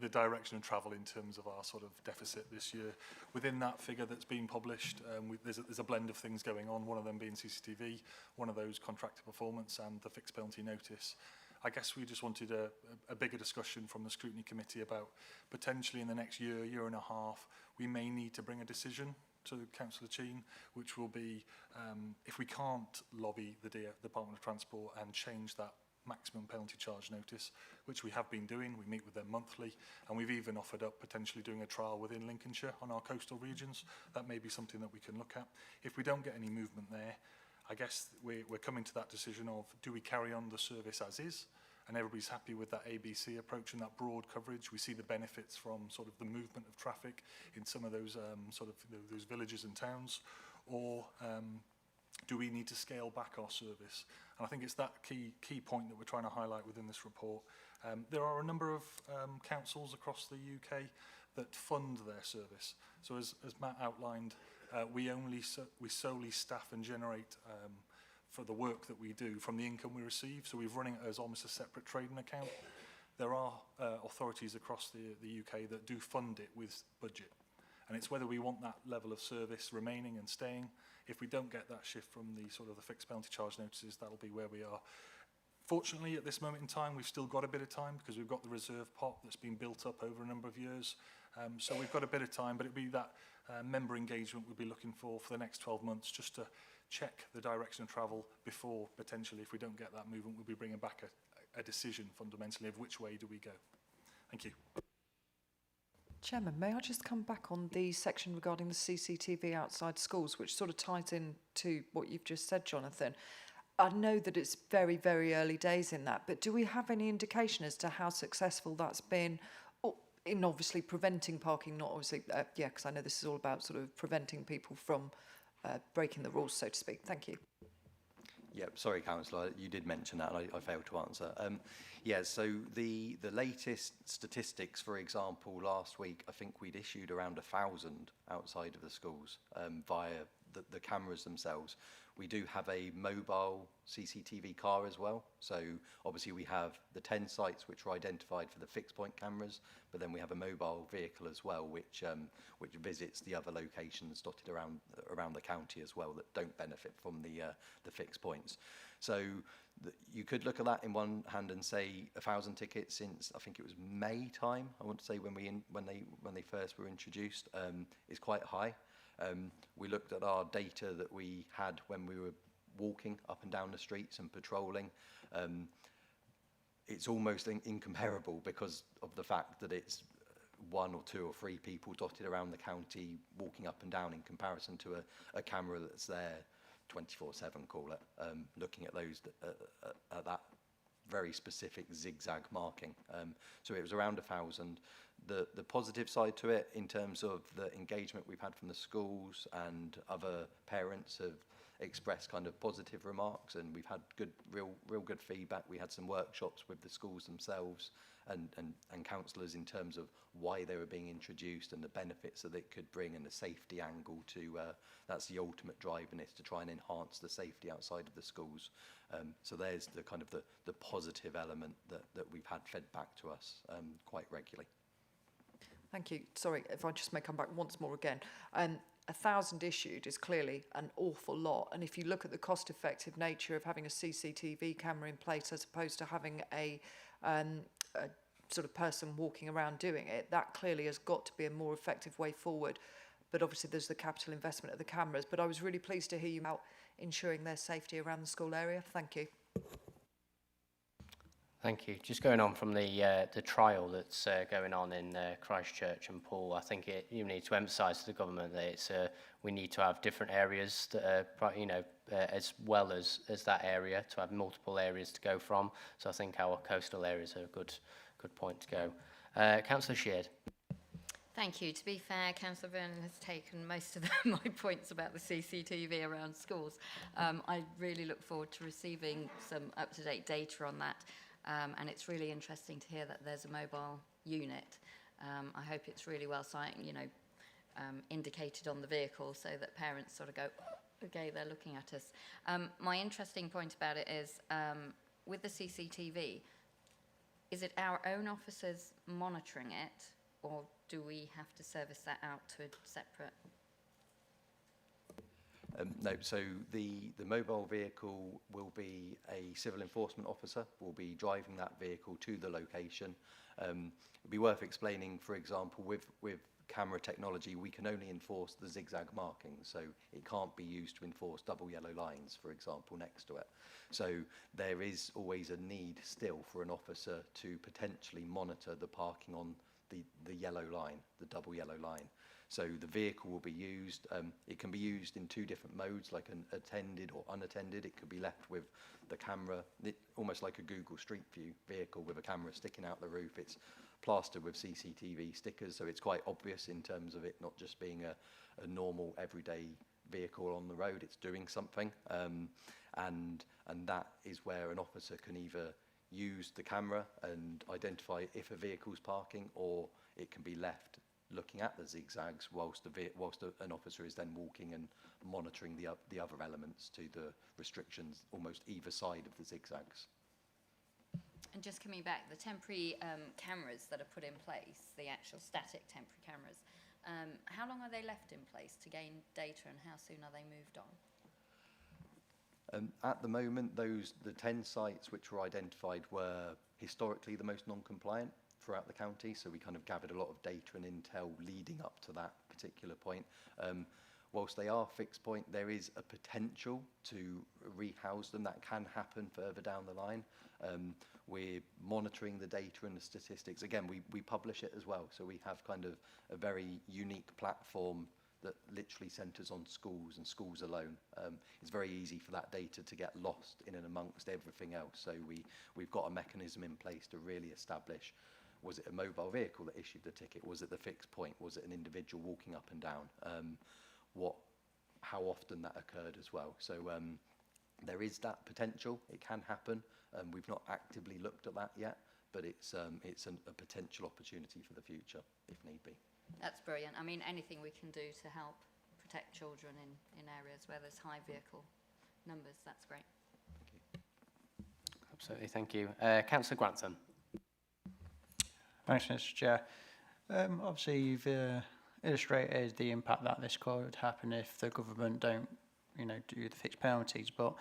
the direction of travel in terms of our sort of deficit this year. Within that figure that's been published, there's a blend of things going on, one of them being CCTV, one of those contractor performance, and the fixed penalty notice. I guess we just wanted a bigger discussion from the Scrutiny Committee about potentially in the next year and a half, we may need to bring a decision to Councillor Cheen, which will be if we can't lobby the Department of Transport and change that maximum penalty charge notice, which we have been doing. We meet with them monthly, and we've even offered up potentially doing a trial within Lincolnshire on our coastal regions. That may be something that we can look at. If we don't get any movement there, I guess we're coming to that decision of, do we carry on the service as is? And everybody's happy with that ABC approach and that broad coverage. We see the benefits from sort of the movement of traffic in some of those those villages and towns, or do we need to scale back our service? And I think it's that key point that we're trying to highlight within this report. There are a number of councils across the UK that fund their service. So as Matt outlined, we solely staff and generate for the work that we do from the income we receive. So we're running it as almost a separate trading account. There are authorities across the UK that do fund it with budget. And it's whether we want that level of service remaining and staying. If we don't get that shift from the sort of the fixed penalty charge notices, that'll be where we are. Fortunately, at this moment in time, we've still got a bit of time because we've got the reserve pot that's been built up over a number of years. So we've got a bit of time, but it'll be that member engagement we'll be looking for the next 12 months, just to check the direction of travel before potentially, if we don't get that movement, we'll be bringing back a decision fundamentally of which way do we go. Thank you. Chairman, may I just come back on the section regarding the CCTV outside schools, which sort of ties in to what you've just said, Jonathan. I know that it's very, very early days in that, but do we have any indication as to how successful that's been in obviously preventing parking, not obviously, because I know this is all about sort of preventing people from breaking the rules, so to speak. Thank you. Yeah, sorry, Councillor, you did mention that and I failed to answer. So the latest statistics, for example, last week, I think we'd issued around 1,000 outside of the schools via the cameras themselves. We do have a mobile CCTV car as well. So obviously we have the 10 sites which are identified for the fixed point cameras, but then we have a mobile vehicle as well, which visits the other locations dotted around the county as well that don't benefit from the fixed points. So you could look at that in one hand and say 1,000 tickets since I think it was May time. I want to say when they first were introduced is quite high. We looked at our data that we had when we were walking up and down the streets and patrolling. It's almost incomparable because of the fact that it's 1 or 2 or 3 people dotted around the county walking up and down in comparison to a camera that's there 24/7, call it, looking at those at that very specific zigzag marking. So it was around 1,000. The positive side to it, in terms of the engagement we've had from the schools and other parents, have expressed kind of positive remarks, and we've had real good feedback. We had some workshops with the schools themselves and counsellors in terms of why they were being introduced and the benefits that it could bring, and the safety angle to that's the ultimate drive in this, to try and enhance the safety outside of the schools. So there's the kind of the positive element that we've had fed back to us quite regularly. Thank you. Sorry, if I just may come back once more again. 1,000 issued is clearly an awful lot. And if you look at the cost-effective nature of having a CCTV camera in place as opposed to having a sort of person walking around doing it, that clearly has got to be a more effective way forward. But obviously there's the capital investment of the cameras. But I was really pleased to hear you about ensuring their safety around the school area. Thank you. Thank you. Just going on from the trial that's going on in Christchurch and Poole, I think you need to emphasise to the government that we need to have different areas that are, as well as that area, to have multiple areas to go from. So I think our coastal areas are a good point to go. Councillor Sheard. Thank you. To be fair, Councillor Vernon has taken most of my points about the CCTV around schools. I really look forward to receiving some up-to-date data on that. And it's really interesting to hear that there's a mobile unit. I hope it's really well indicated on the vehicle so that parents sort of go, oh, okay, they're looking at us. My interesting point about it is, with the CCTV, is it our own officers monitoring it, or do we have to service that out to a separate? No, so the mobile vehicle will be a civil enforcement officer, will be driving that vehicle to the location. It'd be worth explaining, for example, with camera technology, we can only enforce the zigzag markings, so it can't be used to enforce double yellow lines, for example, next to it. So there is always a need still for an officer to potentially monitor the parking on the yellow line, the double yellow line. So the vehicle will be used. It can be used in 2 different modes, like an attended or unattended. It could be left with the camera, almost like a Google Street View vehicle with a camera sticking out the roof. It's plastered with CCTV stickers, so it's quite obvious in terms of it not just being a normal everyday vehicle on the road. It's doing something, and that is where an officer can either use the camera and identify if a vehicle's parking, or it can be left looking at the zigzags whilst an officer is then walking and monitoring the other elements to the restrictions almost either side of the zigzags. And just coming back, the temporary cameras that are put in place, the actual static temporary cameras, how long are they left in place to gain data, and how soon are they moved on? At the moment, the 10 sites which were identified were historically the most non-compliant throughout the county, so we kind of gathered a lot of data and intel leading up to that particular point. Whilst they are fixed point, there is a potential to rehouse them. That can happen further down the line. We're monitoring the data and the statistics. Again, we publish it as well, so we have kind of a very unique platform that literally centres on schools and schools alone. It's very easy for that data to get lost in and amongst everything else. So we've got a mechanism in place to really establish, was it a mobile vehicle that issued the ticket? Was it the fixed point? Was it an individual walking up and down? How often that occurred as well. So there is that potential. It can happen. We've not actively looked at that yet, but it's a potential opportunity for the future if need be. That's brilliant. I mean, anything we can do to help protect children in areas where there's high vehicle numbers, that's great. Absolutely, thank you. Councillor Grantham. Thanks, Mr. Chair. Obviously, you've illustrated the impact that this could happen if the government don't, do the fixed penalties. But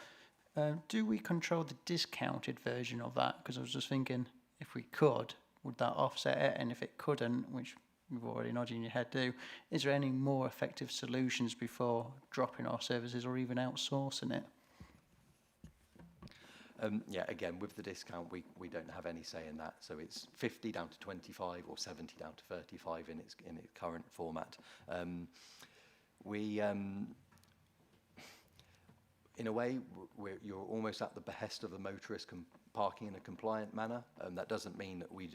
do we control the discounted version of that? Because I was just thinking, if we could, would that offset it? And if it couldn't, which you've already nodded in your head do, is there any more effective solutions before dropping our services or even outsourcing it? Yeah, again, with the discount, we don't have any say in that. So it's 50 down to 25 or 70 down to 35 in its current format. In a way, you're almost at the behest of the motorist parking in a compliant manner. That doesn't mean that we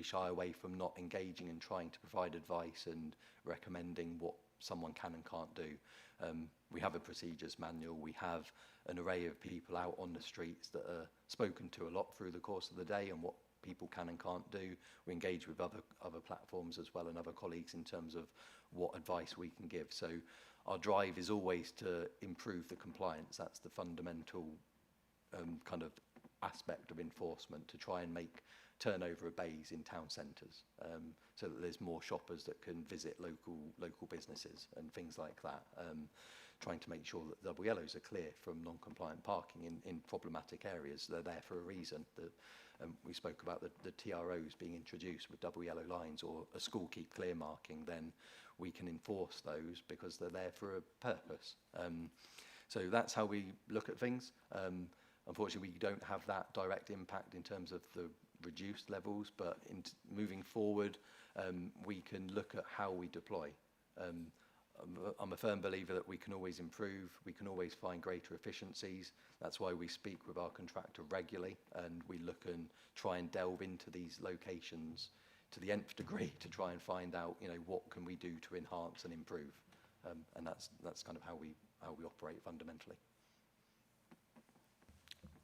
shy away from not engaging and trying to provide advice and recommending what someone can and can't do. We have a procedures manual. We have an array of people out on the streets that are spoken to a lot through the course of the day and what people can and can't do. We engage with other platforms as well and other colleagues in terms of what advice we can give. So our drive is always to improve the compliance. That's the fundamental kind of aspect of enforcement, to try and make turnover of bays in town centres, so that there's more shoppers that can visit local businesses and things like that. Trying to make sure that double yellows are clear from non-compliant parking in problematic areas. They're there for a reason. We spoke about the TROs being introduced with double yellow lines or a school keep clear marking, then we can enforce those because they're there for a purpose. So that's how we look at things. Unfortunately, we don't have that direct impact in terms of the reduced levels, but moving forward, we can look at how we deploy. I'm a firm believer that we can always improve, we can always find greater efficiencies. That's why we speak with our contractor regularly, and we look and try and delve into these locations to the nth degree to try and find out, what can we do to enhance and improve. And that's kind of how we operate fundamentally.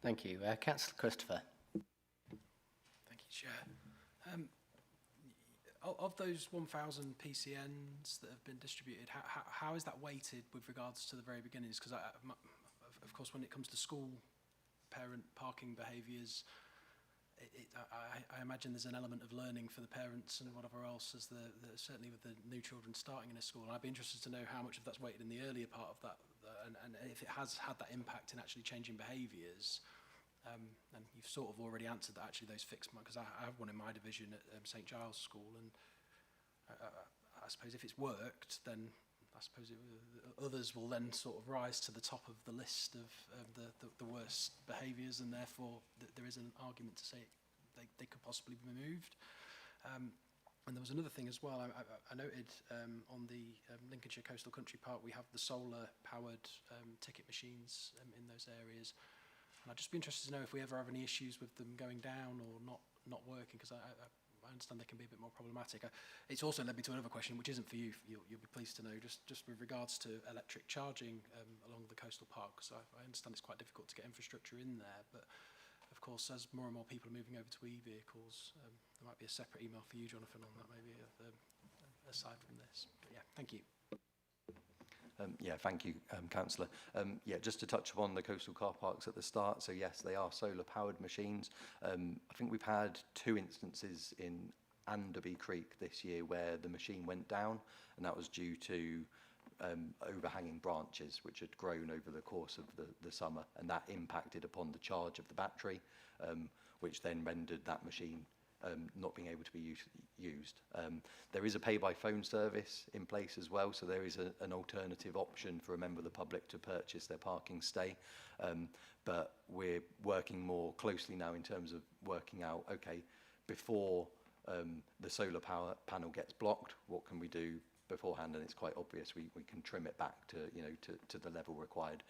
Thank you. Councillor Christopher. Thank you, Chair. Of those 1,000 PCNs that have been distributed, how is that weighted with regards to the very beginnings? Because, of course, when it comes to school parent parking behaviours, I imagine there's an element of learning for the parents and whatever else, as certainly with the new children starting in a school. And I'd be interested to know how much of that's weighted in the earlier part of that, and if it has had that impact in actually changing behaviours. And you've sort of already answered that, actually, those fixed, because I have one in my division at St Giles School, and I suppose if it's worked, then I suppose others will then sort of rise to the top of the list of the worst behaviours, and therefore there is an argument to say they could possibly be removed. And there was another thing as well. I noted on the Lincolnshire Coastal Country Park, we have the solar-powered ticket machines in those areas. And I'd just be interested to know if we ever have any issues with them going down or not working, because I understand they can be a bit more problematic. It's also led me to another question, which isn't for you. You'll be pleased to know, just with regards to electric charging along the coastal park. So I understand it's quite difficult to get infrastructure in there, but of course, as more and more people are moving over to e-vehicles, there might be a separate email for you, Jonathan, on that, maybe aside from this. But yeah, thank you. Yeah, thank you, Councillor. Yeah, just to touch upon the coastal car parks at the start. So yes, they are solar-powered machines. I think we've had 2 instances in Anderby Creek this year where the machine went down, and that was due to overhanging branches which had grown over the course of the summer, and that impacted upon the charge of the battery, which then rendered that machine not being able to be used. There is a pay-by-phone service in place as well, so there is an alternative option for a member of the public to purchase their parking stay. But we're working more closely now in terms of working out, okay, before the solar power panel gets blocked, what can we do beforehand? And it's quite obvious we can trim it back to the level required.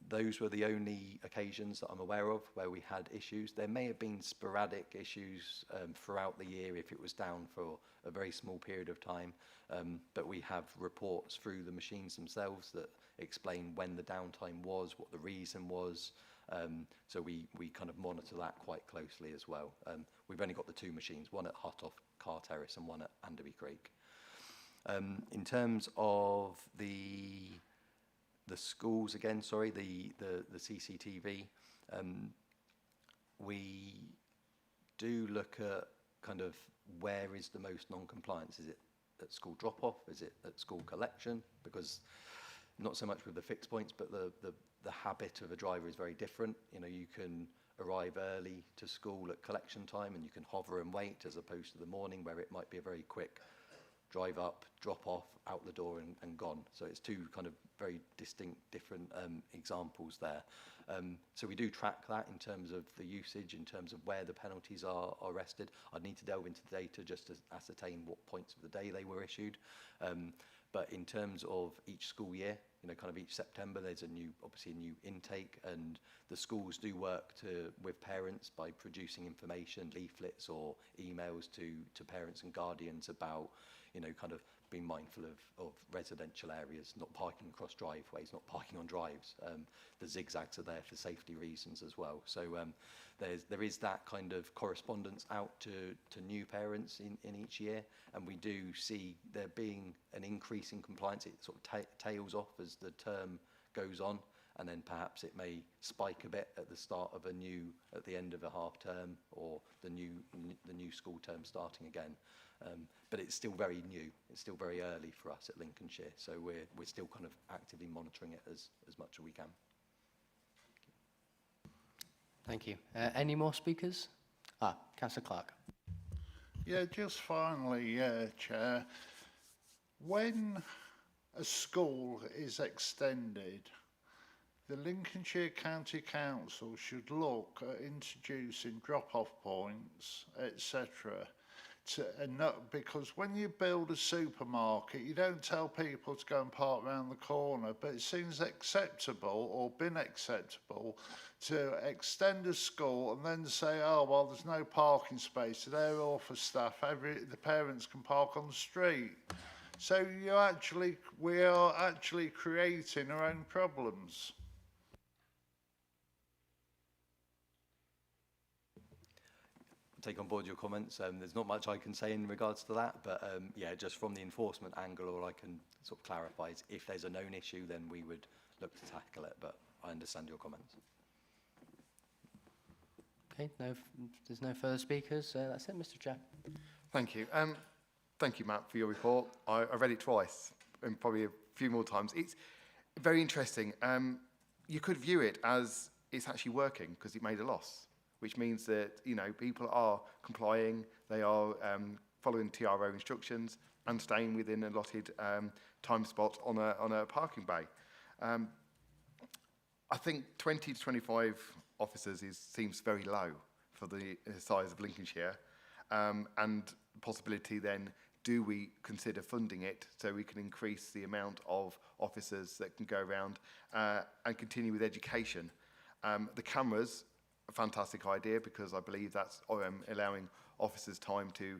Those were the only occasions that I'm aware of where we had issues. There may have been sporadic issues throughout the year if it was down for a very small period of time, but we have reports through the machines themselves that explain when the downtime was, what the reason was, so we kind of monitor that quite closely as well. We've only got the 2 machines, one at Huttoff Car Terrace and one at Anderby Creek. In terms of the The schools, again, sorry, the CCTV, we do look at kind of where is the most non-compliance. Is it at school drop-off? Is it at school collection? Because not so much with the fixed points, but the habit of a driver is very different. You know, you can arrive early to school at collection time and you can hover and wait, as opposed to the morning where it might be a very quick drive up, drop off, out the door and gone. So it's two kind of very distinct, different examples there. So we do track that in terms of the usage, in terms of where the penalties are arrested. I'd need to delve into the data just to ascertain what points of the day they were issued. But in terms of each school year, you know, kind of each September, there's obviously a new intake, and the schools do work with parents by producing information, leaflets or emails to parents and guardians about, you know, kind of being mindful of residential areas, not parking across driveways, not parking on drives. The zigzags are there for safety reasons as well. So there is that kind of correspondence out to new parents in each year, and we do see there being an increase in compliance. It sort of tails off as the term goes on, and then perhaps it may spike a bit at the start of at the end of a half term, or the new school term starting again. But it's still very new. It's still very early for us at Lincolnshire, so we're still kind of actively monitoring it as much as we can. Thank you. Any more speakers? Councillor Clark. Yeah, just finally, Chair, when a school is extended, the Lincolnshire County Council should look at introducing drop-off points, etc. Because when you build a supermarket, you don't tell people to go and park around the corner, but it seems acceptable, or been acceptable, to extend a school and then say, oh, well, there's no parking space, so they're all for staff, the parents can park on the street. So we are actually creating our own problems. Take on board your comments. There's not much I can say in regards to that, but yeah, just from the enforcement angle, all I can sort of clarify is if there's a known issue, then we would look to tackle it, but I understand your comments. Okay, there's no further speakers. That's it, Mr. Chair. Thank you. Thank you, Matt, for your report. I read it twice and probably a few more times. It's very interesting. You could view it as it's actually working because it made a loss, which means that, you know, people are complying, they are following TRO instructions and staying within allotted time spots on a parking bay. I think 20 to 25 officers seems very low for the size of Lincolnshire, and the possibility then, do we consider funding it so we can increase the amount of officers that can go around and continue with education? The cameras, a fantastic idea, because I believe that's allowing officers time to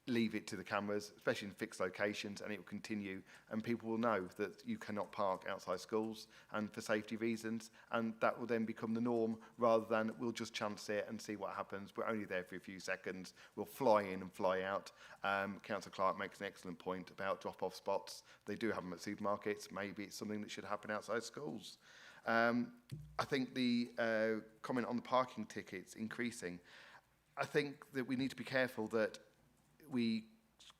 leave it to the cameras, especially in fixed locations, and it will continue, and people will know that you cannot park outside schools and for safety reasons, and that will then become the norm rather than we'll just chance it and see what happens. We're only there for a few seconds. We'll fly in and fly out. Councillor Clark makes an excellent point about drop-off spots. They do have them at supermarkets. Maybe it's something that should happen outside schools. I think the comment on the parking tickets increasing, I think that we need to be careful that we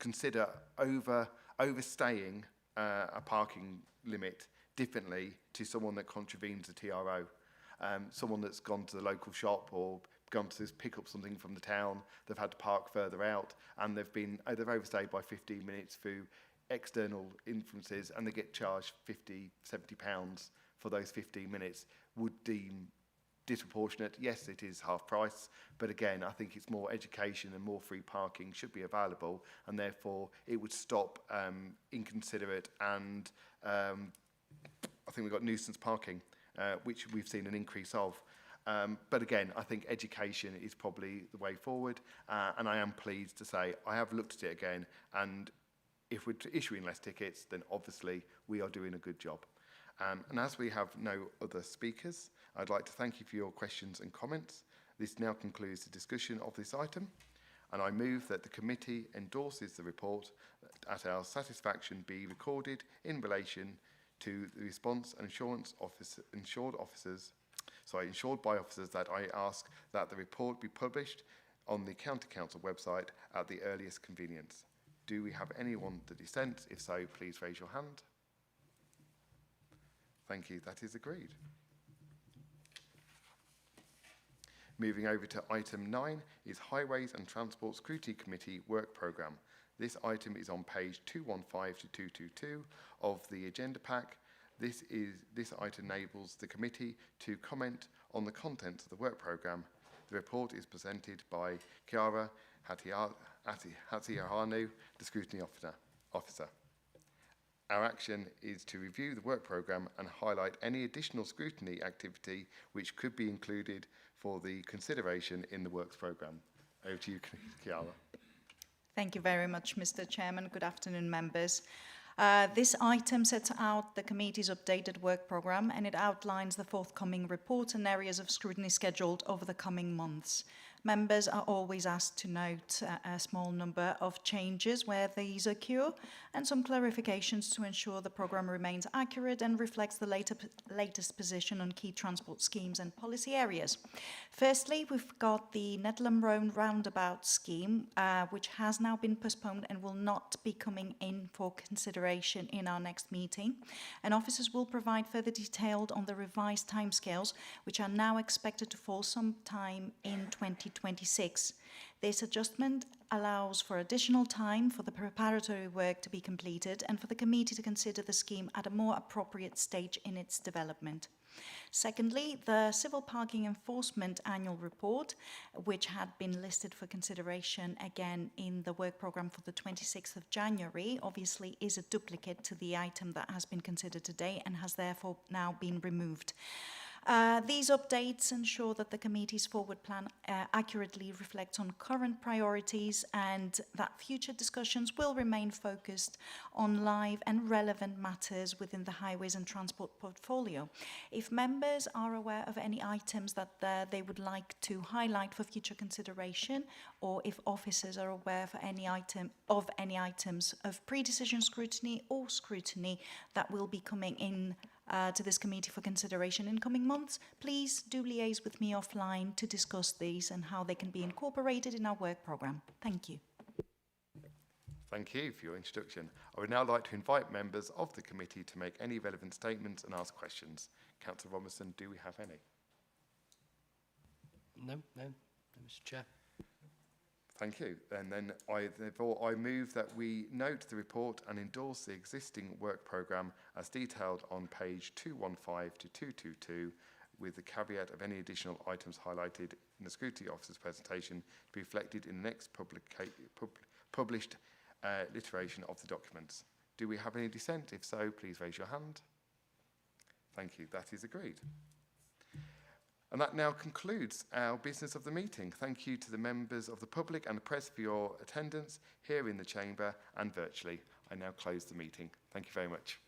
consider overstaying a parking limit differently to someone that contravenes the TRO. Someone that's gone to the local shop or gone to pick up something from the town, they've had to park further out, and they've overstayed by 15 minutes through external influences, and they get charged £50, £70 for those 15 minutes, would deem disproportionate. Yes, it is half price, but again, I think it's more education and more free parking should be available, and therefore it would stop inconsiderate and I think we've got nuisance parking, which we've seen an increase of. But again, I think education is probably the way forward, and I am pleased to say I have looked at it again, and if we're issuing less tickets, then obviously we are doing a good job. And as we have no other speakers, I'd like to thank you for your questions and comments. This now concludes the discussion of this item, and I move that the committee endorses the report at our satisfaction be recorded in relation to the response and insured by officers that I ask that the report be published on the County Council website at the earliest convenience. Do we have anyone that dissents? If so, please raise your hand. Thank you, that is agreed. Moving over to item 9 is Highways and Transport Scrutiny Committee Work Programme. This item is on page 215 to 222 of the agenda pack. This item enables the committee to comment on the contents of the work programme. The report is presented by Chiara Hatziahanu, the scrutiny officer. Our action is to review the work programme and highlight any additional scrutiny activity which could be included for the consideration in the works programme. Over to you, Chiara. Thank you very much, Mr. Chairman. Good afternoon, members. This item sets out the committee's updated work programme, and it outlines the forthcoming reports and areas of scrutiny scheduled over the coming months. Members are always asked to note a small number of changes where these occur and some clarifications to ensure the programme remains accurate and reflects the latest position on key transport schemes and policy areas. Firstly, we've got the Nedlam Road roundabout scheme, which has now been postponed and will not be coming in for consideration in our next meeting. And officers will provide further detail on the revised timescales, which are now expected to fall sometime in 2026. This adjustment allows for additional time for the preparatory work to be completed and for the committee to consider the scheme at a more appropriate stage in its development. Secondly, the Civil Parking Enforcement Annual Report, which had been listed for consideration again in the work programme for the 26th of January, obviously is a duplicate to the item that has been considered today and has therefore now been removed. These updates ensure that the committee's forward plan accurately reflects on current priorities and that future discussions will remain focused on live and relevant matters within the highways and transport portfolio. If members are aware of any items that they would like to highlight for future consideration, or if officers are aware of any items of pre-decision scrutiny or scrutiny that will be coming in to this committee for consideration in coming months, please do liaise with me offline to discuss these and how they can be incorporated in our work programme. Thank you. Thank you for your introduction. I would now like to invite members of the committee to make any relevant statements and ask questions. Councillor Robinson, do we have any? No, Mr. Chair. Thank you. And then therefore I move that we note the report and endorse the existing work programme as detailed on page 215 to 222, with the caveat of any additional items highlighted in the Scrutiny Officer's presentation to be reflected in the next published iteration of the documents. Do we have any dissent? If so, please raise your hand. Thank you. That is agreed. And that now concludes our business of the meeting. Thank you to the members of the public and the press for your attendance here in the chamber and virtually. I now close the meeting. Thank you very much.